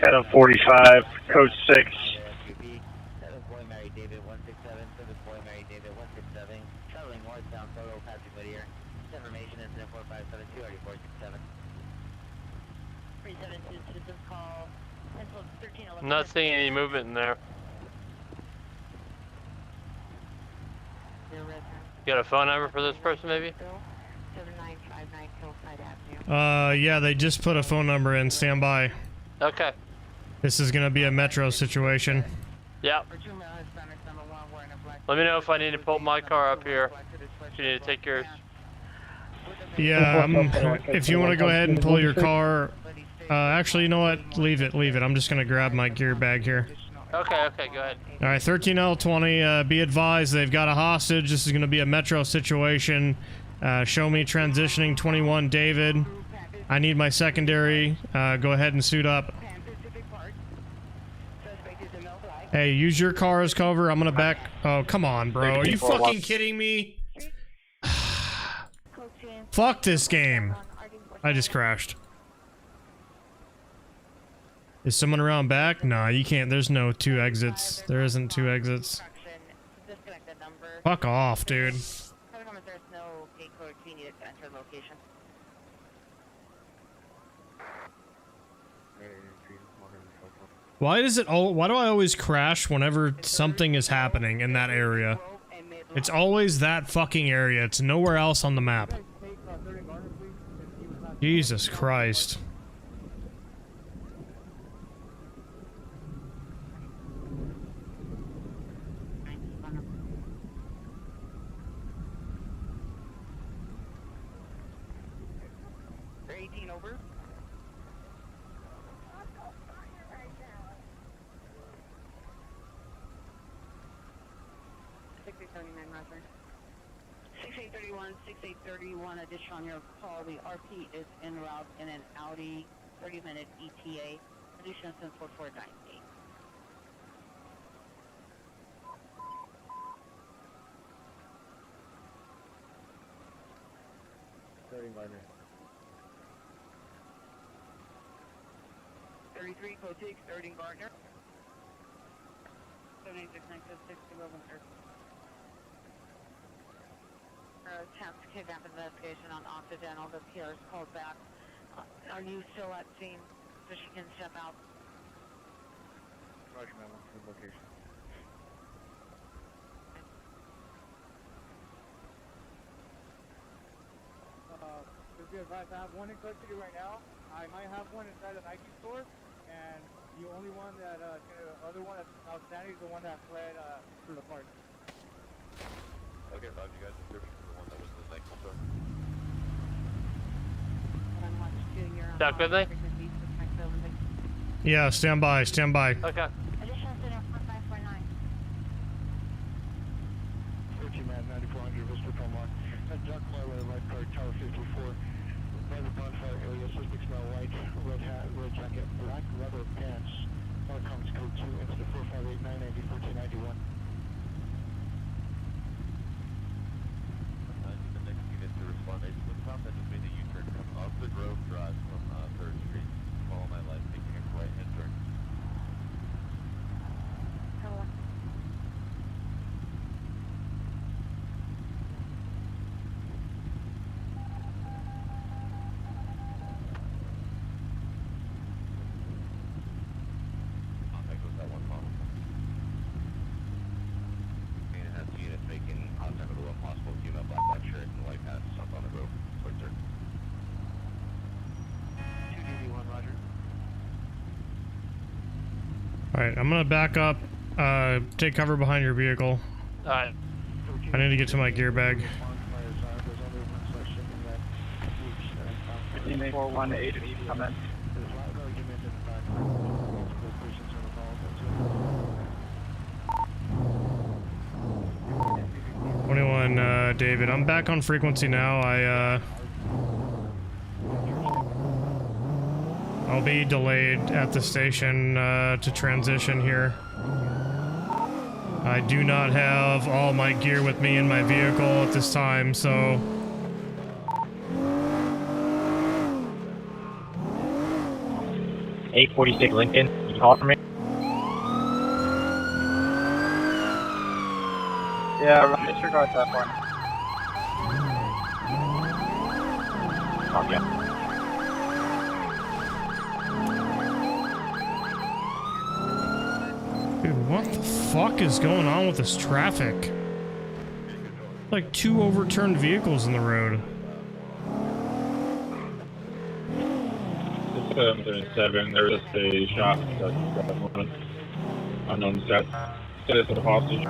745, code 6. 7 boy Mary David 167, 7 boy Mary David 167, traveling northbound, photo passing Whittier. Information is 4572 467. 372 citizens call. I'm not seeing any movement in there. You got a phone number for this person, maybe? 7959 Hillside Avenue. Yeah, they just put a phone number in. Stand by. Okay. This is gonna be a metro situation. Yeah. Let me know if I need to pull my car up here. If you need to take yours. Yeah, if you want to go ahead and pull your car. Actually, you know what? Leave it, leave it. I'm just gonna grab my gear bag here. Okay, okay, go ahead. All right, 13L20, be advised they've got a hostage. This is gonna be a metro situation. Show me transitioning 21 David. I need my secondary. Go ahead and suit up. Hey, use your car as cover. I'm gonna back. Oh, come on, bro. Are you fucking kidding me? Fuck this game. I just crashed. Is someone around back? Nah, you can't. There's no 2 exits. There isn't 2 exits. Fuck off, dude. Why does it why do I always crash whenever something is happening in that area? It's always that fucking area. It's nowhere else on the map. Jesus Christ. Over. 6839, Roger. 6831, 6831, additional on your call. The RP is en route in an Audi 30-minute ETA. Additional since 4498. Starting Gardner. 33, code 6, starting Gardner. 78696, sir. Attempt to kidnap investigation on Occidental. The PR is called back. Are you still at scene so she can step out? Roger, ma'am. What's the location? Just be advised, I have one in custody right now. I might have one inside the Nike store, and the only one that, other one that's outstanding is the one that fled through the park. Okay, Roger, you guys description for the one that was in the Nike store. Stuck with me? Yeah, stand by, stand by. Okay. Additional center 4549. 13 man, 9400, Vista Palmar. And Jack Marley, light car, Tower 54. By the bonfire area, suspect smell white, red hat, red jacket, black leather pants, comes code 2 into the 458 990 1491. The next unit to respond. I just found that just made a U-turn from up the Grove Drive from 3rd Street. Follow my light, taking a right-hand turn. There goes that one pump. And has units making contact with a little possible female black shirt and white pants up on the road. Towards her. 2DD1, roger. Alright, I'm gonna back up, take cover behind your vehicle. Alright. I need to get to my gear bag. 418 come in. 21, David, I'm back on frequency now. I'll be delayed at the station to transition here. I do not have all my gear with me in my vehicle at this time, so... $846 Lincoln, you call for me? Yeah, disregard that one. Oh, yeah. Dude, what the fuck is going on with this traffic? Like 2 overturned vehicles in the road. 737, there was a shot unknown status of the hostage.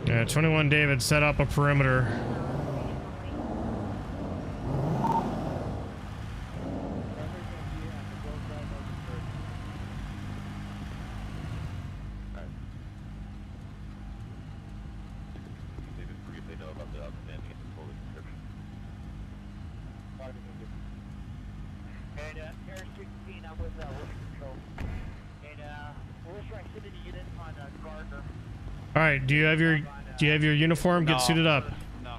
Yeah, 21 David, set up a perimeter. All right, do you have your uniform? Get suited up. No.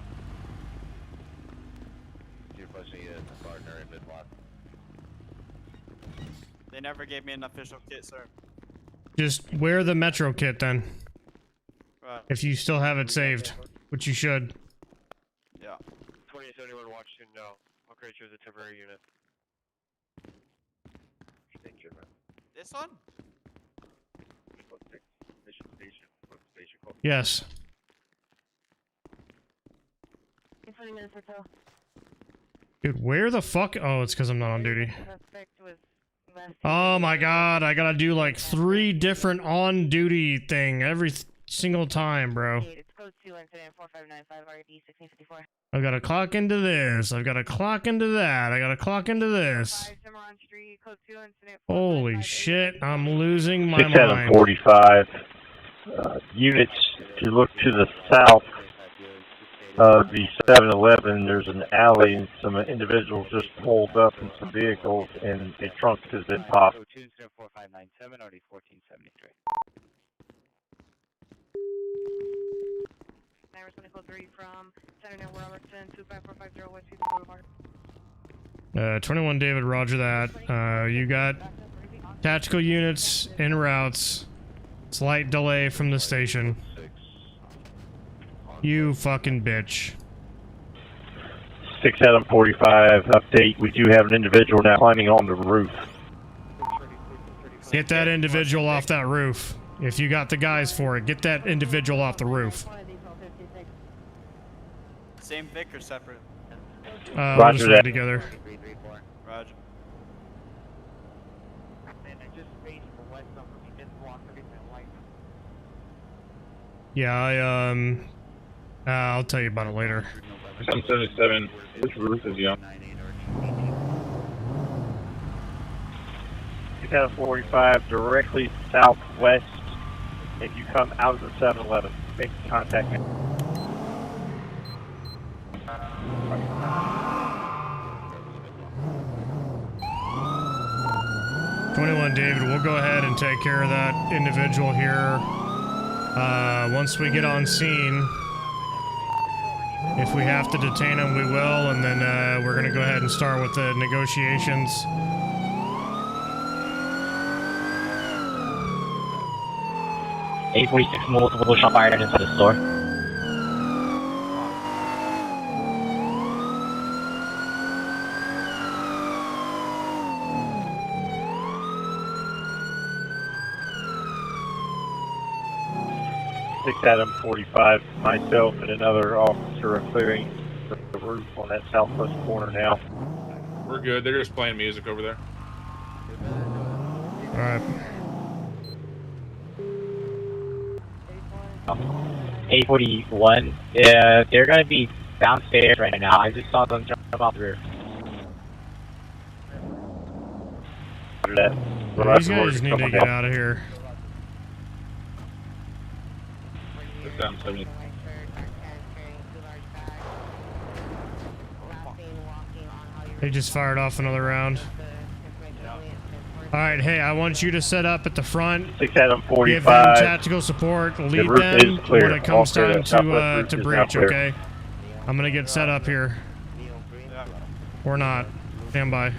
They never gave me an official kit, sir. Just wear the Metro kit then. Right. If you still have it saved, which you should. Yeah. 2071 Washington, no. I'll create you as a temporary unit. This one? Yes. 20 minutes or so. Dude, where the fuck? Oh, it's because I'm not on duty. Suspect was last Oh my god, I gotta do like 3 different on-duty thing every single time, bro. It's code 2 incident 4595 RD 1654. I've gotta clock into this, I've gotta clock into that, I gotta clock into this. 5 Cimarron Street, code 2 incident. Holy shit, I'm losing my mind. 6745. Units, if you look to the south of the 7-Eleven, there's an alley and some individuals just pulled up in some vehicles and a trunk has been popped. 4597 RD 1473. Nine 3 from Senator Robertson 25450 West Boulevard. 21 David, roger that. You got tactical units en routes. Slight delay from the station. You fucking bitch. 6745 update. We do have an individual now climbing on the roof. Get that individual off that roof. If you got the guys for it, get that individual off the roof. Same Vic or separate? We'll just ride together. Roger. Yeah, I'll tell you about it later. 777, which roof is he on? 6745 directly southwest. If you come out of the 7-Eleven, make contact. 21 David, we'll go ahead and take care of that individual here. Once we get on scene, if we have to detain him, we will, and then we're going to go ahead and start with the negotiations. A46 multiple shot fired inside the store. Adam 45, myself and another officer are clearing the roof on that southwest corner now. We're good. They're just playing music over there. All right. A41. Yeah, they're gonna be downstairs right now. I just saw them jump off the roof. These guys need to get out of here. They just fired off another round. Alright, hey, I want you to set up at the front. 6 Adam 45. Give them tactical support. Lead them when it comes time to breach, okay? I'm gonna get set up here. Or not. Stand by.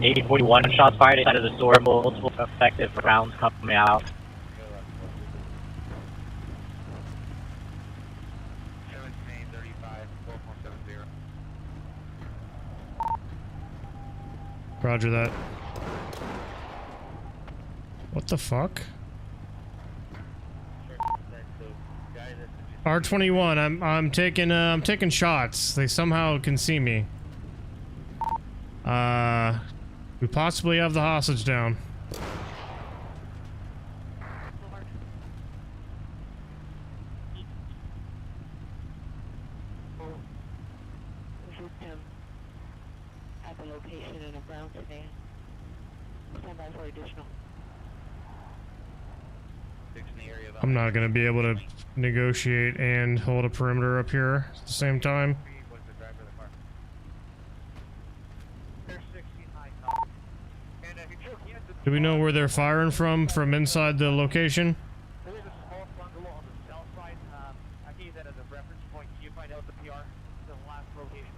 A41 shots fired inside of the store, multiple effective rounds coming out. Roger that. What the fuck? R21, I'm taking shots. They somehow can see me. We possibly have the hostage down. At the location in a brown sedan. Stand by for additional. I'm not gonna be able to negotiate and hold a perimeter up here at the same time. Do we know where they're firing from inside the location? There is a small bungalow on the south side. I can use that as a reference point. Can you find out the PR? The last location.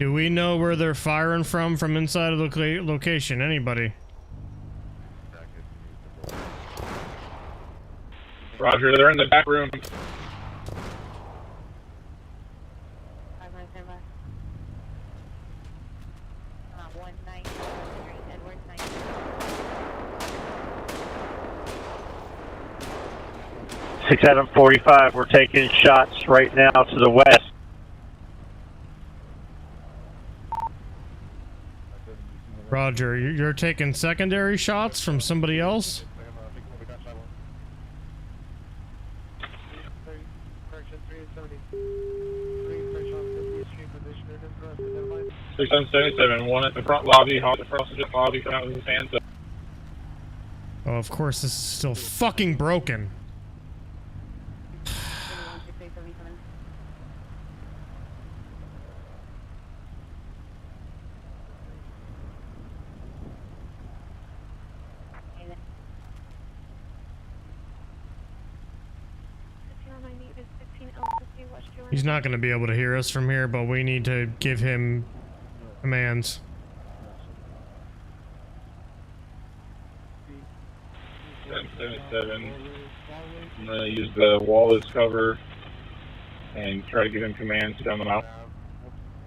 Do we know where they're firing from inside of the location? Anybody? Roger, they're in the back room. Six Adam 45, we're taking shots right now to the west. Roger, you're taking secondary shots from somebody else? Six 77, one at the front lobby, hot across the lobby, come out with his hands up. Oh, of course, this is still fucking broken. He's not going to be able to hear us from here, but we need to give him commands. I'm going to use the wall as cover and try to give him commands to dumb him out.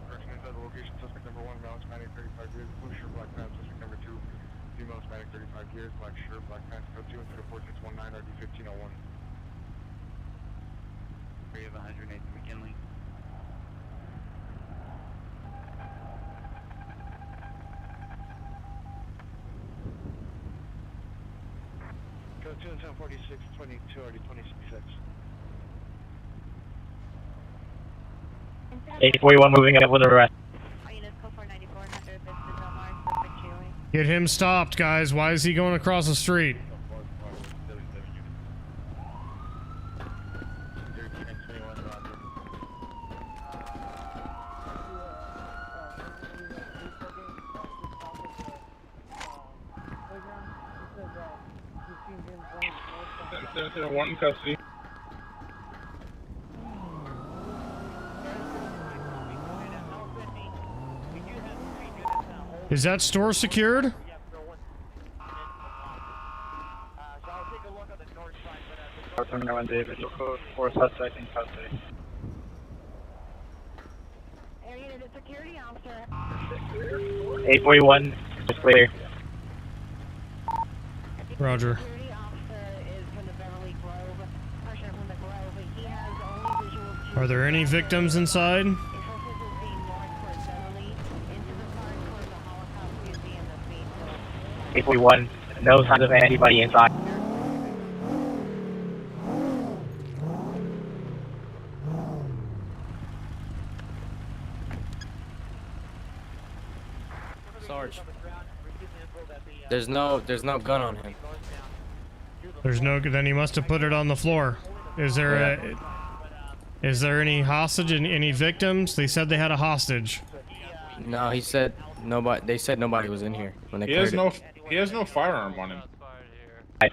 Person inside the location, suspect number 1, male, Hispanic, 35 years, blue shirt, black pants, suspect number 2, female, Hispanic, 35 years, black shirt, black pants, code 2, instead of 4619, RD 1501. Area of 108 McKinley. Code 2 and 1046, 22, RD 26. A41 moving up with a arrest. Get him stopped, guys. Why is he going across the street? One in custody. Is that store secured? David, local 4 suspect in custody. Area to security officer. 841, it's clear. Roger. Security officer is from the Beverly Grove. Person from the Grove. He has only visual Are there any victims inside? 841, no signs of anybody inside. Sarge. There's no gun on him. There's no. Then he must have put it on the floor. Is there any hostage? Any victims? They said they had a hostage. No, he said nobody. They said nobody was in here when they He has no firearm on him. All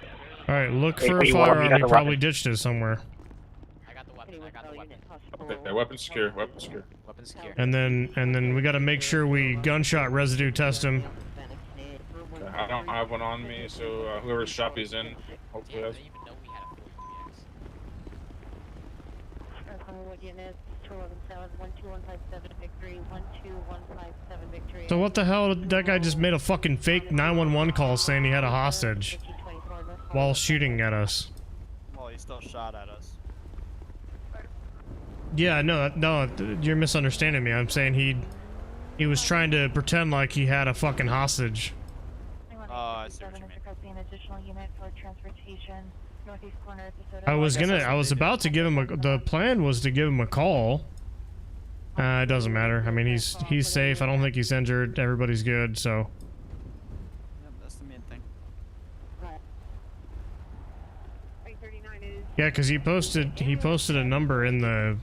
right, look for a firearm. He probably ditched it somewhere. I got the weapon. Okay, weapon secure. Weapon secure. Weapon secure. And then we got to make sure we gunshot residue test him. Okay, I don't have one on me, so whoever's shop he's in, hopefully has. So what the hell? That guy just made a fucking fake 911 call saying he had a hostage while shooting at us. Well, he still shot at us. Yeah, no, you're misunderstanding me. I'm saying he was trying to pretend like he had a fucking hostage. Oh, I see what you mean. I was about to give him the plan was to give him a call. It doesn't matter. I mean, he's safe. I don't think he's injured. Everybody's good, so. Yep, that's the main thing. Yeah, because he posted a number in the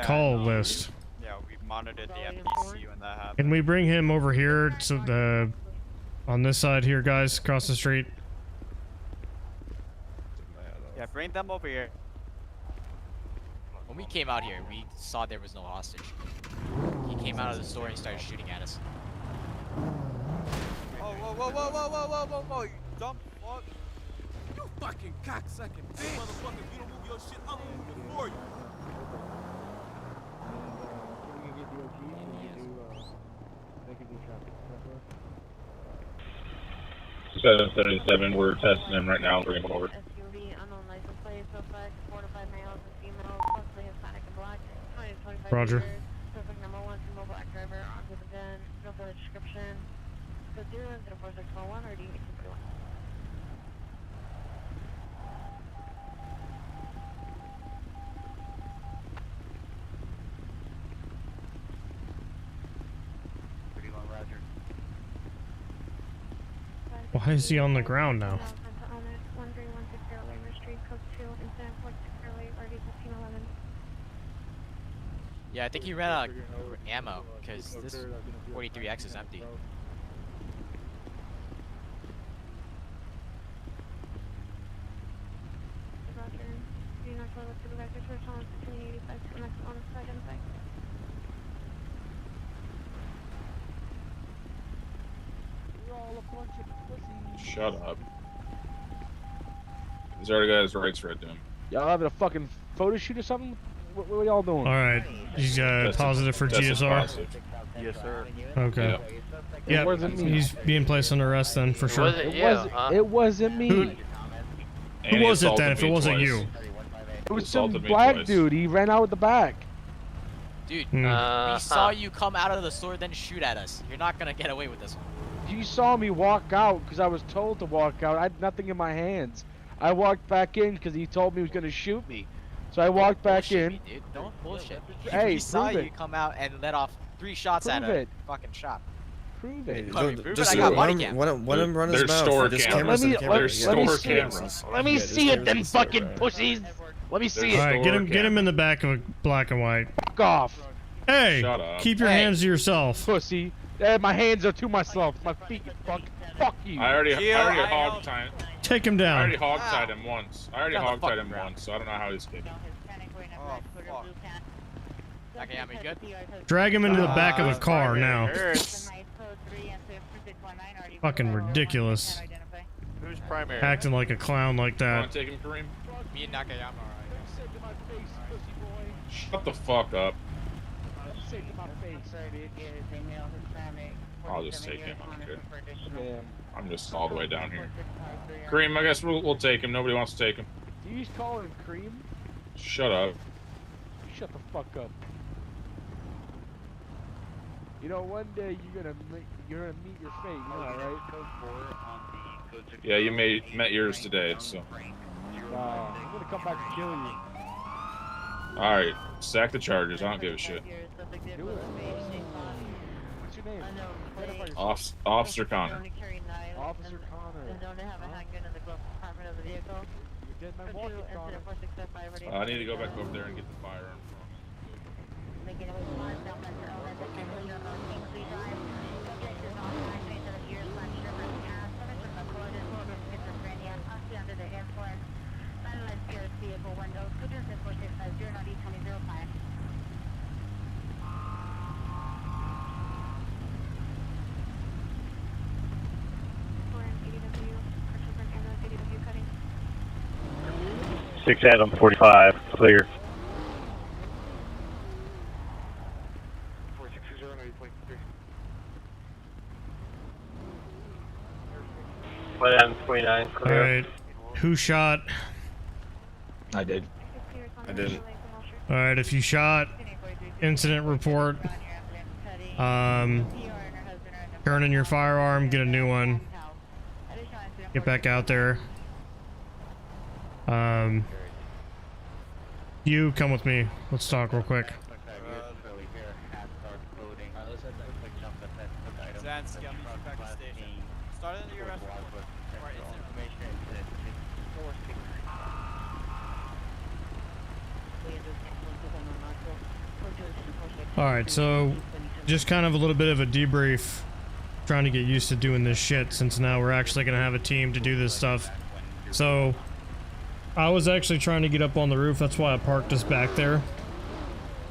call list. Yeah, we monitored the FDC when that happened. Can we bring him over here to on this side here, guys, across the street? Yeah, bring them over here. When we came out here, we saw there was no hostage. He came out of the store and he started shooting at us. Oh, whoa, you dumb fuck. You fucking cocksucking bitch. Motherfucker, if you don't move your shit, I'm moving for you. 777, we're testing him right now. Bring him over. Roger. Why is he on the ground now? Yeah, I think he ran out of ammo because this 43X is empty. Shut up. He's already got his rights read to him. Y'all having a fucking photo shoot or something? What are y'all doing? All right, he's positive for GSR. Positive. Yes, sir. Okay. Yeah, Yeah, he's being placed under arrest then for sure. It wasn't me. Who was it then? If it wasn't you, it was some black dude. He ran out with the back. Dude, we saw you come out of the store then shoot at us. You're not gonna get away with this one. You saw me walk out because I was told to walk out. I had nothing in my hands. I walked back in because he told me he was gonna shoot me. So I walked back in. Me, dude. Don't bullshit. Hey, we saw prove you it. come out and let off 3 shots at Prove a it. fucking shop. Prove it. Just I got body let cam. him run his There's mouth. store There's cameras. cameras. There's store cameras. Let me see it then, fucking pussies. Let me see it. All right, get him in the back of a black and white. Fuck off. Hey, Shut up. keep your hands to yourself. Pussy. My hands are to myself. My feet. Fuck you. I already hog tied. Take him down. I already hog tied him once. So I don't know how he's escaped. Nakayama, you good? Drag him into the back of a car now. Fucking ridiculous. Who's primary? Acting like a clown like You that. wanna take him, Kareem? Me and Nakayama are Shut the fuck up. I'll just take him. I don't care. I'm just all the way down here. Kareem, I guess we'll take him. Nobody wants to take him. Do you call him Cream? Shut up. Shut the fuck up. You know, one day you're gonna meet your fate. You know that, right? Yeah, you met yours today, so. I'm gonna come back and kill you. Alright, sack the charges. I don't give a shit. Do it. What's your name? Officer Connor. Officer Connor. You did my walking, Connor. I need to go back over there and get the firearm Six Adam 45, clear. 1 Adam 29, clear. Alright. Who shot? I did. I didn't. Alright, if you shot, incident report. Turn in your firearm, get a new one. Get back out there. You come with me. Let's talk real quick. Zansky, I'm meeting back at the station. Start in your arrest report. Or incident Alright, so just kind of a little bit of a debrief. Trying to get used to doing this shit since now we're actually going to have a team to do this stuff. So I was actually trying to get up on the roof. That's why I parked us back there.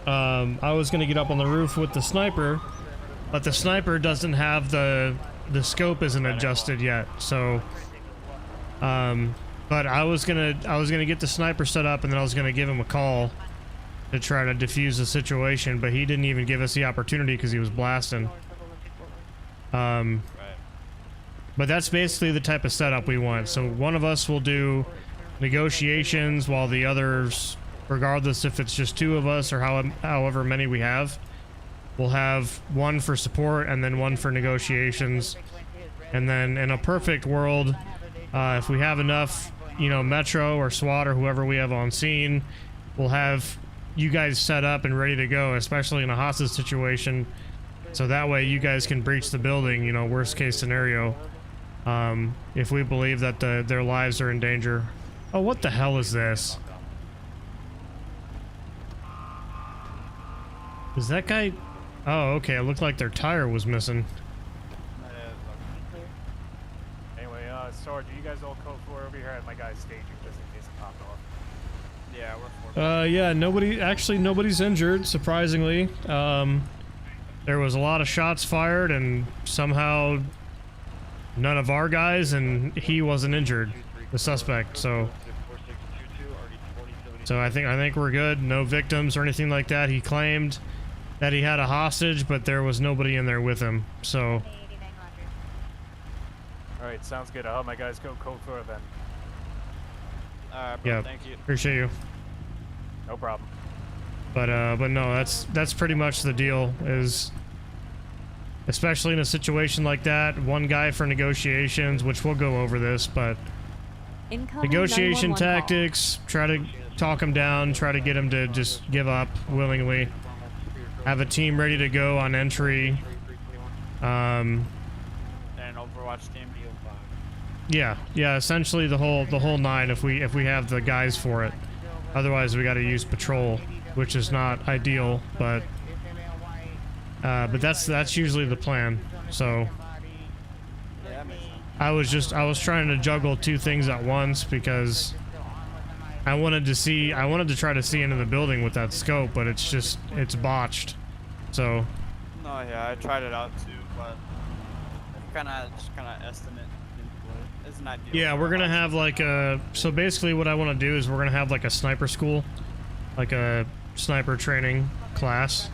I was going to get up on the roof with the sniper, but the sniper doesn't have the scope isn't adjusted yet. So but I was going to get the sniper set up, and then I was going to give him a call to try to defuse the situation, but he didn't even give us the opportunity because he was blasting. But that's basically the type of setup we want. So one of us will do negotiations while the others, regardless if it's just two of us or however many we have, we'll have one for support and then one for negotiations. And then in a perfect world, if we have enough, Metro or SWAT or whoever we have on scene, we'll have you guys set up and ready to go, especially in a hostage situation. So that way you guys can breach the building, worst case scenario. If we believe that their lives are in danger. Oh, what the hell is this? Is that guy? Oh, okay. It looked like their tire was missing. Anyway, Sergeant, you guys all code 4 over here at my guy's staging just in case it popped off. Yeah, we're 4. Yeah, nobody's injured, surprisingly. There was a lot of shots fired, and somehow none of our guys, and he wasn't injured, the suspect. So I think we're good. No victims or anything like that. He claimed that he had a hostage, but there was nobody in there with him. So. All right, sounds good. I'll have my guys go code 4 then. Alright, bro, Yeah, thank you. appreciate you. No problem. But no, that's pretty much the deal. Is especially in a situation like that, one guy for negotiations, which we'll go over this, but Incoming negotiation 911 call. tactics, try to talk him down, try to get him to just give up willingly. Have a team ready to go on entry. And an Overwatch team. Yeah, essentially the whole nine if we have the guys for it. Otherwise, we got to use patrol, which is not ideal, but that's usually the plan. So I was trying to juggle two things at once because I wanted to try to see into the building with that scope, but it's botched. So No, yeah, I tried it out too, but just kind of estimate isn't ideal. yeah, we're gonna have like so basically what I want to do is we're gonna have like a sniper school, like a sniper training class.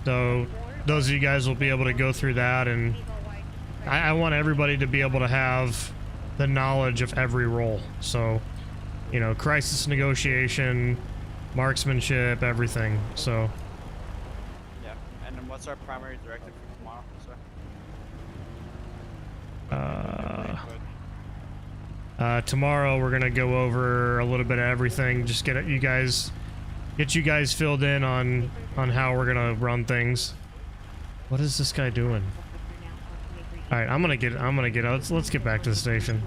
So those of you guys will be able to go through that, and I want everybody to be able to have the knowledge of every role. So, you know, crisis negotiation, marksmanship, everything. So Yeah, and then what's our primary directive for tomorrow, sir? tomorrow we're gonna go over a little bit of everything. Just get you guys filled in on how we're gonna run things. What is this guy doing? All right, I'm gonna get out. Let's get back to the station.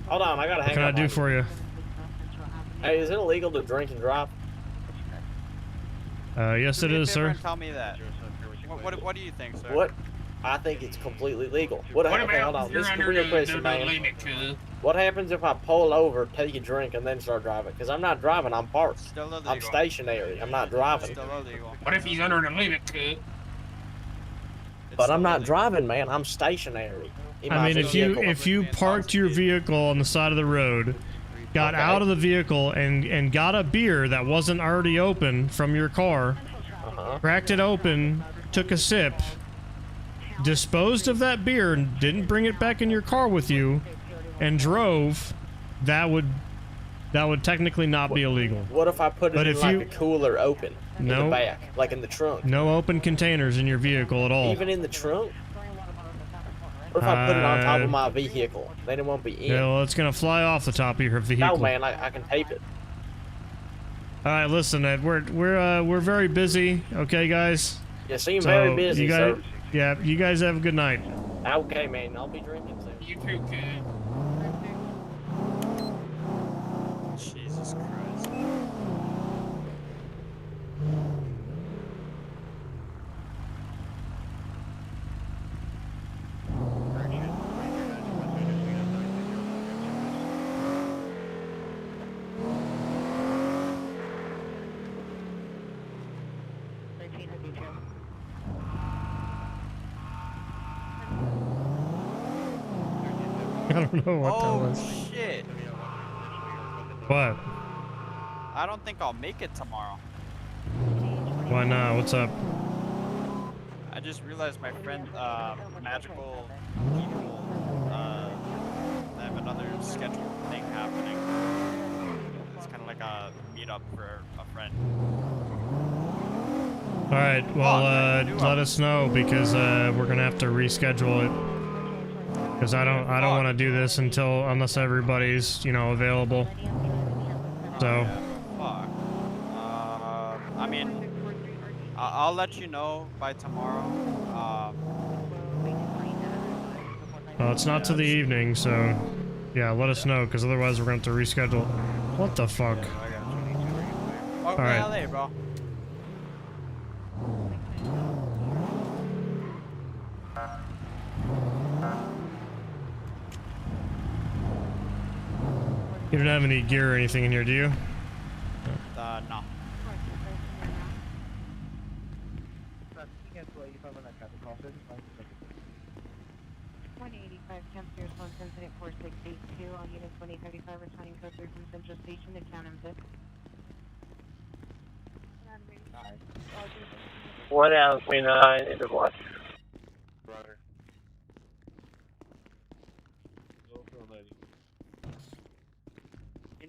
Hold on, I gotta hang What can I up do on for you? Hey, is it illegal to drink and drive? Yes, it is, sir. Tell me that. What do you think, sir? What? I think it's completely legal. What okay, hold on. This is the real question, man. What happens if I pull over, take a drink, and then start driving? Because I'm not driving, I'm parked. Still illegal. I'm stationary. I'm not driving. Still illegal. What if he's under the limit, kid? But I'm not driving, man. I'm stationary. I mean, if you parked your vehicle on the side of the road, got out of the vehicle and got a beer that wasn't already open from your car, cracked it open, took a sip, disposed of that beer and didn't bring it back in your car with you, and drove, that would technically not be illegal. What if I put it in like a cooler open in the back, like in the trunk? No open containers in your vehicle at all. Even in the trunk? What if I put it on top of my vehicle? Then it won't be in. Yeah, well, it's gonna fly off the top of your vehicle. No, man, I can tape it. All right, listen, Ed, we're very busy. Okay, guys. You seem very busy, sir. Yeah, you guys have a good night. Okay, man, I'll be drinking soon. You too, kid. Jesus Christ. I don't know what that was. Oh shit. What? I don't think I'll make it tomorrow. Why not? What's up? I just realized my friend, Magical People, they have another scheduled thing happening. It's kind of like a meetup for a friend. All right. Well, let us know because we're gonna have to reschedule it. Because I don't want to do this unless everybody's available. So. Fuck. I mean, I'll let you know by tomorrow. Well, it's not to the evening, so yeah, let us know because otherwise we're going to have to reschedule. What the fuck? All right. LA, bro. You don't have any gear or anything in here, do you? No. 185 Kemp's 4682 on unit 2035 returning code 3 from Central Station to Cannon Zip. 1 out of 29 into what?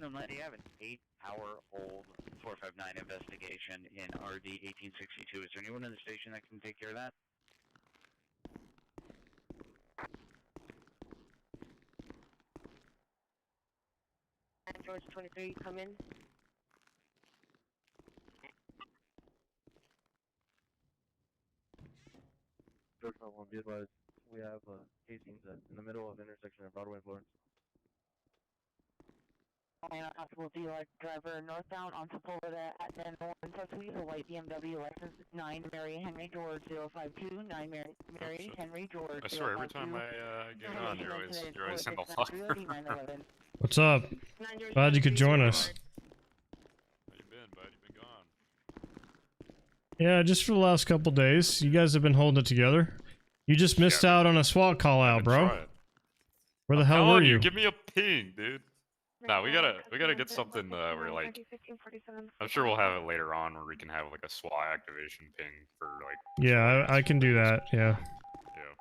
I have an 8-hour-old 459 investigation in RD 1862. Is there anyone in the station that can take care of that? George 23, come in. George 1B, be advised, we have casings in the middle of the intersection of Broadway and Florence. Possible DUI driver northbound on Sepulveda at then 1 a white BMW license 9 Mary Henry George 052 9 Mary Henry George. I swear, every time I get on, you're always in the fuck. What's up? Glad you could join us. How you been, bud? You've been gone. Yeah, just for the last couple days. You guys have been holding it together. You just missed out on a SWAT call out, bro. Where the hell were you? Give me a ping, dude. No, we gotta get something where like I'm sure we'll have it later on where we can have like a SWAT activation ping for like. Yeah, I can do that. Yeah. Yeah.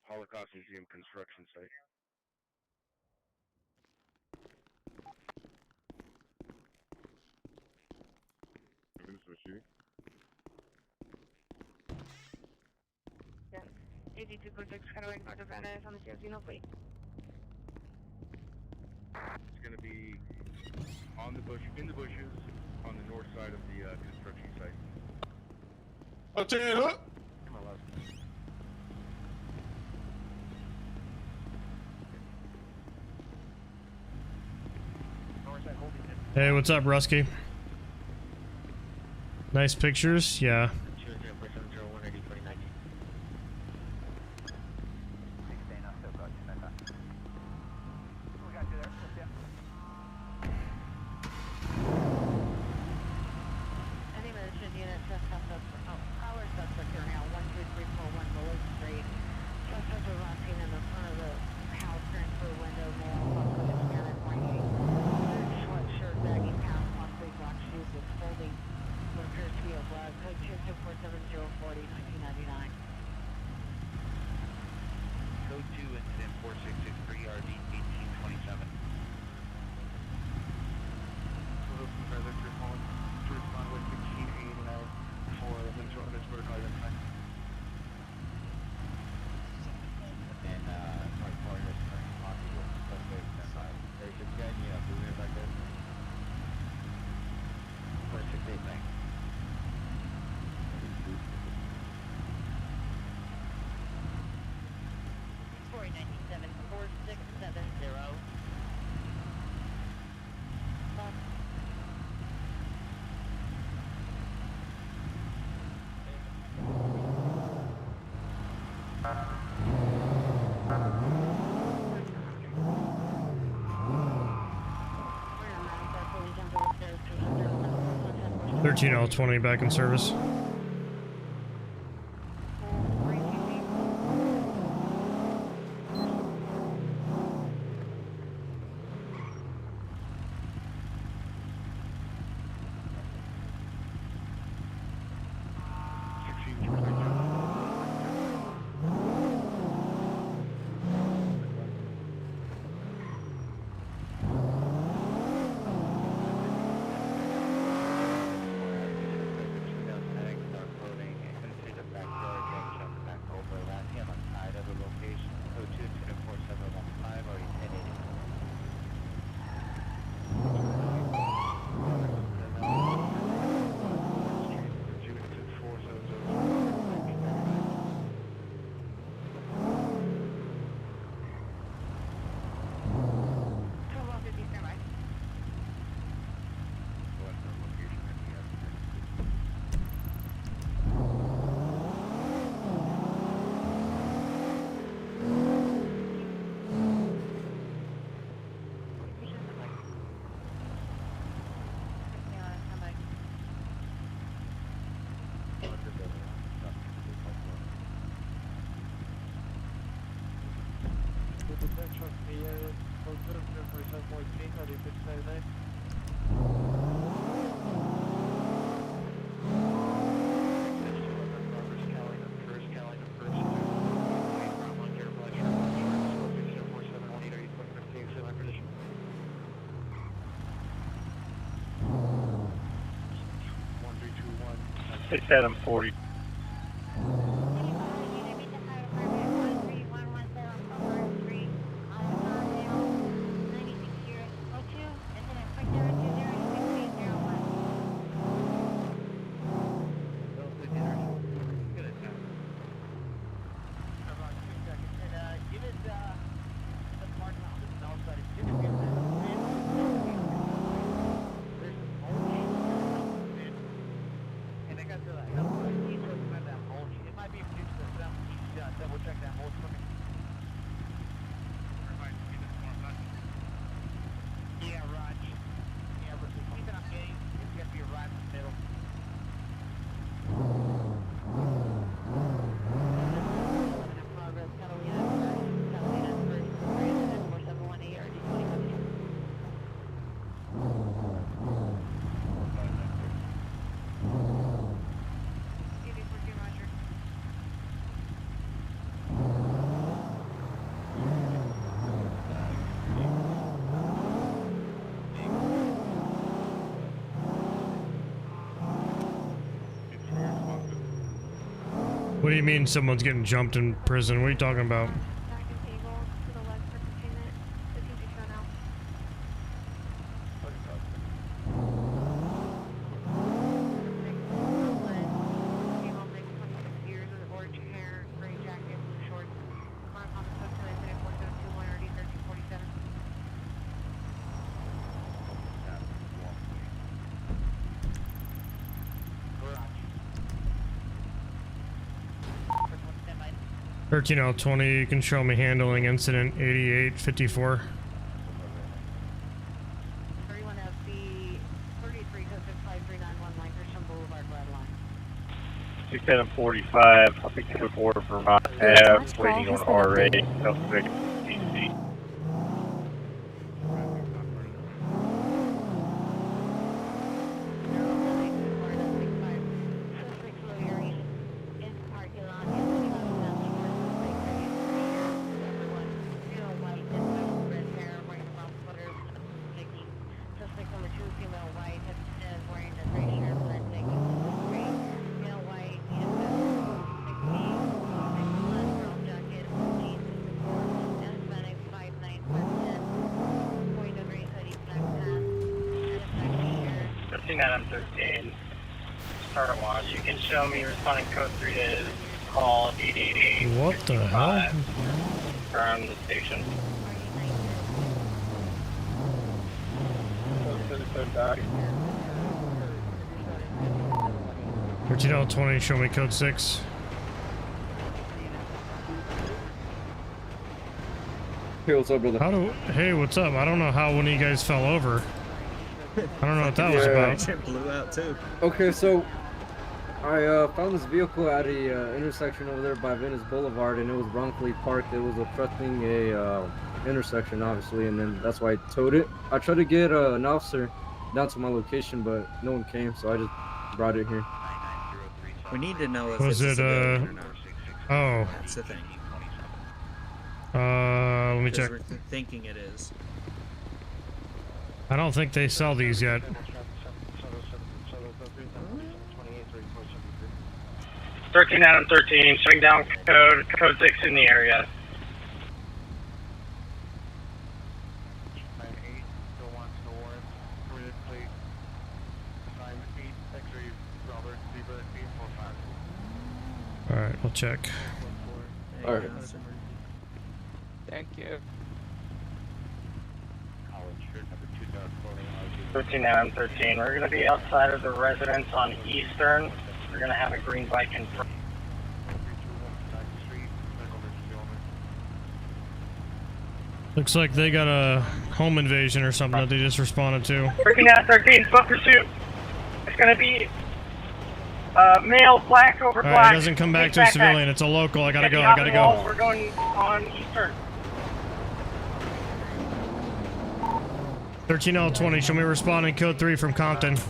Holocaust Museum construction site. This was shooting. 8246 Cutaway North of Venice on the Casino plate. It's going to be on the bush, in the bushes, on the north side of the construction site. I'll tell you what. Come on, left. Hey, what's up, Rusky? Nice pictures? Yeah. L20 back in service. It's Adam 40. What do you mean someone's getting jumped in prison? What are you talking about? L 20, you can show me handling incident 8854. 31 FB 33 code 5391 Lancaster Boulevard Red Line. 6745, I'll be 24 Vermont Ave, waiting on RA, suspect DC. Adam 13. Start at watch. You can show me responding code 3 to call 888. What the hell? From the station. L 20, show me code 6. Hey, what's up, brother? Hey, what's up? I don't know how one of you guys fell over. I don't know what that was about. Blew out too. Okay, so I found this vehicle at a intersection over there by Venice Boulevard, and it was wrongfully parked. It was obstructing a intersection, obviously, and then that's why I towed it. I tried to get an officer down to my location, but no one came, so I just brought it here. We need to know if Was it's it, a civilian or not. Oh. That's the thing. Let me check. We're thinking it is. I don't think they sell these yet. 13 Adam 13, shutting down code 6 in the area. Alright, I'll check. Alright. Thank you. 13 Adam 13, we're going to be outside of the residence on Eastern. We're going to have a green bike in front. Looks like they got a home invasion or something that they just responded to. 13 Adam 13, foot pursuit. It's going to be male, black over black. Alright, it doesn't come back to a civilian. It's a local. I gotta go. We're going on Eastern. 13L20, show me responding code 3 from Compton. 13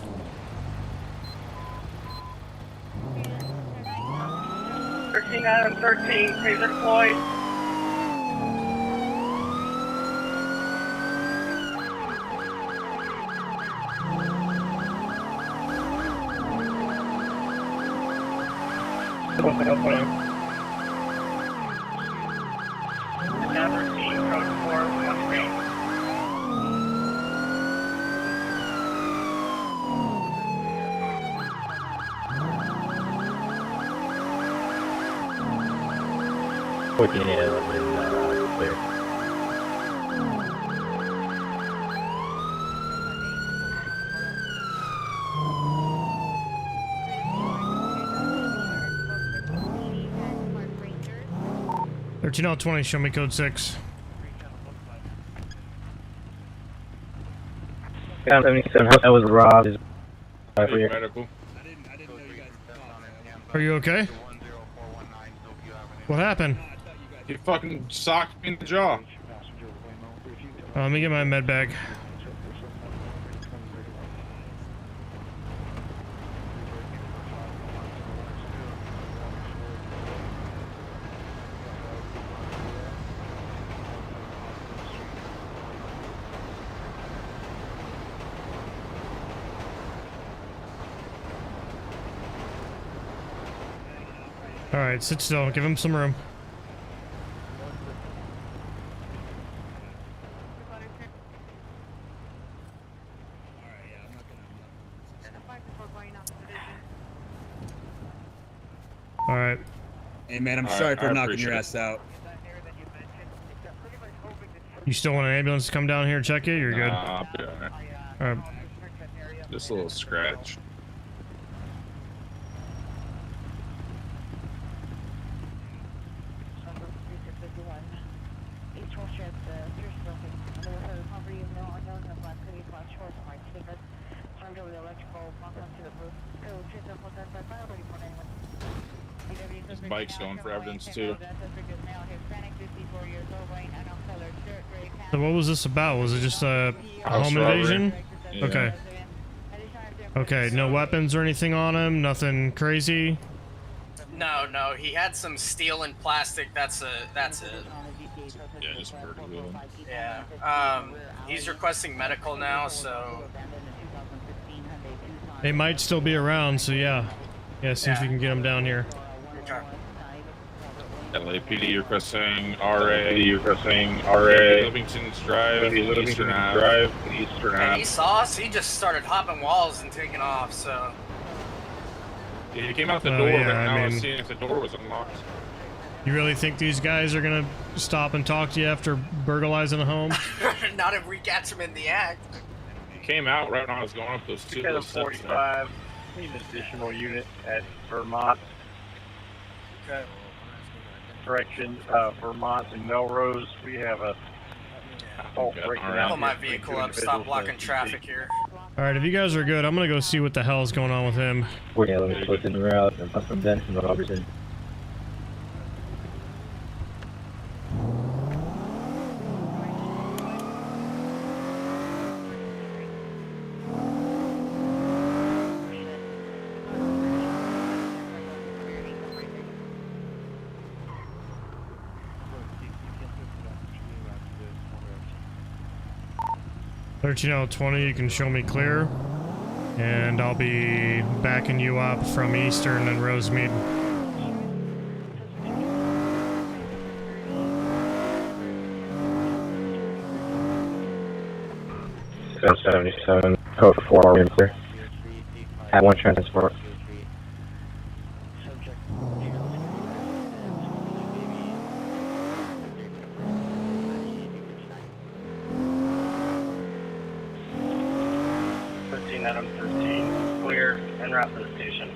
Adam 13, taser deployed. Clear. 13L20, show me code 6. 77, I was robbed. Medical. Are you okay? What happened? He fucking socked me in the jaw. Let me get my med bag. Alright, sit still. Give him some room. Alright. Hey man, I'm All sorry right, for I knocking your appreciate ass out. You still want an ambulance to come down here and check it? You're good. I'll be alright. Alright. Just a little scratch. This bike's going for evidence too. So what was this about? Was it just a House home robbery. invasion? Yeah. Okay. Okay, no weapons or anything on him? Nothing crazy? No, he had some steel and plastic. That's it. Yeah, just burglary. Yeah. He's requesting medical now, so They might still be around, so yeah. Yeah, see if you can get them down here. okay. LAPD requesting RA. Livingston's Drive, Eastern Ave. And he saw us. He just started hopping walls and taking off. So Yeah, he came out the Oh, door, yeah, but I now I was mean- seeing if the door was unlocked. You really think these guys are gonna stop and talk to you after burglarizing a home? not if we catch him in the act. He came out right when I was going up those two those steps there. 45. Need an additional unit at Vermont. Okay. Correction, Vermont and Melrose. We have a fault breaking out. Pull my here. vehicle Two up. Stop individuals blocking in a traffic here. Alright, if you guys are good, I'm gonna go see what the hell's going on with him. Yeah, let me put in the route and put some dents in the Robertson. Oh 20, you can show me clear. And I'll be backing you up from Eastern and Rosemead. So 77, code 4 room clear. At one transport. Adam 13, clear, en route to the station.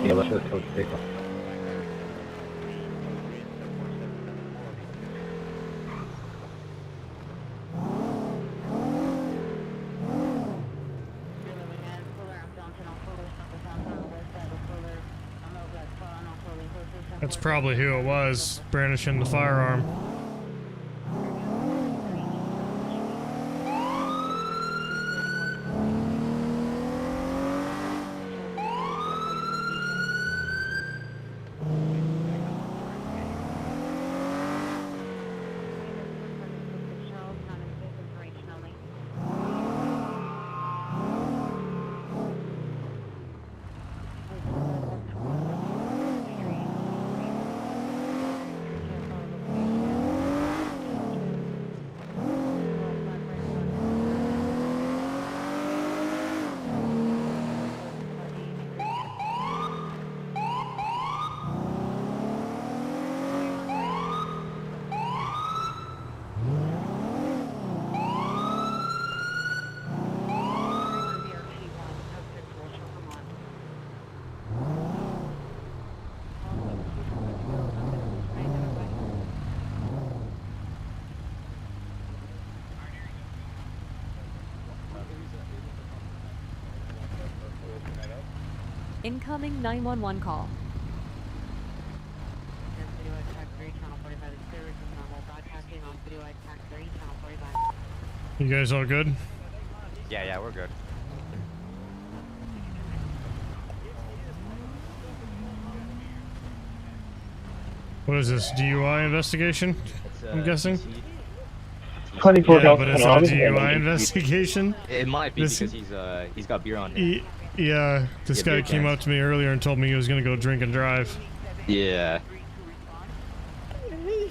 Yeah, let's just go take off. That's probably who it was, brandishing the firearm. Incoming 911 call. You guys all good? Yeah, we're good. What is this, DUI investigation? I'm guessing? 24 Yeah, but it's a DUI investigation? It might be This- because he's got beer on him. Yeah, this Yeah, guy big came chance. up to me earlier and told me he was gonna go drink and drive. Yeah.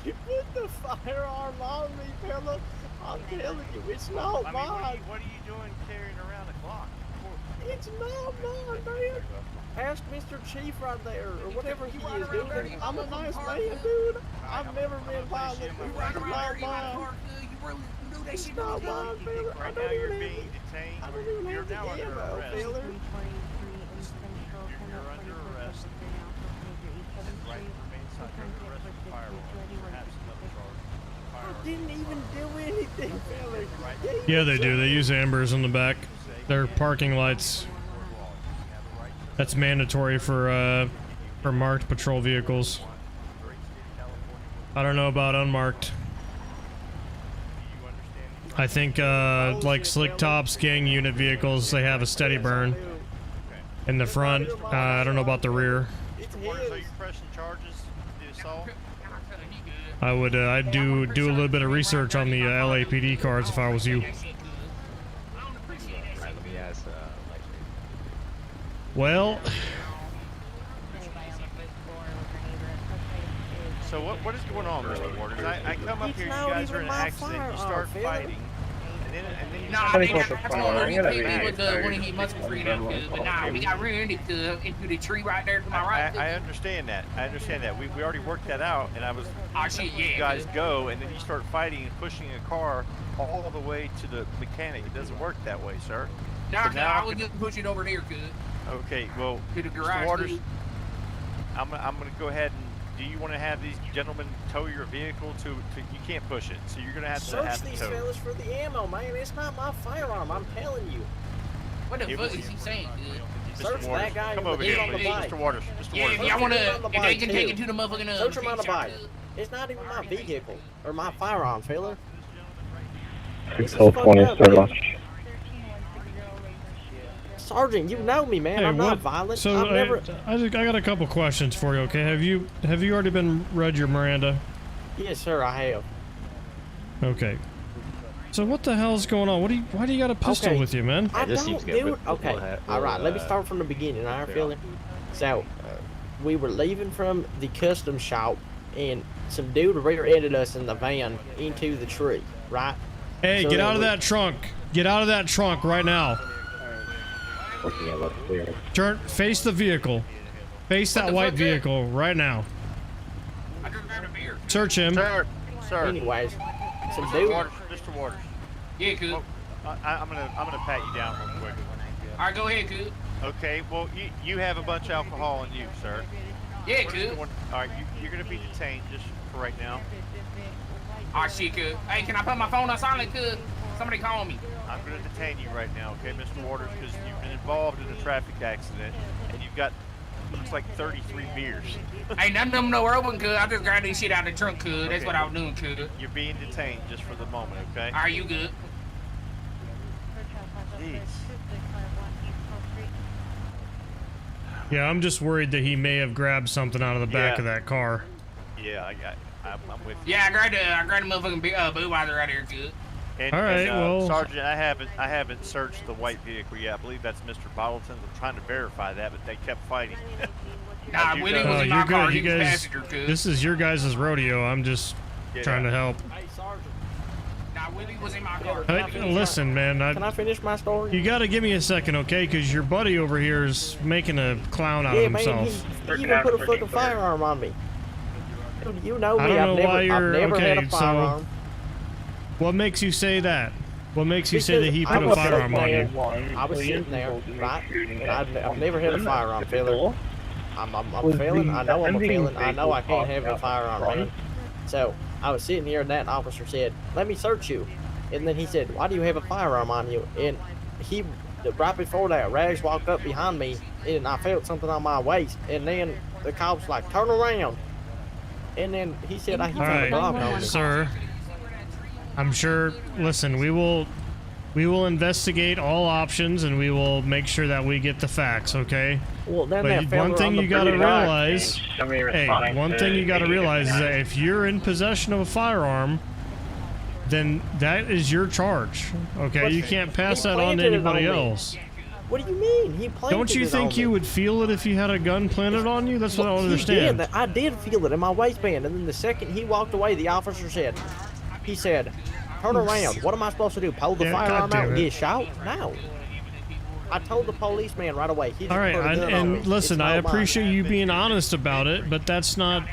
He put the firearm on me, fella. I'm telling you, it's not mine. What are you doing carrying around a Glock? It's not mine, man. Ask Mr. Chief right there, or whatever he is, dude. I'm a nice man, dude. I've never been violent. It's not mine. It's not mine, fella. Right now you're being detained. You're now under arrest. You're under arrest. Right, remain silent. You're under arrest for firearm. Perhaps another charge. I didn't even do anything, fella. Yeah, they do. They use ambers on the back. They're parking lights. That's mandatory for marked patrol vehicles. I don't know about unmarked. I think like slick tops, gang unit vehicles, they have a steady burn in the front. I don't know about the rear. So you're pressing charges? The assault? I'd do a little bit of research on the LAPD cards if I was you. Alright, let me ask, Well, So what is going on, Mr. Waters? I come up here, you not guys are even in an my accident, you start firearm, fighting, and then you Nah, start I told him he hit me with one of his muscle free now, but nah, we got rear ended into the tree right there to my right. I understand that. I understand that. We already worked that out, and I was shit, you yeah, guys go, and then you start fighting and pushing a car all the way to the mechanic. It doesn't work that way, sir. Nah, So I was just pushing over there, cuz. Okay, well, To the Mr. garage, Waters, dude. I'm gonna go ahead and. Do you want to have these gentlemen tow your vehicle to? You can't push it, so you're gonna have to Search these tow. fellas for the ammo, man. It's not my firearm. I'm telling you. What the It fuck was- is he saying, dude? Search Mr. that Waters, guy come on over the here, on the please. bike. Mr. Waters, Mr. Yeah, Waters. if y'all wanna, Search him on the if they bike, can take too. it to the motherfucking Search him on the paint shop, bike. It's not even my vehicle or my firearm, fella. 604 Rush. Sergeant, you know me, man. Hey, I'm not what- violent. So I've never. I got a couple questions for you. Okay, have you already been read your Miranda? Yes, sir. I have. Okay. So what the hell's going on? Why do you got a pistol Okay. with you, man? I don't, dude. Okay. All right. Let me start from the beginning. All right, Philly. So, we were leaving from the custom shop, and some dude rear-ended us in the van into the tree. Right. Hey, So get then out of we- that trunk. Get out of that trunk right now. Face the vehicle. Face that white vehicle right now. I just grabbed a beer. Search him. Sir. Anyways, some Mr. dude. Waters, Mr. Waters. Yeah, cuz. Well, I'm gonna pat you down real quick. Alright, go ahead, cuz. Okay. Well, you have a bunch of alcohol in you, sir. Yeah, What is cuz. going- All right, you're gonna be detained just for right now. Alright, shit, cuz. Hey, can I put my phone on silent, cuz? Somebody call me. I'm gonna detain you right now, okay, Mr. Waters, because you've been involved in a traffic accident, and you've got looks like 33 beers. Hey, none of them no open, cuz. I just grabbed this shit out of the trunk, cuz. That's Okay, what I was doing, cuz. You're being detained just for the moment, okay? Are you good? Jeez. Yeah, I'm just worried that he may have grabbed something out of the back Yeah. of that car. Yeah, I'm with you. Yeah, I grabbed a motherfucking Budweiser out here, cuz. And, All right, well- Sergeant, I haven't searched the white vehicle yet. I believe that's Mr. Bottleton's. I'm trying to verify that, but they kept fighting. Nah, Willie was in my you're car. good. He You was guys, passenger, cuz. this is your guys' rodeo. I'm just Yeah. trying to help. Hey, Sergeant. Nah, Willie was in my car. Hey, listen, man. Can I finish my story? You got to give me a second, okay? Because your buddy over here is making a clown out Yeah, of man. himself. He even put a fucking firearm on me. Dude, you know me. I don't know why I've you're never had okay. a So, firearm. what makes you say that? What makes you say Because that he I put a was firearm on you? I was sitting there, right? And I've never had a firearm, fella. I'm a felon. I know I'm a felon. I know I can't have a firearm, man. So I was sitting here, and that officer said, "Let me search you." And then he said, "Why do you have a firearm on you?" And right before that, Rags walked up behind me, and I felt something on my waist, and then the cop's like, turn around. And then he said he All found a dog on right, me. sir. I'm sure. Listen, we will investigate all options, and we will make sure that we get the facts. Okay. Well, then But that fella one thing on the you gotta bridge- realize, hey, one thing you gotta realize is that if you're in possession of a firearm, then that is your charge. Okay, But you can't pass he that on to planted it on anybody me. else. What do you mean? He planted Don't you it on think me. you would feel it if you had a gun planted on you? That's what I don't He understand. did. I did feel it in my waistband, and then the second he walked away, the officer said, turn around. What am I supposed to do? Pull the Yeah, firearm goddamn out and it. get shot? No. I told the policeman right away. He just All right, put a gun on me. and listen, It's I not mine. appreciate you being honest about it, but that's not.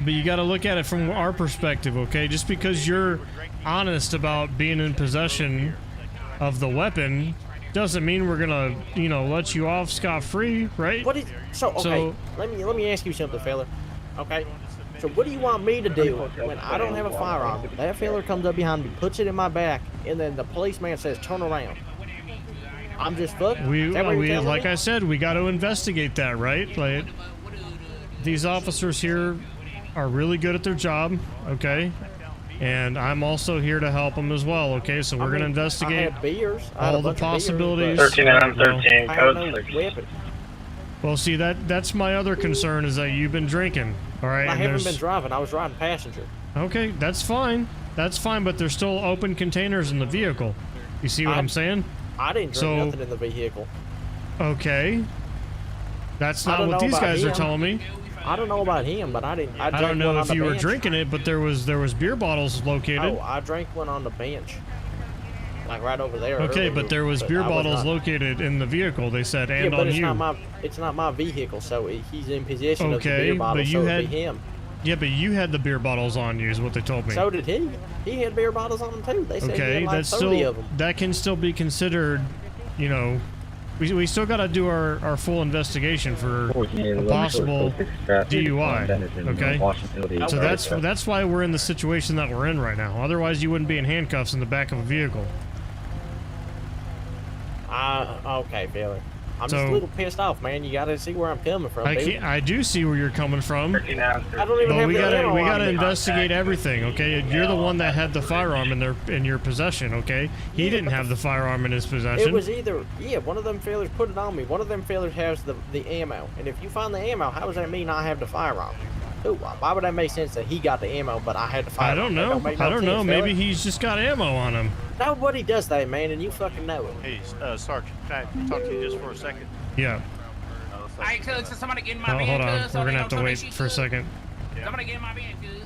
But you got to look at it from our perspective, okay? Just because you're honest about being in possession of the weapon doesn't mean we're gonna, let you off scot-free, right? What is okay? Let me ask you something, fella. Okay. So what do you want me to do when I don't have a firearm? That fella comes up behind me, puts it in my back, and then the policeman says, "Turn around." I'm just fucked. We like I I said, we got to investigate that, right? Like, these officers here are really good at their job, okay? And I'm also here to help them as well, okay? So we're gonna investigate I had beers. I had all a the bunch of beers, possibilities. but 13 I code had no 6. weapon. Well, see, that's my other concern is that you've been drinking, all right? I and haven't there's- been driving. I was riding passenger. Okay, that's fine. That's fine, but there's still open containers in the vehicle. You see what I'm saying? I didn't drink So- nothing in the vehicle. Okay. That's I not don't what know these about guys are him. telling me. I don't know about him, but I didn't. I don't know if you were drinking it, but there was beer bottles located. Oh, I drank one on the bench, like right over there. Okay, earlier, but there was beer I was bottles not- located in the vehicle. They said, and yeah, but on it's you. it's not my vehicle, so he's in possession of the Okay, beer bottle. but you so had it'd be him. Yeah, but you had the beer bottles on you, is what they told me. So did he. He had beer bottles on him too. They said he Okay, had like that's 30 still of them. that can still be considered, we still got to do our full investigation for a possible DUI. Okay, so that's why we're in the situation that we're in right now. Otherwise, you wouldn't be in handcuffs in the back of a vehicle. Okay, Billy. I'm just a So- little pissed off, man. You gotta see where I'm coming from, dude. I do see where you're coming from. I don't even But have we the ammo we on gotta me. investigate everything, okay? You're the one that had the firearm in your possession, okay? He didn't have the firearm in his possession. It was either, one of them fellas put it on me. One of them fellas has the ammo. And if you find the ammo, how does that mean I have the firearm? Ooh, why would that make sense that he got the ammo, but I had the firearm? I don't That know. make no I don't know. sense, Maybe fella. he's just got ammo on him. Nobody does that, man, and you fucking know it. Hey, Sergeant, can I talk to you just for a second? Yeah. Hey, cuz, somebody get in my Oh, van, hold on. cuz, We're gonna have to wait for a second. Somebody get in my van, cuz.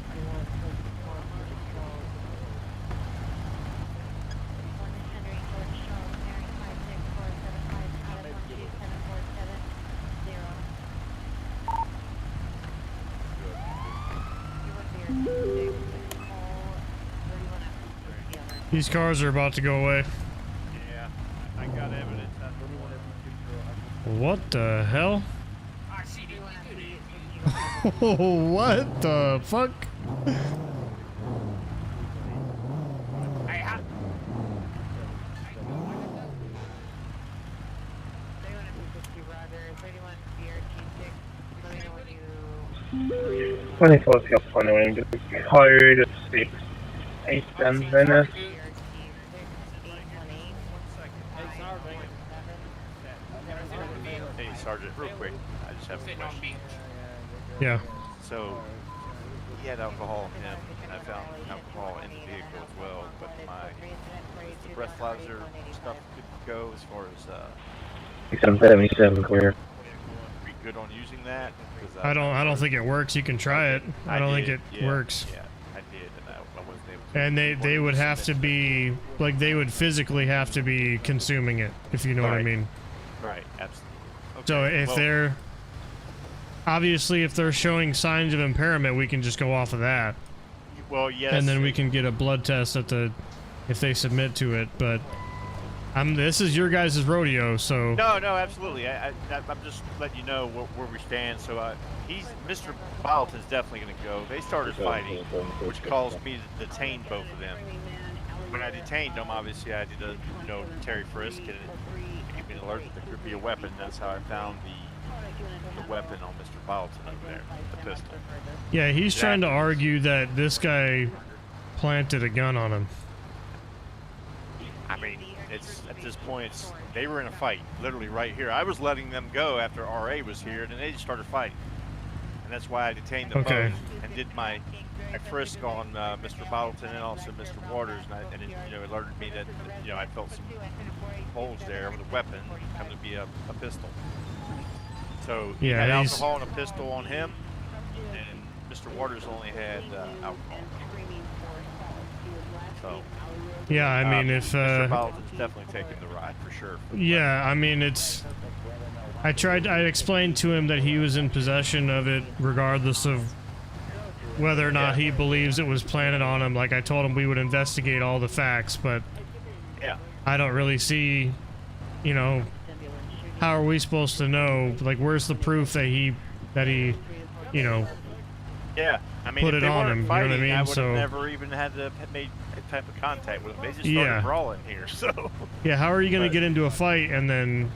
These cars are about to go away. Yeah, I got evidence. What the hell? What the fuck? California, code 6, Eastern Venice. Hey, Sergeant, real quick, I just have a question. Yeah. So, he had alcohol in him, and I found alcohol in the vehicle as well, but the breathalyzer stuff couldn't go as far as, 677 clear. Are we good on using that? 'Cause I don't think it works. You can try it. I don't think it works. Yeah, I did, and I wasn't able to. And they would have to be like they would physically have to be consuming it, if you know what I Right. mean. Right, absolutely. So Okay, if well, they're obviously if they're showing signs of impairment, we can just go off of that. Well, yes. And then we can get a blood test if they submit to it. But this is your guys' rodeo, so No, absolutely. I'm just letting you know where we stand. So Mr. Bolatin's definitely going to go. They started fighting, which caused me to detain both of them. when I detained him, obviously I had to, you know, Terry frisk, and it gave me an alert that there could be a weapon. That's how I found the weapon on Mr. Bottleton over there, the pistol. Yeah, he's trying to argue that this guy planted a gun on him. I mean, it's at this point, they were in a fight, literally right here. I was letting them go after RA was here, and then they just started fighting. And that's why I detained them both and did my frisk on Mr. Bottleton and also Mr. Waters, and it, you know, alerted me that, you know, I felt some holes there with a weapon, come to be a pistol. So he had alcohol and a pistol on him, and Mr. Waters only had alcohol. So. Yeah, I mean, if Mr. Bottleton's definitely taking the ride for sure. Yeah, I mean, it's. I explained to him that he was in possession of it, regardless of whether or not he believes it was planted on him. Like I told him, we would investigate all the facts, but I don't really see, you know, how are we supposed to know? Like, where's the proof that he, you know, I mean, put if it they on weren't him? Fighting, You know what I mean? I would So have never even had to made a type of contact with them. They just started brawling here. So yeah, how are you going to get into a fight and then,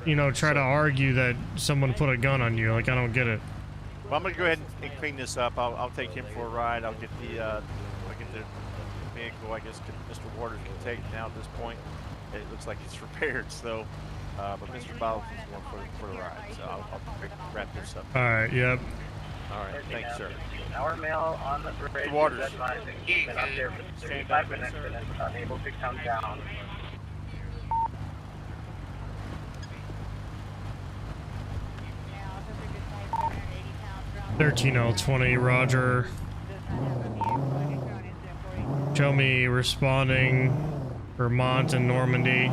you know, try to argue that someone put a gun on you? Like, I don't get it. Well, I'm gonna go ahead and clean this up. I'll take him for a ride. I'll get the vehicle. I guess Mr. Waters can take it now at this point. It looks like it's repaired. So, but Mr. Bottleton's going for the ride. So I'll wrap this up. All right. Yep. All right. Thanks, sir. Our mail on the bridge Waters. is advising he's been up there for 35 minutes and is unable to come down. $13L20, Roger. Show me responding Vermont and Normandy.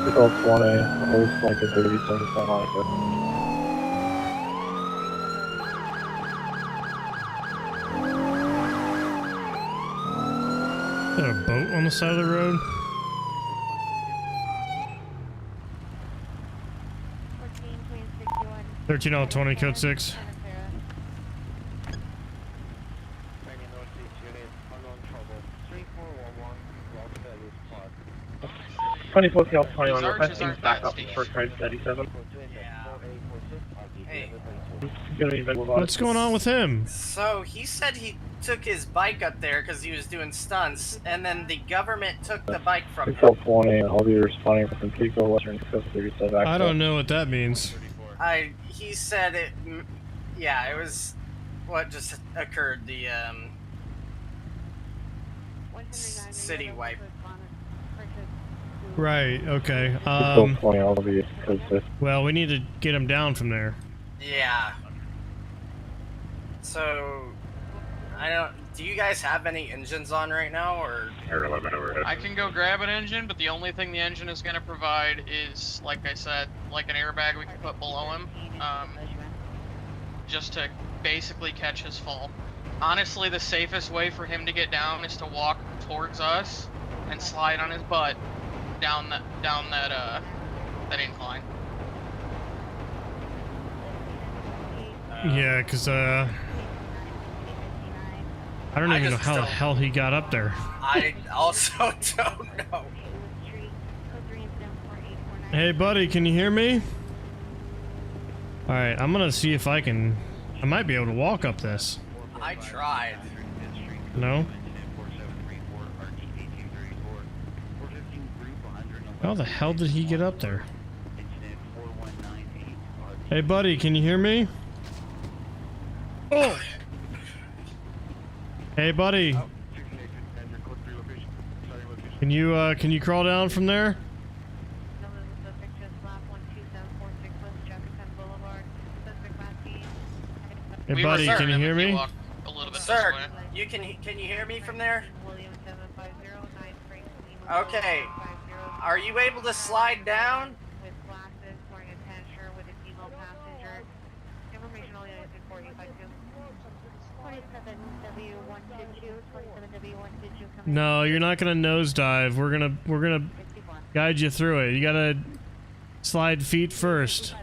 Control 20, holds like a 30-75 like it. Is there a boat on the side of the road? $13L20, code 6. 24 TL20 on requesting backup for code 37. Hey. What's going on with him? So he said he took his bike up there because he was doing stunts, and then the government took the bike from him. Control 20, I'll be responding from Pico Western 37. I don't know what that means. He said it, yeah, it was what just occurred, the city wipe. Right, okay. Control 20, I'll be well, we need to get him down from there. Yeah. So, do you guys have any engines on right now, or? I can go grab an engine, but the only thing the engine is going to provide is, like I said, like an airbag we can put below him, just to basically catch his fall. Honestly, the safest way for him to get down is to walk towards us and slide on his butt down that incline. Yeah, because, I don't even know how the hell he got up there. I also don't know. Hey, buddy, can you hear me? Alright, I'm gonna see if I might be able to walk up this. I tried. No? How the hell did he get up there? Hey, buddy, can you hear me? Oh! Hey, buddy. Can you crawl down from there? Hey, buddy, can you hear me? Sir, can you hear me from there? Okay. Are you able to slide down? No, you're not gonna nosedive. We're gonna guide you through it. You gotta slide feet first.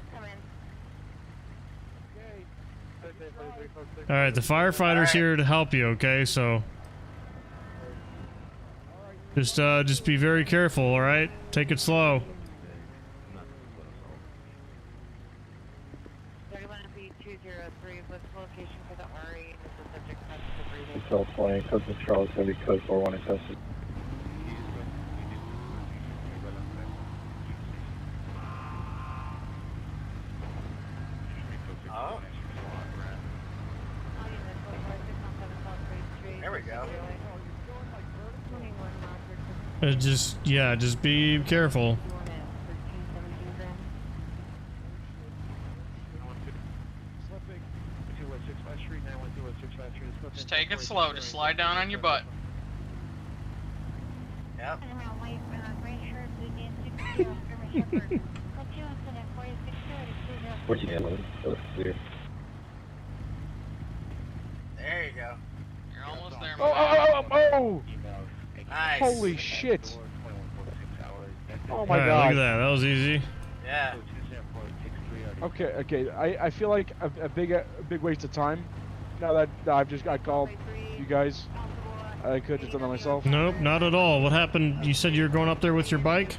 All right, the firefighter's here to help you. Okay, so just be very careful. All right, take it slow. 31B203, what's the location for the RE? Is the subject has to breathe? Control 20, code control is going to be code 41 in custody. Oh. There we go. Just be careful. Just take it slow. Just slide down on your butt. Yep. What you doing? Clear. There you go. You're almost there. Oh! Nice. Holy shit! Oh my All right, god! look at that. That was easy. Yeah. Okay. I feel like a big waste of time. Now that I called you guys, I could have just done that myself. Nope, not at all. What happened? You said you were going up there with your bike?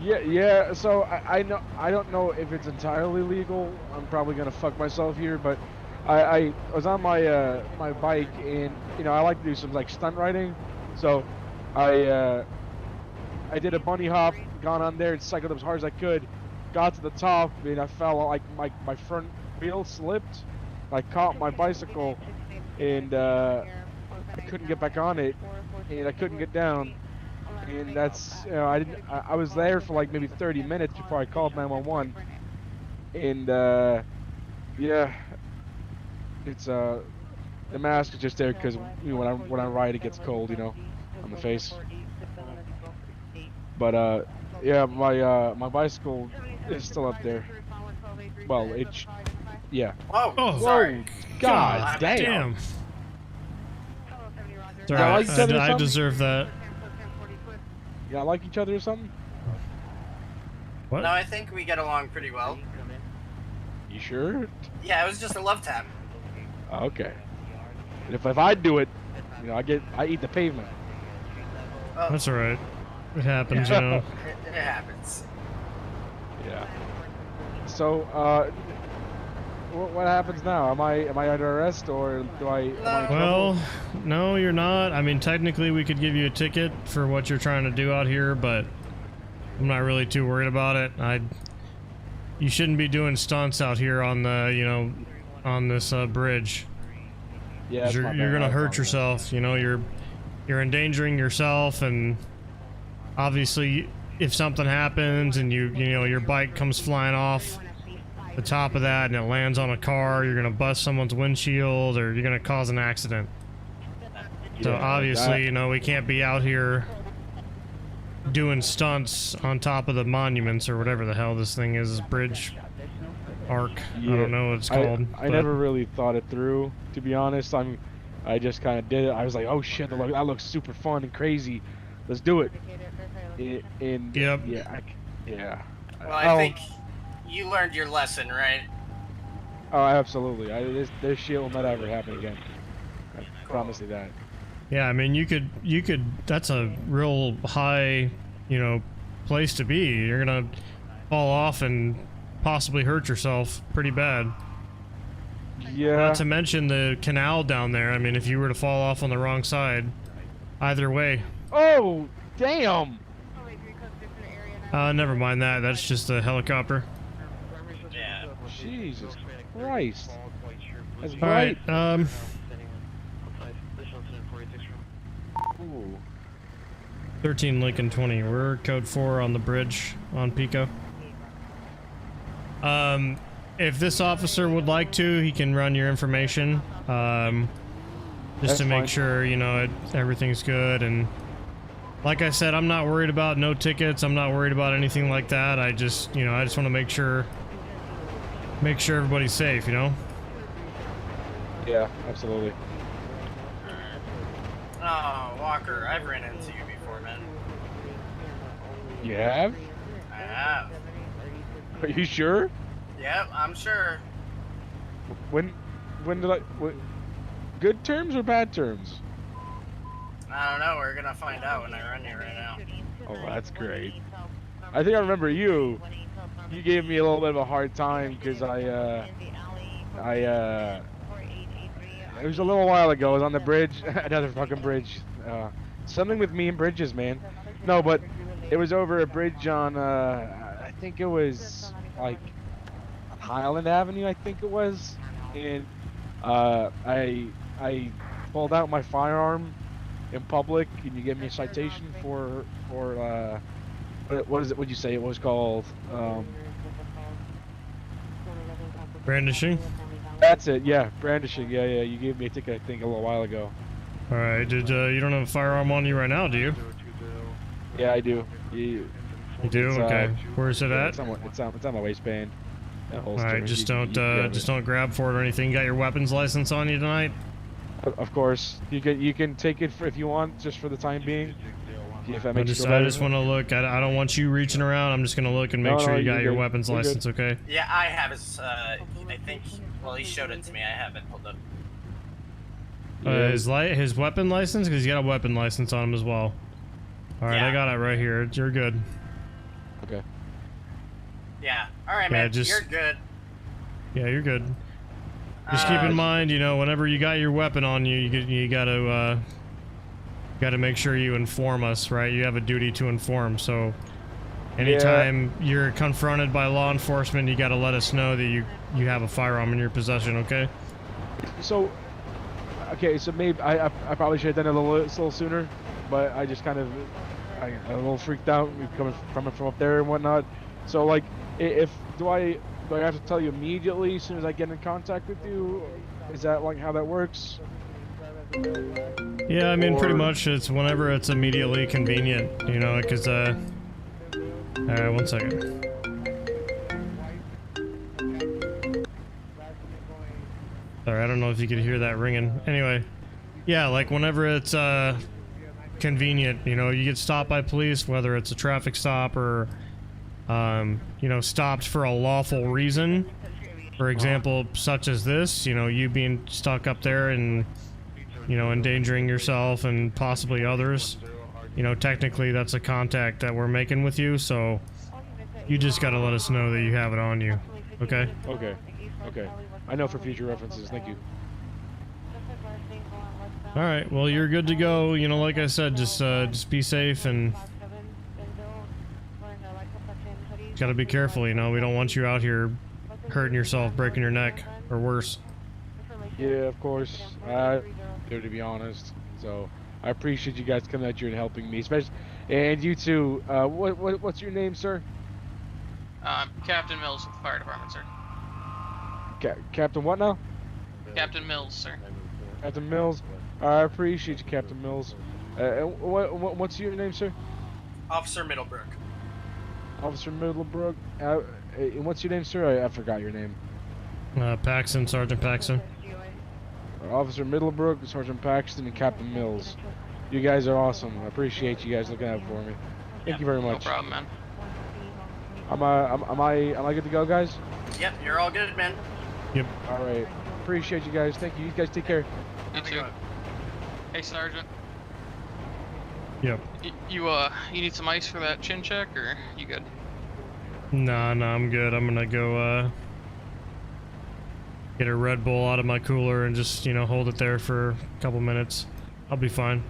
Yeah. So I don't know if it's entirely legal. I'm probably gonna fuck myself here, but I was on my my bike, and I like to do some like stunt riding. So I did a bunny hop, gone on there and cycled up as hard as I could. Got to the top, and I fell. Like my front wheel slipped. I caught my bicycle, and I couldn't get back on it, and I couldn't get down. And that's I was there for like maybe 30 minutes before I called 911. And yeah, it's the mask is just there because when I ride it gets cold, on the face. But yeah, my bicycle is still up there. Well, yeah. Oh, sorry. God damn. It's all right. I deserve that. Yeah, like each other or something? What? No, I think we get along pretty well. You sure? Yeah, it was just a love tap. Okay. And if I do it, I eat the pavement. Oh. That's all right. It happens, It happens. Yeah. So, what happens now? Am I under arrest, or am I in Well, trouble? no, you're not. I mean, technically, we could give you a ticket for what you're trying to do out here, but I'm not really too worried about it. You shouldn't be doing stunts out here on the, on this bridge. Yeah, you're gonna hurt yourself. You're endangering yourself, and obviously, if something happens and your bike comes flying off the top of that and it lands on a car, you're gonna bust someone's windshield, or you're gonna cause an accident. So obviously, we can't be out here doing stunts on top of the monuments or whatever the hell this thing is, bridge arc. Yeah, I don't know what it's called. I never really thought it through, to be honest. I just kind of did it. I was like, oh shit, that looks super fun and crazy. Let's do it. Yep. Yeah. Well, I think you learned your lesson, right? Oh, absolutely. This shit will not ever happen again. I promise you that. Yeah, I mean, you could. That's a real high, place to be. You're gonna fall off and possibly hurt yourself pretty bad. Yeah. Not to mention the canal down there. I mean, if you were to fall off on the wrong side, either way. Oh, damn. Never mind that. That's just a helicopter. Yeah. Jesus Christ. That's All right. Ooh. 13 Lincoln 20. We're code 4 on the bridge on Pico. If this officer would like to, he can run your information. Just to make sure, everything's good. And like I said, I'm not worried about no tickets. I'm not worried about anything like that. I just want to make sure everybody's safe, Yeah, absolutely. Oh, Walker, I've ran into you before, man. You have? I have. Are you sure? Yep, I'm sure. When did I? Good terms or bad terms? I don't know. We're gonna find out when I run you right now. Oh, that's great. I think I remember you. You gave me a little bit of a hard time because it was a little while ago. I was on the bridge, another fucking bridge. Something with me and bridges, man. No, but it was over a bridge on, I think it was like Highland Avenue, I think it was. And I pulled out my firearm in public, and you gave me a citation for what is it? What'd you say it was called? Brandishing? That's it, yeah, brandishing. Yeah, you gave me a ticket, I think, a little while ago. Alright, you don't have a firearm on you right now, do you? Yeah, I do. You do? Okay. Where's it at? It's on my waistband. Alright, just don't grab for it or anything. You got your weapons license on you tonight? Of course. You can take it if you want, just for the time being. If that makes I just want to look. I don't want you reaching around. I'm just gonna look and make sure you got your weapons license, okay? Yeah, I have his. I think. Well, he showed it to me. I have it pulled up. His weapon license, because he's got a weapon license on him as well. All right, I got it right here. You're good. Okay. Yeah. All right, man. You're good. Yeah, you're good. Just keep in mind, whenever you got your weapon on you, you gotta make sure you inform us, right? You have a duty to inform. So, anytime you're confronted by law enforcement, you gotta let us know that you have a firearm in your possession, okay? So, so maybe I probably should have done it a little sooner, but I just kind of I got a little freaked out coming from up there and whatnot. So like, do I have to tell you immediately as soon as I get in contact with you? Is that like how that works? Yeah, I mean, pretty much it's whenever it's immediately convenient, because alright, 1 second. Sorry, I don't know if you could hear that ringing. Anyway, yeah, like whenever it's convenient, you get stopped by police, whether it's a traffic stop or stopped for a lawful reason. For example, such as this, you being stuck up there and endangering yourself and possibly others. Technically that's a contact that we're making with you, so you just gotta let us know that you have it on you. Okay? Okay. I know for future references. Thank you. Alright, well, you're good to go. Like I said, just be safe and gotta be careful, we don't want you out here hurting yourself, breaking your neck, or worse. Yeah, of course. To be honest. So, I appreciate you guys coming out here and helping me, especially, and you too. What's your name, sir? Captain Mills with the fire department, sir. Captain what now? Captain Mills, sir. Captain Mills. I appreciate you, Captain Mills. What's your name, sir? Officer Middlebrook. Officer Middlebrook. And what's your name, sir? I forgot your name. Paxton, Sergeant Paxton. Officer Middlebrook, Sergeant Paxton, and Captain Mills. You guys are awesome. I appreciate you guys looking out for me. Thank you very much. No problem, man. Am I good to go, guys? Yep, you're all good, man. Yep. All right. Appreciate you guys. Thank you. You guys take care. You too. Hey, Sergeant. Yep. You need some ice for that chin check, or you good? Nah, I'm good. I'm gonna go get a Red Bull out of my cooler and just hold it there for a couple minutes. I'll be fine.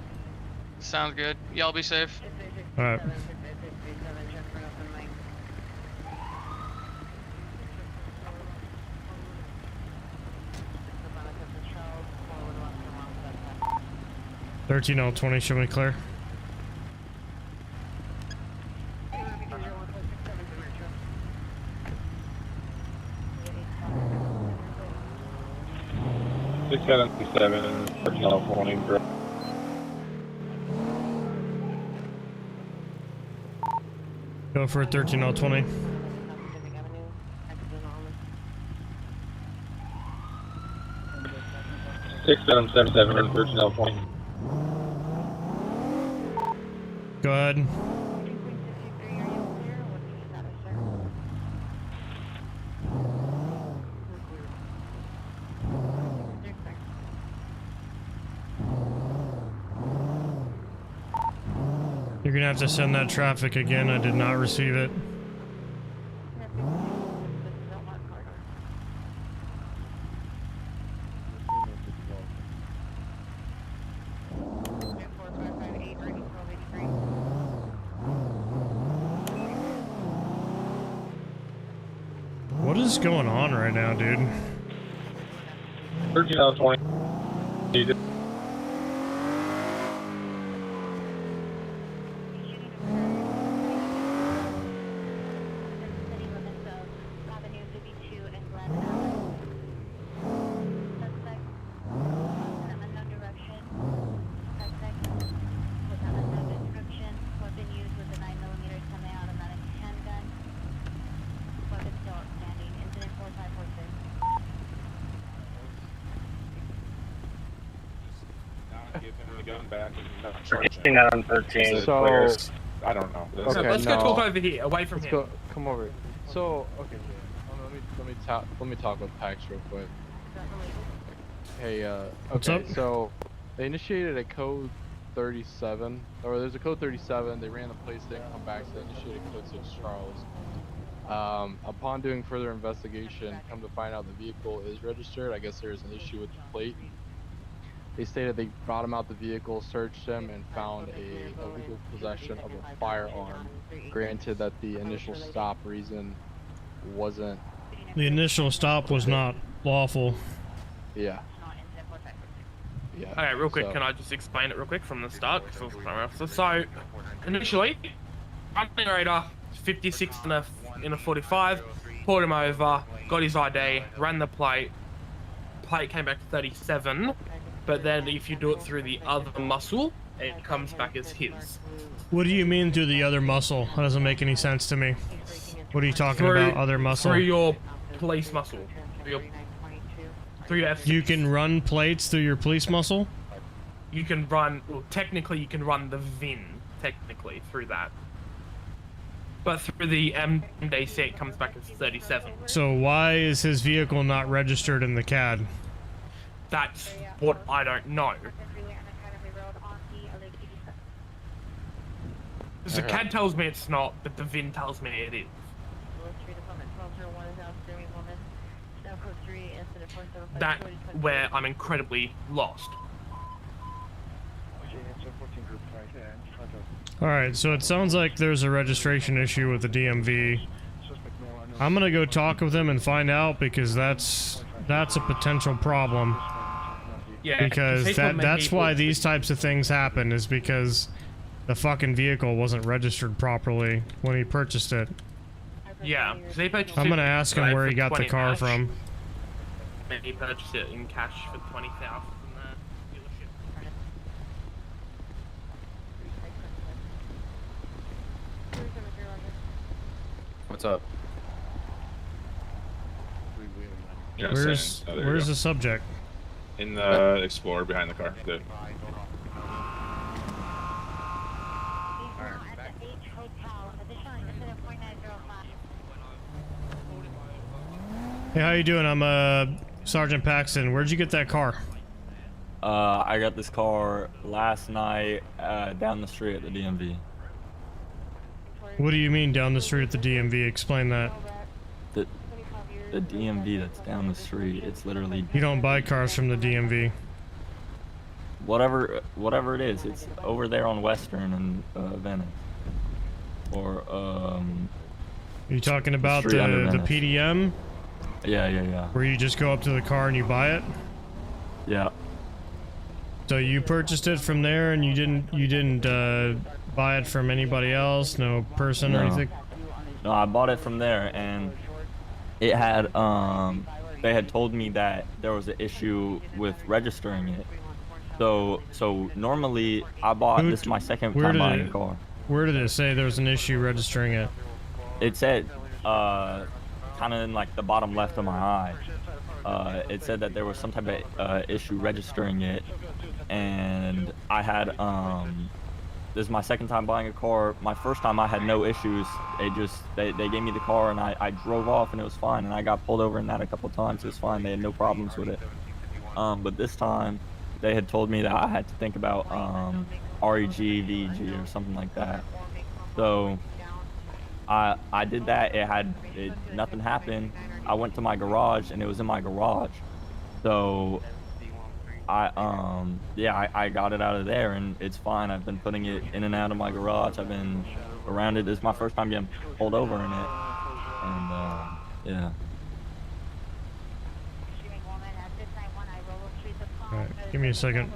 Sounds good. Y'all be safe. All right. $13-20, show me clear. $677, $13.20. Go for $13-20. 6777 personnel point. Go ahead. You're gonna have to send that traffic again. I did not receive it. What is going on right now, dude? 1320. On 13. So, I don't know. Okay, let's go talk over here, away from let's him. go. Come over. So, okay, let me talk with Pax real quick. Hey, What's okay, up? so they initiated a code 37, or there's a code 37. They ran the place, didn't come back, so they initiated code 6 Charles. Upon doing further investigation, come to find out the vehicle is registered. I guess there is an issue with the plate. They stated they brought him out the vehicle, searched him, and found a illegal possession of a firearm. Granted that the initial stop reason wasn't... The initial stop was not lawful. Yeah. Yeah. Okay, real quick, so- can I just explain it real quick from the start? So, initially, running radar, 56 in a 45, pulled him over, got his ID, ran the plate came back 37, but then if you do it through the other muscle, it comes back as his. What do you mean through the other muscle? That doesn't make any sense to me. What are you talking about, other muscle? Through your police muscle. Through your You can run plates through your police muscle? You can run, well, technically you can run the VIN, technically, through that. But through the MDC, it comes back as 37. So why is his vehicle not registered in the CAD? That's what I don't know. Because the CAD tells me it's not, but the VIN tells me it is. That's where I'm incredibly lost. Alright, so it sounds like there's a registration issue with the DMV. I'm gonna go talk with them and find out, because that's a potential problem. Yeah, because that's why these types of things happen, is because the fucking vehicle wasn't registered properly when he purchased it. Yeah, they purchased I'm it gonna ask him where he for got the 20 car cash. from. He purchased it in cash for 20,000 from the dealership. What's up? Where's the subject? In the Explorer behind the car. Good. Hey, how you doing? I'm Sergeant Paxton. Where'd you get that car? I got this car last night down the street at the DMV. What do you mean down the street at the DMV? Explain that. The DMV that's down the street, it's literally... You don't buy cars from the DMV. Whatever it is, it's over there on Western and Venice. Or, Are you talking about the PDM? Yeah. Where you just go up to the car and you buy it? Yeah. So you purchased it from there, and you didn't buy it from anybody else? No person or anything? No, I bought it from there, and it had they had told me that there was an issue with registering it. So normally I bought this is my second time buying a car. Where did it say there was an issue registering it? It said kind of in like the bottom left of my eye. it said that there was some type of issue registering it, and I had this is my second time buying a car. My first time I had no issues. They gave me the car and I drove off and it was fine, and I got pulled over in that a couple times. It was fine. They had no problems with it. But this time they had told me that I had to think about REG, VEG or something like that. So I did that. Nothing happened. I went to my garage and it was in my garage. So I got it out of there and it's fine. I've been putting it in and out of my garage. I've been around it. This is my first time getting pulled over in it. And yeah. Alright, give me a second.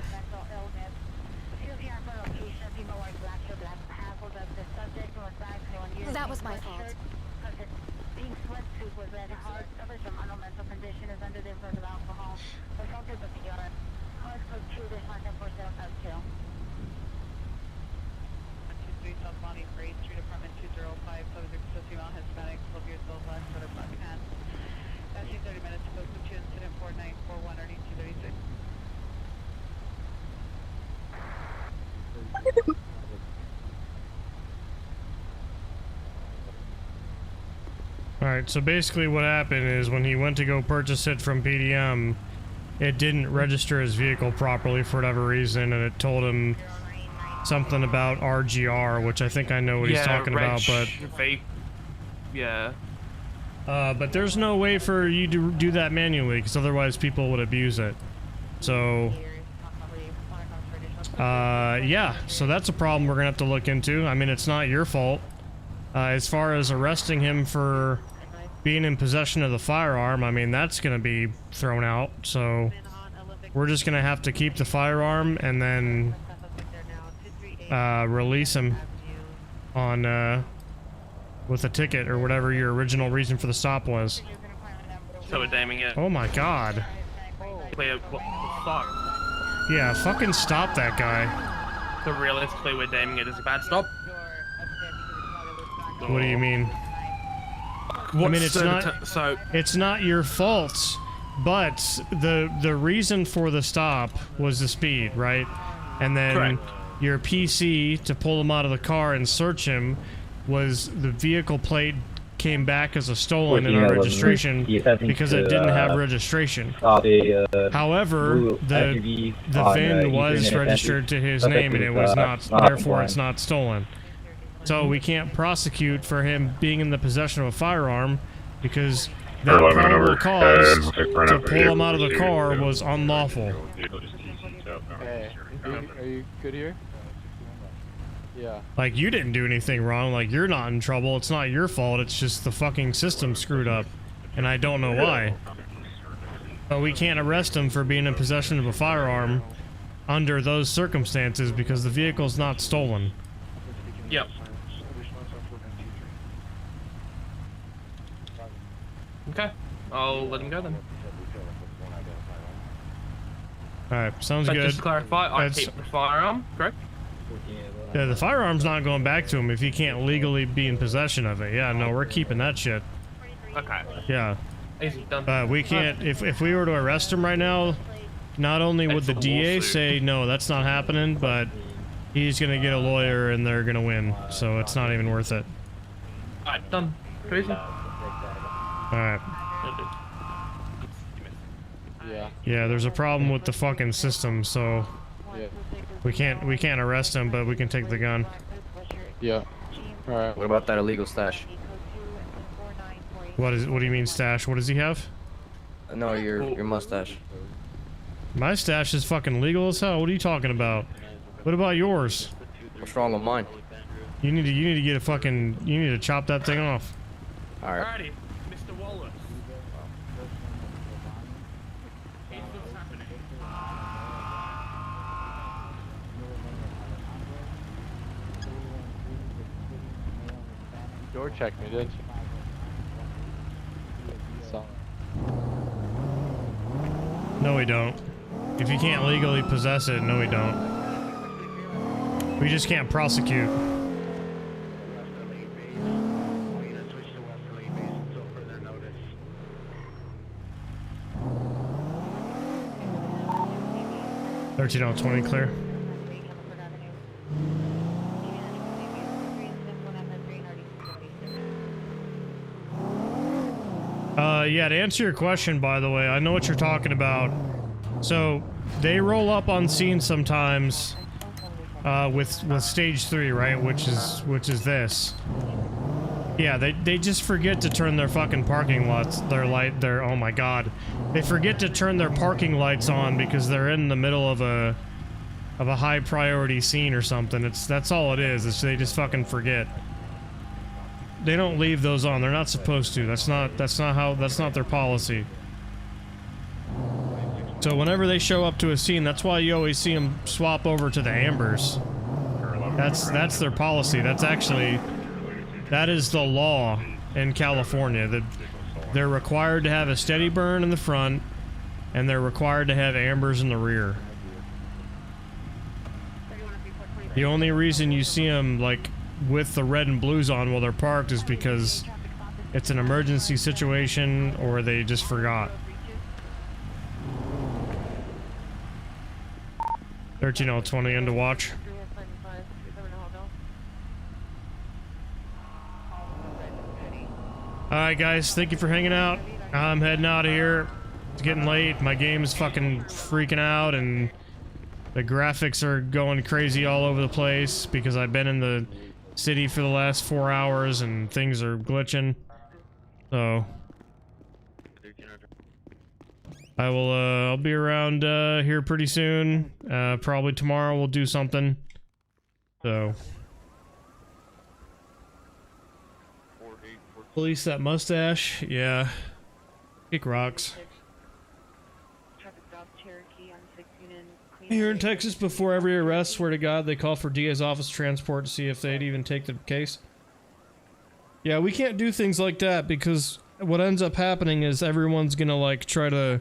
That was my fault. Alright, so basically what happened is when he went to go purchase it from PDM, it didn't register his vehicle properly for whatever reason, and it told him something about RGR, which I think I know what he's talking about, but... Yeah. But there's no way for you to do that manually, because otherwise people would abuse it. So... yeah, so that's a problem we're gonna have to look into. I mean, it's not your fault. As far as arresting him for being in possession of the firearm, I mean, that's going to be thrown out. So we're just going to have to keep the firearm and then release him on with a ticket or whatever your original reason for the stop was. So we're damning it. Oh my god. Clear, what the fuck? Yeah, fucking stop that guy. So realistically, we're damning it as a bad stop? What do you mean? I mean, it's not your fault, but the reason for the stop was the speed, right? And then Correct. Your PC to pull him out of the car and search him was the vehicle plate came back as a stolen in our registration because it didn't have registration. However, the VIN was registered to his name and it was not, therefore it's not stolen. So we can't prosecute for him being in the possession of a firearm because that probable cause to pull him out of the car was unlawful. Hey, are you good here? Yeah. Like, you didn't do anything wrong, like, you're not in trouble, it's not your fault, it's just the fucking system screwed up. And I don't know why. But we can't arrest him for being in possession of a firearm under those circumstances because the vehicle's not stolen. Yep. Okay, I'll let him go then. Alright, sounds But good. just to clarify, I keep the firearm, correct? Yeah, the firearm's not going back to him if he can't legally be in possession of it. Yeah, no, we're keeping that shit. Okay. Yeah. Easy, done. But we can't, if we were to arrest him right now, not only would the DA say, no, that's not happening, but he's gonna get a lawyer and they're gonna win. So it's not even worth it. Alright, done. Crazy. Alright. Yeah. Yeah, there's a problem with the fucking system, so Yeah. we can't arrest him, but we can take the gun. Yeah. All right. What about that illegal stash? What do you mean stash? What does he have? No, your mustache. My stash is fucking legal as hell. What are you talking about? What about yours? What's wrong with mine? You need to get a fucking, you need to chop that thing off. All right. Alrighty, Mr. Wallace. What's happening? Door checked me, didn't you? So. No, we don't. If you can't legally possess it, no, we don't. We just can't prosecute. 13-20 clear. Yeah, to answer your question, by the way, I know what you're talking about. So, they roll up on scene sometimes with stage 3, right? Which is this. Yeah, they just forget to turn their fucking parking lots, oh my god. They forget to turn their parking lights on because they're in the middle of a high priority scene or something. That's all it is. They just fucking forget. They don't leave those on. They're not supposed to. That's not their policy. So whenever they show up to a scene, that's why you always see them swap over to the ambers. That's their policy. That is the law in California. That they're required to have a steady burn in the front, and they're required to have ambers in the rear. The only reason you see them like with the red and blues on while they're parked is because it's an emergency situation or they just forgot. 13-20 into watch. Alright guys, thank you for hanging out. I'm heading out of here. It's getting late. My game is fucking freaking out and the graphics are going crazy all over the place because I've been in the city for the last 4 hours and things are glitching. So I'll be around here pretty soon. Probably tomorrow we'll do something. So release that mustache. Yeah. Kick rocks. Here in Texas, before every arrest, swear to God, they call for DA's office transport to see if they'd even take the case. Yeah, we can't do things like that because what ends up happening is everyone's gonna like try to...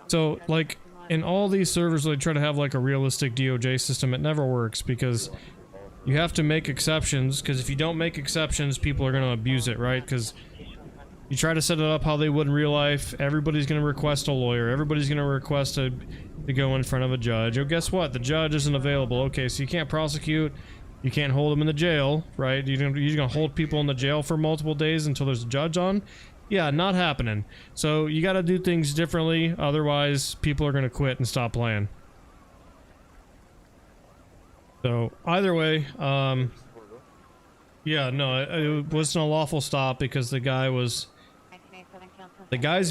So, like, in all these servers, they try to have like a realistic DOJ system. It never works because you have to make exceptions, because if you don't make exceptions, people are gonna abuse it, right? Because you try to set it up how they would in real life, everybody's gonna request a lawyer, everybody's gonna request to go in front of a judge. Oh, guess what? The judge isn't available. Okay, so you can't prosecute, you can't hold them in the jail, right? You're gonna hold people in the jail for multiple days until there's a judge on? Yeah, not happening. So you gotta do things differently, otherwise people are gonna quit and stop playing. So, either way, yeah, no, it wasn't a lawful stop because the guy's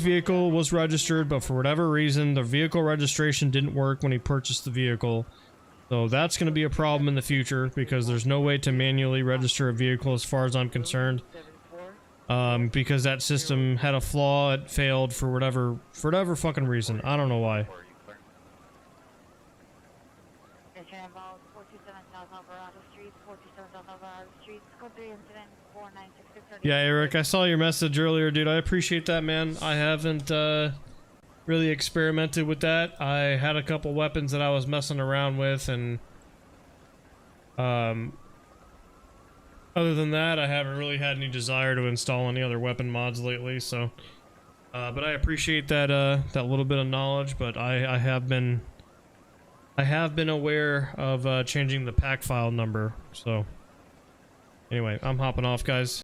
vehicle was registered, but for whatever reason, the vehicle registration didn't work when he purchased the vehicle. So that's going to be a problem in the future because there's no way to manually register a vehicle as far as I'm concerned. Because that system had a flaw, it failed for whatever fucking reason. I don't know why. Yeah, Eric, I saw your message earlier, dude. I appreciate that, man. I haven't really experimented with that. I had a couple weapons that I was messing around with, and other than that, I haven't really had any desire to install any other weapon mods lately. So, but I appreciate that that little bit of knowledge. But I have been aware of changing the pack file number. So, anyway, I'm hopping off, guys.